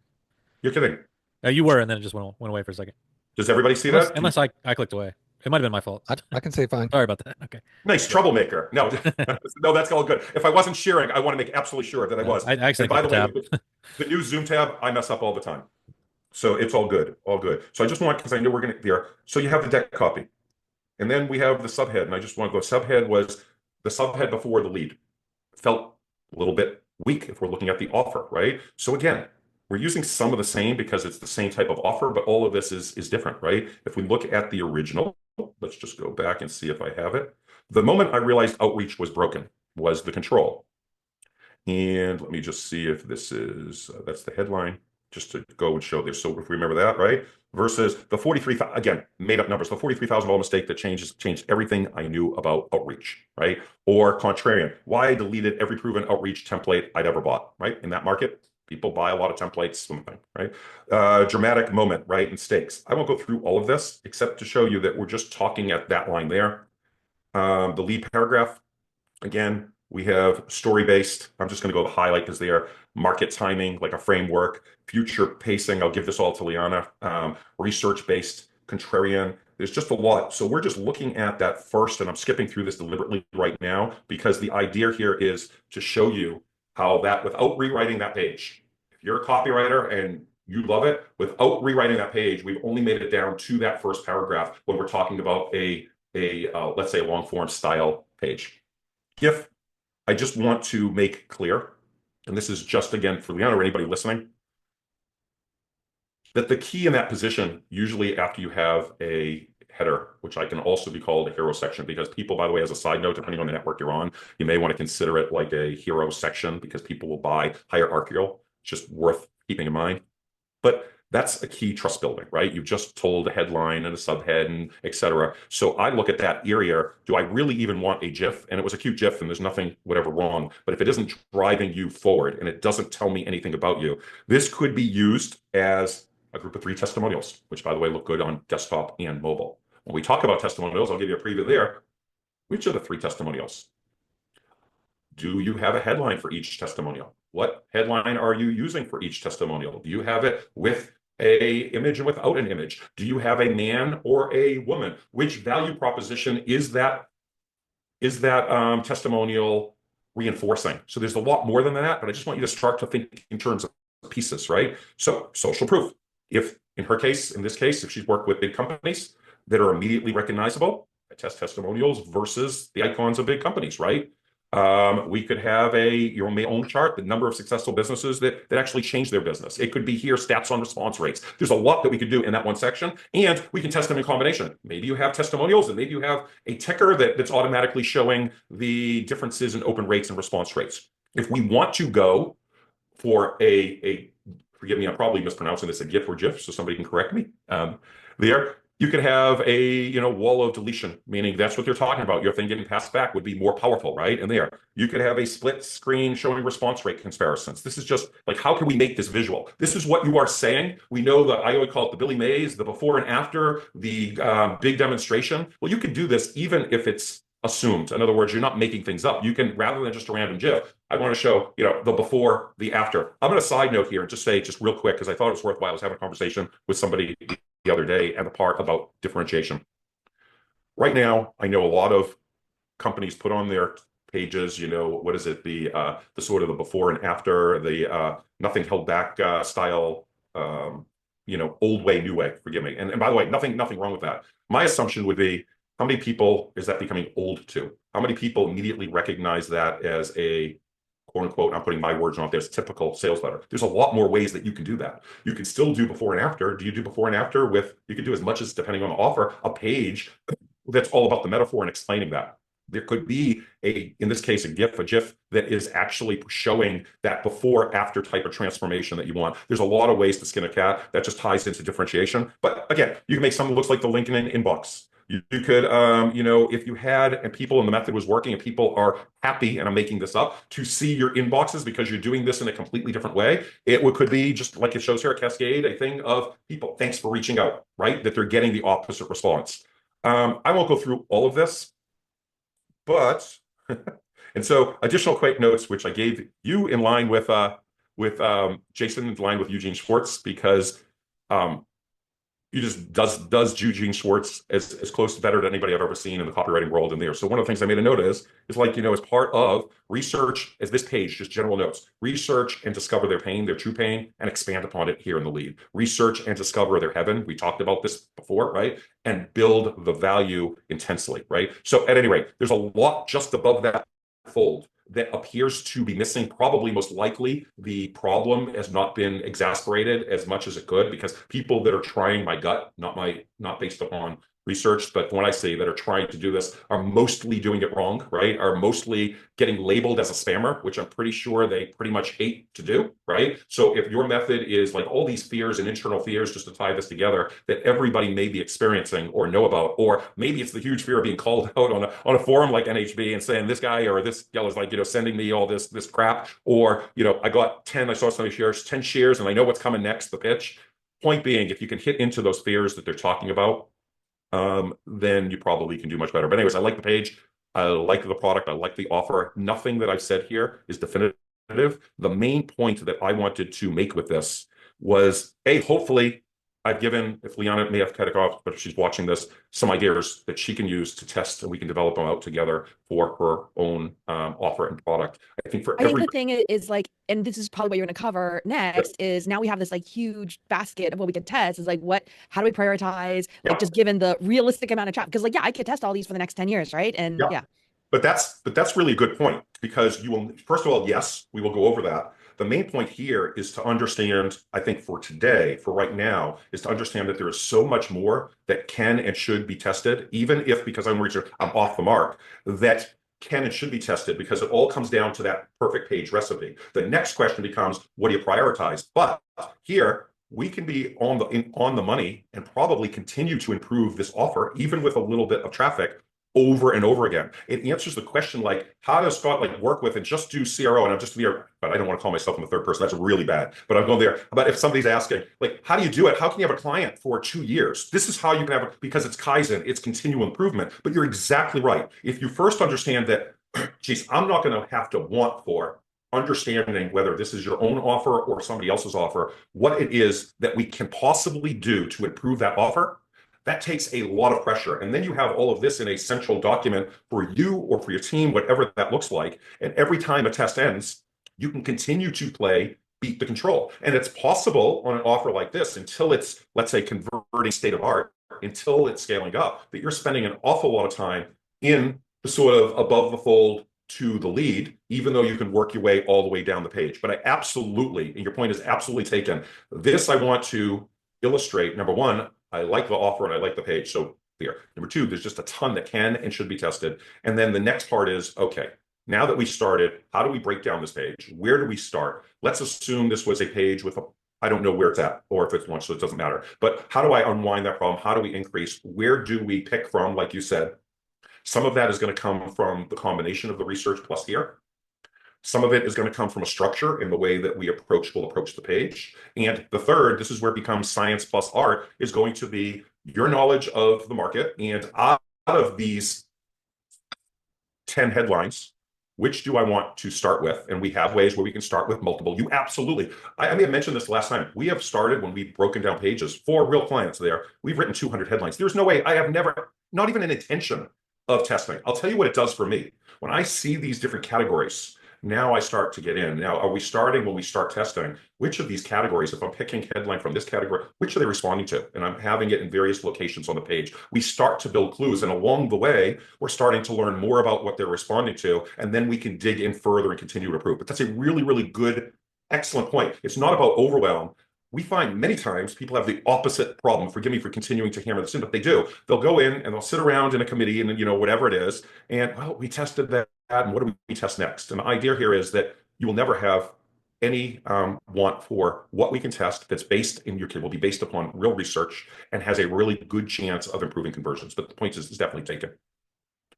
You're kidding. You were, and then it just went away for a second. Does everybody see that? Unless I clicked away. It might have been my fault. I can see fine. Sorry about that. Okay. Nice troublemaker. No, no, that's all good. If I wasn't sharing, I want to make absolutely sure that I was. I actually, by the way, the new Zoom tab, I mess up all the time. So it's all good, all good. So I just want, because I know we're going to be there. So you have the deck copy. And then we have the subhead. And I just want to go, subhead was the subhead before the lead felt a little bit weak if we're looking at the offer, right? So again, we're using some of the same because it's the same type of offer, but all of this is different, right? If we look at the original, let's just go back and see if I have it. The moment I realized outreach was broken was the control. And let me just see if this is, that's the headline, just to go and show this. So if we remember that, right? Versus the 43,000, again, made up numbers, the $43,000 mistake that changed everything I knew about outreach, right? Or contrarian, why I deleted every proven outreach template I'd ever bought, right? In that market, people buy a lot of templates, something, right? Dramatic moment, right? And stakes. I won't go through all of this except to show you that we're just talking at that line there. The lead paragraph, again, we have story-based. I'm just going to go highlight because they are market timing, like a framework, future pacing. I'll give this all to Liana. Research-based, contrarian. There's just a lot. So we're just looking at that first, and I'm skipping through this deliberately right now because the idea here is to show you how that, without rewriting that page, if you're a copywriter and you love it, without rewriting that page, we've only made it down to that first paragraph when we're talking about a let's say a long form style page. If I just want to make clear, and this is just again for Liana or anybody listening, that the key in that position, usually after you have a header, which I can also be called a hero section, because people, by the way, as a side note, depending on the network you're on, you may want to consider it like a hero section because people will buy hierarchical. It's just worth keeping in mind. But that's a key trust building, right? You've just told a headline and a subhead and et cetera. So I look at that area. Do I really even want a GIF? And it was a cute GIF and there's nothing whatever wrong. But if it isn't driving you forward and it doesn't tell me anything about you, this could be used as a group of 3 testimonials, which by the way, look good on desktop and mobile. When we talk about testimonials, I'll give you a preview there. Which are the 3 testimonials? Do you have a headline for each testimonial? What headline are you using for each testimonial? Do you have it with a image and without an image? Do you have a man or a woman? Which value proposition is that testimonial reinforcing? So there's a lot more than that, but I just want you to start to think in terms of pieces, right? So social proof. If in her case, in this case, if she's worked with big companies that are immediately recognizable, I test testimonials versus the icons of big companies, right? We could have your own chart, the number of successful businesses that actually change their business. It could be here, stats on response rates. There's a lot that we could do in that one section, and we can test them in combination. Maybe you have testimonials, and maybe you have a ticker that's automatically showing the differences in open rates and response rates. If we want to go for forgive me, I'm probably mispronouncing this, a GIF or GIF, so somebody can correct me there. You could have a wall of deletion, meaning that's what they're talking about. Your thing getting passed back would be more powerful, right? And there, you could have a split screen showing response rate comparisons. This is just like, how can we make this visual? This is what you are saying. We know that I always call it the Billy Mays, the before and after, the big demonstration. Well, you can do this even if it's assumed. In other words, you're not making things up. You can, rather than just a random GIF, I want to show, the before, the after. I'm going to side note here and just say, just real quick, because I thought it was worthwhile. I was having a conversation with somebody the other day and the part about differentiation. Right now, I know a lot of companies put on their pages, what is it? The sort of the before and after, the nothing held back style, old way, new way, forgive me. And by the way, nothing wrong with that. My assumption would be, how many people is that becoming old to? How many people immediately recognize that as a quote unquote, I'm putting my words on this, typical sales letter? There's a lot more ways that you can do that. You can still do before and after. Do you do before and after with, you can do as much as, depending on the offer, a page that's all about the metaphor and explaining that. There could be in this case, a GIF that is actually showing that before after type of transformation that you want. There's a lot of ways to skin a cat that just ties into differentiation. But again, you can make something that looks like the LinkedIn inbox. You could, if you had, and people in the method was working and people are happy, and I'm making this up, to see your inboxes because you're doing this in a completely different way. Could be just like it shows here, a cascade, a thing of people, thanks for reaching out, right? That they're getting the opposite response. I won't go through all of this, but, and so additional quick notes, which I gave you in line with Jason, in line with Eugene Schwartz, because you just does Eugene Schwartz as close to better than anybody I've ever seen in the copywriting world in there. So one of the things I made a note is like, as part of research, as this page, just general notes, research and discover their pain, their true pain, and expand upon it here in the lead. Research and discover their heaven. We talked about this before, right? And build the value intensely, right? So at any rate, there's a lot just above that fold that appears to be missing. Probably most likely the problem has not been exasperated as much as it could, because people that are trying my gut, not based upon research, but when I say that are trying to do this, are mostly doing it wrong, right? Are mostly getting labeled as a spammer, which I'm pretty sure they pretty much hate to do, right? So if your method is like all these fears and internal fears, just to tie this together, that everybody may be experiencing or know about, or maybe it's the huge fear of being called out on a forum like NHB and saying this guy or this gal is like, sending me all this crap, or, I saw somebody shares 10 shares and I know what's coming next, the pitch. Point being, if you can hit into those fears that they're talking about, then you probably can do much better. But anyways, I like the page. I like the product. I like the offer. Nothing that I've said here is definitive. The main point that I wanted to make with this was, hopefully I've given, if Liana may have cut it off, but if she's watching this, some ideas that she can use to test, and we can develop them out together for her own offer and product. I think the thing is like, and this is probably what you're going to cover next, is now we have this like huge basket of what we can test. Is like, how do we prioritize? Like, just given the realistic amount of traffic, because like, I could test all these for the next 10 years, right? And But that's really a good point, because you will, first of all, yes, we will go over that. The main point here is to understand, I think for today, for right now, is to understand that there is so much more that can and should be tested, even if, because I'm off the mark, that can and should be tested, because it all comes down to that perfect page recipe. The next question becomes, what do you prioritize? But here, we can be on the money and probably continue to improve this offer, even with a little bit of traffic, over and over again. It answers the question, like, how does Scott work with and just do CRO? And I'm just here, but I don't want to call myself in the third person. That's really bad. But I'm going there. But if somebody's asking, how do you do it? How can you have a client for 2 years? This is how you can have it, because it's Kaizen, it's continual improvement. But you're exactly right. If you first understand that, geez, I'm not going to have to want for understanding whether this is your own offer or somebody else's offer, what it is that we can possibly do to improve that offer, that takes a lot of pressure. And then you have all of this in a central document for you or for your team, whatever that looks like. And every time a test ends, you can continue to beat the control. And it's possible on an offer like this, until it's, let's say, converting state of art, until it's scaling up, that you're spending an awful lot of time in the sort of above the fold to the lead, even though you can work your way all the way down the page. But I absolutely, and your point is absolutely taken. This I want to illustrate. Number one, I like the offer and I like the page. So clear. Number two, there's just a ton that can and should be tested. And then the next part is, okay, now that we started, how do we break down this page? Where do we start? Let's assume this was a page with I don't know where it's at, or if it's one, so it doesn't matter. But how do I unwind that problem? How do we increase? Where do we pick from? Like you said, some of that is going to come from the combination of the research plus here. Some of it is going to come from a structure in the way that we'll approach the page. And the third, this is where it becomes science plus art, is going to be your knowledge of the market. And out of these 10 headlines, which do I want to start with? And we have ways where we can start with multiple. You absolutely, I may have mentioned this last time. We have started, when we've broken down pages for real clients there, we've written 200 headlines. There's no way, I have never, not even an intention of testing. I'll tell you what it does for me. When I see these different categories, now I start to get in. Now, are we starting, when we start testing, which of these categories, if I'm picking headline from this category, which are they responding to? And I'm having it in various locations on the page. We start to build clues. And along the way, we're starting to learn more about what they're responding to. And then we can dig in further and continue to improve. But that's a really, really good, excellent point. It's not about overwhelm. We find many times people have the opposite problem. Forgive me for continuing to hammer this in, but they do. They'll go in and they'll sit around in a committee and, whatever it is. And, well, we tested that. And what do we test next? And the idea here is that you will never have any want for what we can test that's based in will be based upon real research and has a really good chance of improving conversions. But the point is definitely taken.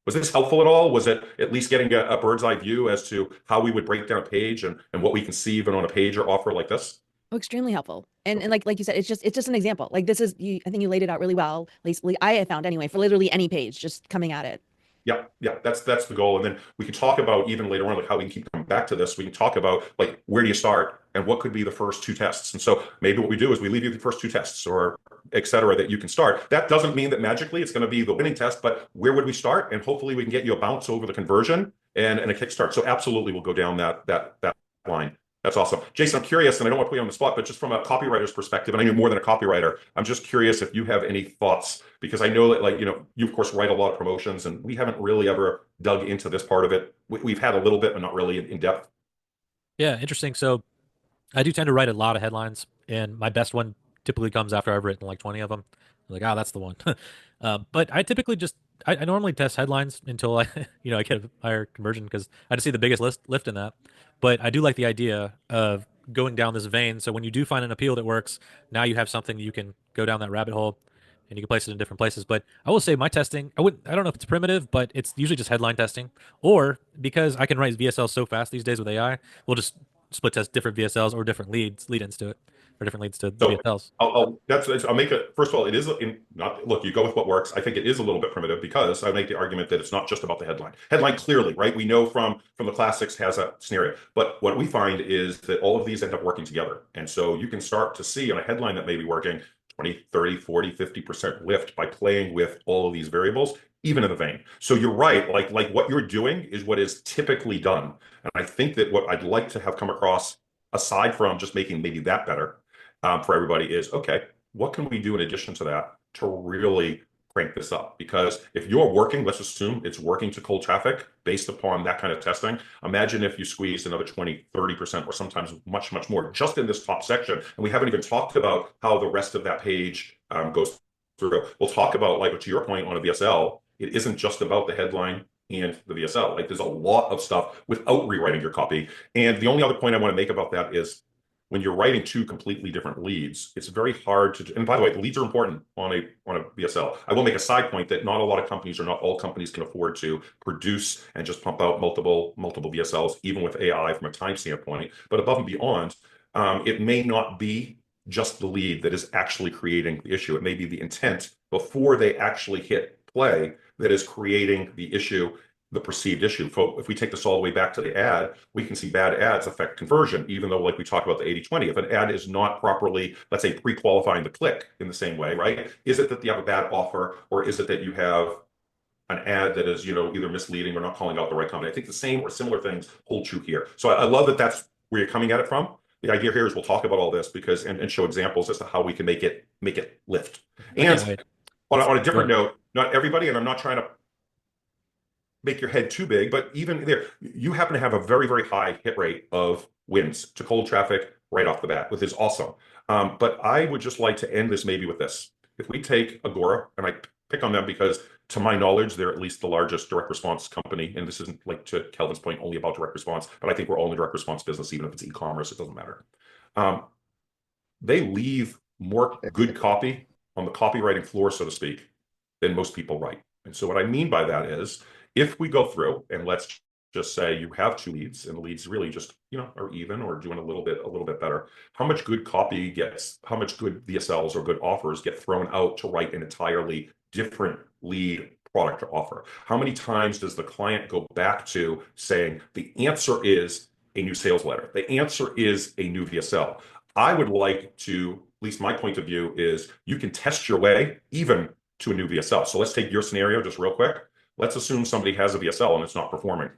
Was this helpful at all? Was it at least getting a bird's eye view as to how we would break down a page and what we can see even on a page or offer like this? Oh, extremely helpful. And like you said, it's just an example. Like this is, I think you laid it out really well. At least I have found anyway, for literally any page, just coming at it. Yeah, that's the goal. And then we can talk about even later on, like how we can keep coming back to this. We can talk about like, where do you start and what could be the first 2 tests? And so maybe what we do is we leave you the first 2 tests, or et cetera, that you can start. That doesn't mean that magically it's going to be the winning test, but where would we start? And hopefully we can get you a bounce over the conversion and a kickstart. So absolutely we'll go down that line. That's awesome. Jason, I'm curious, and I don't want to put you on the spot, but just from a copywriter's perspective, and I know more than a copywriter, I'm just curious if you have any thoughts, because I know that, like, you know, you of course write a lot of promotions, and we haven't really ever dug into this part of it. We've had a little bit, but not really in depth. Yeah, interesting. So I do tend to write a lot of headlines, and my best one typically comes after I've written like 20 of them. I'm like, that's the one. But I typically just, I normally test headlines until I, I get a higher conversion because I just see the biggest lift in that. But I do like the idea of going down this vein. So when you do find an appeal that works, now you have something you can go down that rabbit hole and you can place it in different places. But I will say my testing, I don't know if it's primitive, but it's usually just headline testing, or because I can write VSLs so fast these days with AI, we'll just split test different VSLs or different lead-ins to it, or different leads to So VSLs. I'll make it. First of all, it is not. Look, you go with what works. I think it is a little bit primitive because I make the argument that it's not just about the headline. Headline clearly, right? We know from the classics has a scenario, but what we find is that all of these end up working together, and so you can start to see on a headline that may be working 20, 30, 40, 50% lift by playing with all of these variables, even in the vein. So you're right. Like what you're doing is what is typically done, and I think that what I'd like to have come across, aside from just making maybe that better for everybody, is okay, what can we do in addition to that to really crank this up? Because if you're working, let's assume it's working to cold traffic based upon that kind of testing. Imagine if you squeeze another 20, 30%, or sometimes much, much more just in this top section. And we haven't even talked about how the rest of that page goes through. We'll talk about, like, to your point on a VSL, it isn't just about the headline and the VSL. Like, there's a lot of stuff without rewriting your copy. And the only other point I want to make about that is when you're writing two completely different leads, it's very hard to, and by the way, leads are important on a VSL. I will make a side point that not a lot of companies, or not all companies, can afford to produce and just pump out multiple VSLs, even with AI from a time standpoint. But above and beyond, it may not be just the lead that is actually creating the issue. It may be the intent before they actually hit play that is creating the issue, the perceived issue. If we take this all the way back to the ad, we can see bad ads affect conversion, even though, like we talked about the 80-20, if an ad is not properly, let's say, pre-qualifying the click in the same way, right? Is it that you have a bad offer, or is it that you have an ad that is, either misleading or not calling out the right company? I think the same or similar things hold true here. So I love that that's where you're coming at it from. The idea here is we'll talk about all this because and show examples as to how we can make it lift. And on a different note, not everybody, and I'm not trying to make your head too big, but even there, you happen to have a very, very high hit rate of wins to cold traffic right off the bat, which is awesome. But I would just like to end this maybe with this. If we take Agora, and I pick on them because, to my knowledge, they're at least the largest direct response company. And this isn't, like, to Kelvin's point, only about direct response, but I think we're all in the direct response business, even if it's e-commerce, it doesn't matter. They leave more good copy on the copywriting floor, so to speak, than most people write. And so what I mean by that is, if we go through and let's just say you have two leads and the leads really just, are even or doing a little bit better, how much good copy how much good VSLs or good offers get thrown out to write an entirely different lead product to offer? How many times does the client go back to saying the answer is a new sales letter? The answer is a new VSL. I would like to, at least my point of view is, you can test your way even to a new VSL. So let's take your scenario just real quick. Let's assume somebody has a VSL and it's not performing.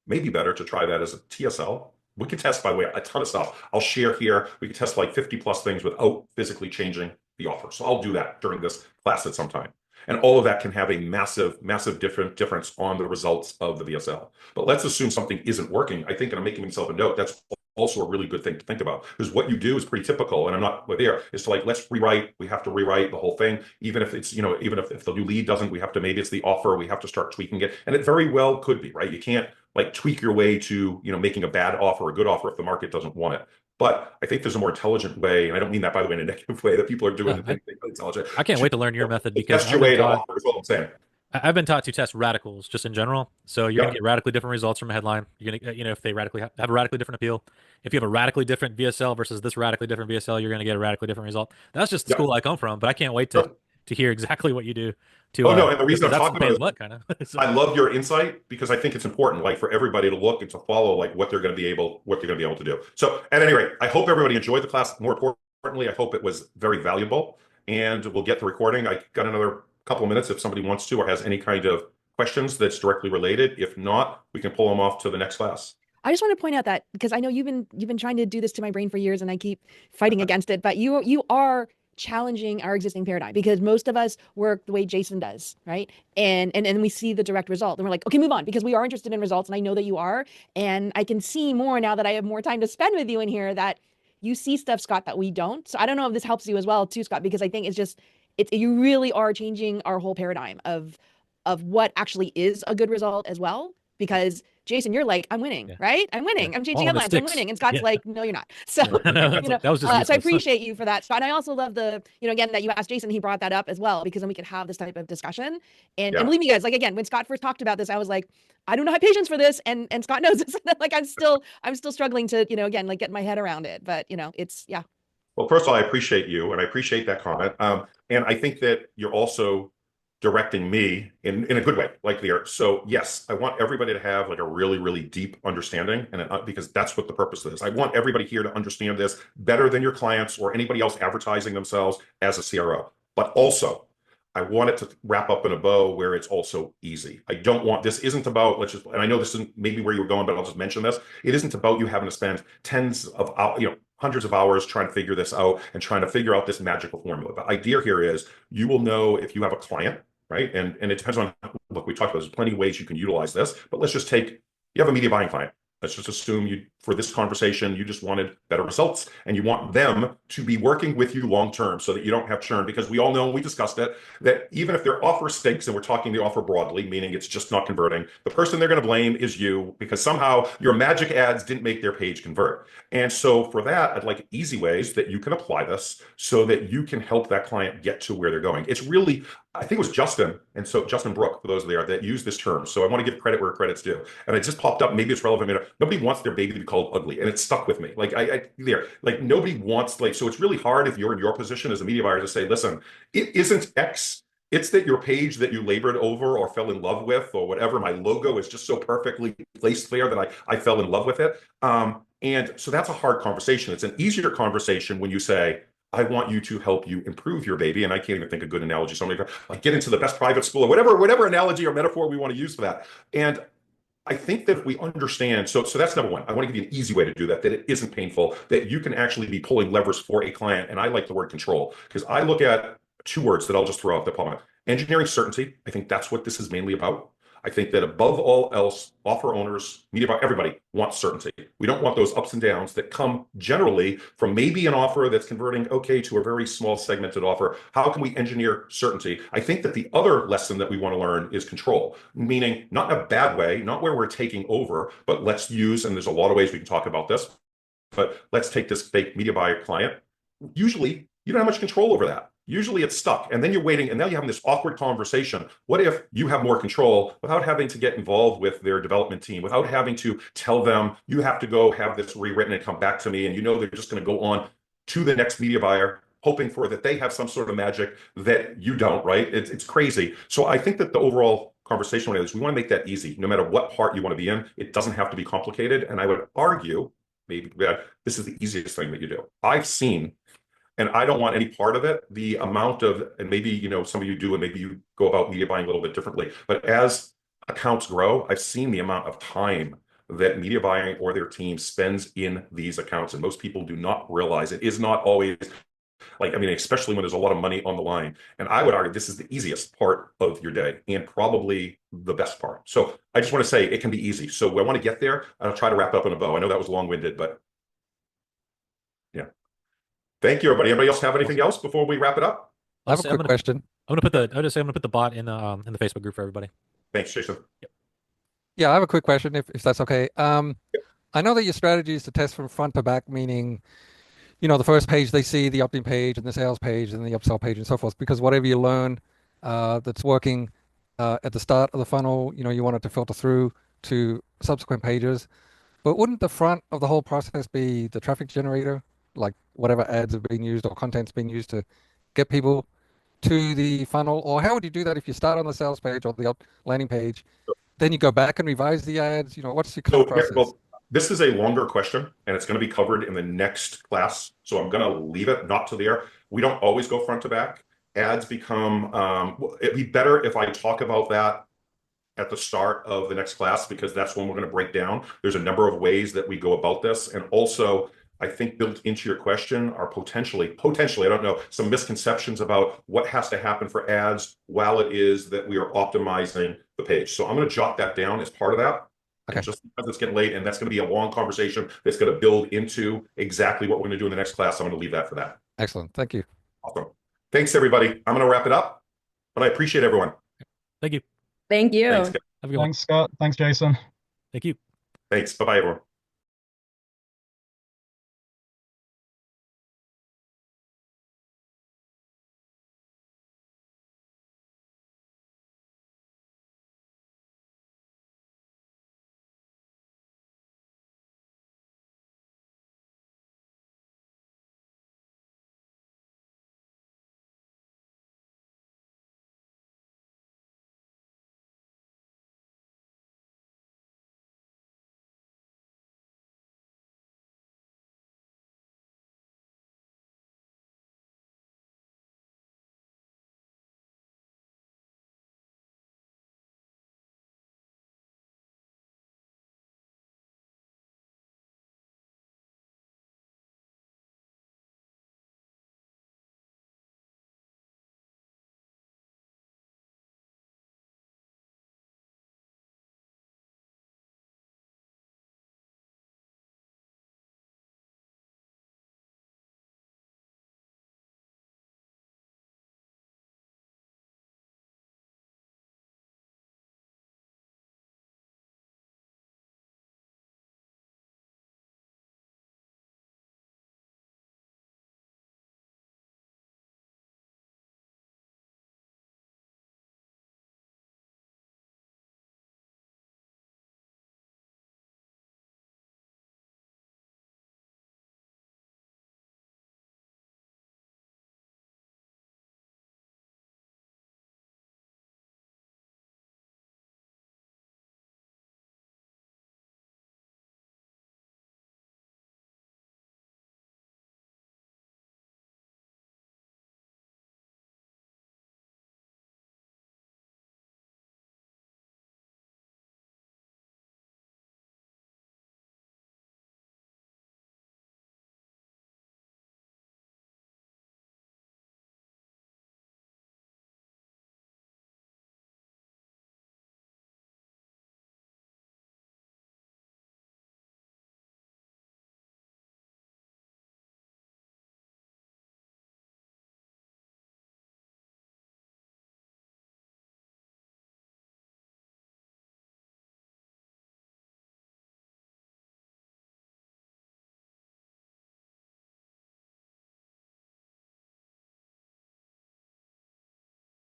Maybe better to try that as a TSL. We can test, by the way, a ton of stuff. I'll share here. We can test like 50 plus things without physically changing the offer. So I'll do that during this class at some time. And all of that can have a massive, massive difference on the results of the VSL. But let's assume something isn't working. I think, and I'm making myself a note, that's also a really good thing to think about, because what you do is pretty typical, and I'm not there, is to, like, let's rewrite. We have to rewrite the whole thing, even if it's, even if the new lead doesn't, we have to, maybe it's the offer, we have to start tweaking it. And it very well could be, right? You can't, like, tweak your way to, making a bad offer a good offer if the market doesn't want it. But I think there's a more intelligent way, and I don't mean that, by the way, in a negative way, that people are doing. Intelligent. I can't wait to learn your method, because that's your way to offer, is what I'm saying. I've been taught to test radicals just in general. So you're going to get radically different results from a headline. You're going to, if they radically have a radically different appeal. If you have a radically different VSL versus this radically different VSL, you're going to get a radically different result. That's just the school I come from, but I can't wait to hear exactly what you do. No, and the reason I'm talking about what kind of. So, I love your insight, because I think it's important, like, for everybody to look and to follow, like, what they're going to be able to do. So at any rate, I hope everybody enjoyed the class. More importantly, I hope it was very valuable. and we'll get the recording. I got another couple of minutes if somebody wants to or has any kind of questions that's directly related. If not, we can pull them off to the next class. I just want to point out that because I know you've been trying to do this to my brain for years and I keep fighting against it, but you are challenging our existing paradigm because most of us work the way Jason does, right? And we see the direct result and we're like, okay, move on because we are interested in results and I know that you are. And I can see more now that I have more time to spend with you in here that you see stuff, Scott, that we don't. So I don't know if this helps you as well too, Scott, because I think you really are changing our whole paradigm of what actually is a good result as well. Because Jason, you're like, I'm winning, right? I'm winning. I'm changing headlines. I'm winning. And Scott's like, no, you're not. So, that was just so I appreciate you for that, Scott. And I also love again, that you asked Jason, he brought that up as well, because then we could have this type of discussion. And believe me, guys, like, again, when Scott first talked about this, I was like, I don't have patience for this. And Scott knows this. Like, I'm still struggling to, again, like get my head around it. But, it's, yeah. Well, first of all, I appreciate you and I appreciate that comment. And I think that you're also directing me in a good way, like there. So yes, I want everybody to have like a really, really deep understanding, and because that's what the purpose of this. I want everybody here to understand this better than your clients or anybody else advertising themselves as a CRO. But also, I want it to wrap up in a bow where it's also easy. I don't want, this isn't about, and I know this isn't maybe where you were going, but I'll just mention this. It isn't about you having to spend tens of hours, hundreds of hours trying to figure this out and trying to figure out this magical formula. The idea here is you will know if you have a client, right? And it depends on, look, we talked about, there's plenty of ways you can utilize this, but let's just take, you have a media buying client. Let's just assume for this conversation, you just wanted better results and you want them to be working with you long-term so that you don't have churn, because we all know, and we discussed it, that even if their offer stinks, and we're talking the offer broadly, meaning it's just not converting, the person they're going to blame is you because somehow your magic ads didn't make their page convert. And so for that, I'd like easy ways that you can apply this so that you can help that client get to where they're going. It's really, I think it was Justin, and so Justin Brook, for those there, that used this term. So I want to give credit where credit's due. And it just popped up. Maybe it's relevant. Nobody wants their baby to be called ugly, and it stuck with me. Like like nobody wants, so it's really hard if you're in your position as a media buyer to say, listen, it isn't X. It's that your page that you labored over or fell in love with or whatever. My logo is just so perfectly placed there that I fell in love with it. And so that's a hard conversation. It's an easier conversation when you say, I want you to help you improve your baby. And I can't even think of a good analogy. Somebody like get into the best private school or whatever analogy or metaphor we want to use for that. And I think that if we understand, so that's number one. I want to give you an easy way to do that it isn't painful, that you can actually be pulling levers for a client. And I like the word control because I look at two words that I'll just throw out the engineering certainty. I think that's what this is mainly about. I think that above all else, offer owners, media buyers, everybody wants certainty. We don't want those ups and downs that come generally from maybe an offer that's converting okay to a very small segmented offer. How can we engineer certainty? I think that the other lesson that we want to learn is control, meaning not in a bad way, not where we're taking over, but let's use, and there's a lot of ways we can talk about this, but let's take this fake media buyer client. Usually, you don't have much control over that. Usually it's stuck, and then you're waiting, and now you're having this awkward conversation. What if you have more control without having to get involved with their development team, without having to tell them, you have to go have this rewritten and come back to me, and they're just going to go on to the next media buyer, hoping for that they have some sort of magic that you don't, right? It's crazy. So I think that the overall conversation is we want to make that easy. No matter what part you want to be in, it doesn't have to be complicated, and I would argue maybe that this is the easiest thing that you do. I've seen, and I don't want any part of it, the amount of, and maybe, some of you do, and maybe you go about media buying a little bit differently, but as accounts grow, I've seen the amount of time that media buying or their team spends in these accounts. And most people do not realize it is not always especially when there's a lot of money on the line. And I would argue this is the easiest part of your day and probably the best part. So I just want to say it can be easy. So I want to get there. I'll try to wrap up in a bow. I know that was long-winded, but yeah. Thank you, everybody. Anybody else have anything else before we wrap it up? I have a quick question. I'm gonna put the bot in the Facebook group for everybody. Thanks, Jason. Yep. Yeah, I have a quick question if that's okay. I know that your strategy is to test from front to back, meaning, the first page they see the opt-in page and the sales page and the upsell page and so forth, because whatever you learn that's working at the start of the funnel, you want it to filter through to subsequent pages. But wouldn't the front of the whole process be the traffic generator, like whatever ads have been used or content's been used to get people to the funnel? Or how would you do that if you start on the sales page or the landing page, then you go back and revise the ads? What's your process? Well, this is a longer question, and it's going to be covered in the next class. So I'm going to leave it not to there. We don't always go front to back. Ads become, it'd be better if I talk about that at the start of the next class, because that's when we're going to break down. There's a number of ways that we go about this. And also, I think built into your question are potentially, I don't know, some misconceptions about what has to happen for ads while it is that we are optimizing the page. So I'm going to jot that down as part of that. Okay. Just because it's getting late, and that's going to be a long conversation that's going to build into exactly what we're going to do in the next class. I'm going to leave that for that. Excellent. Thank you. Awesome. Thanks, everybody. I'm going to wrap it up, but I appreciate everyone. Thank you. Thank you. Thanks, guys. Have a good one. Thanks, Scott. Thanks, Jason. Thank you. Thanks. Bye-bye, everyone.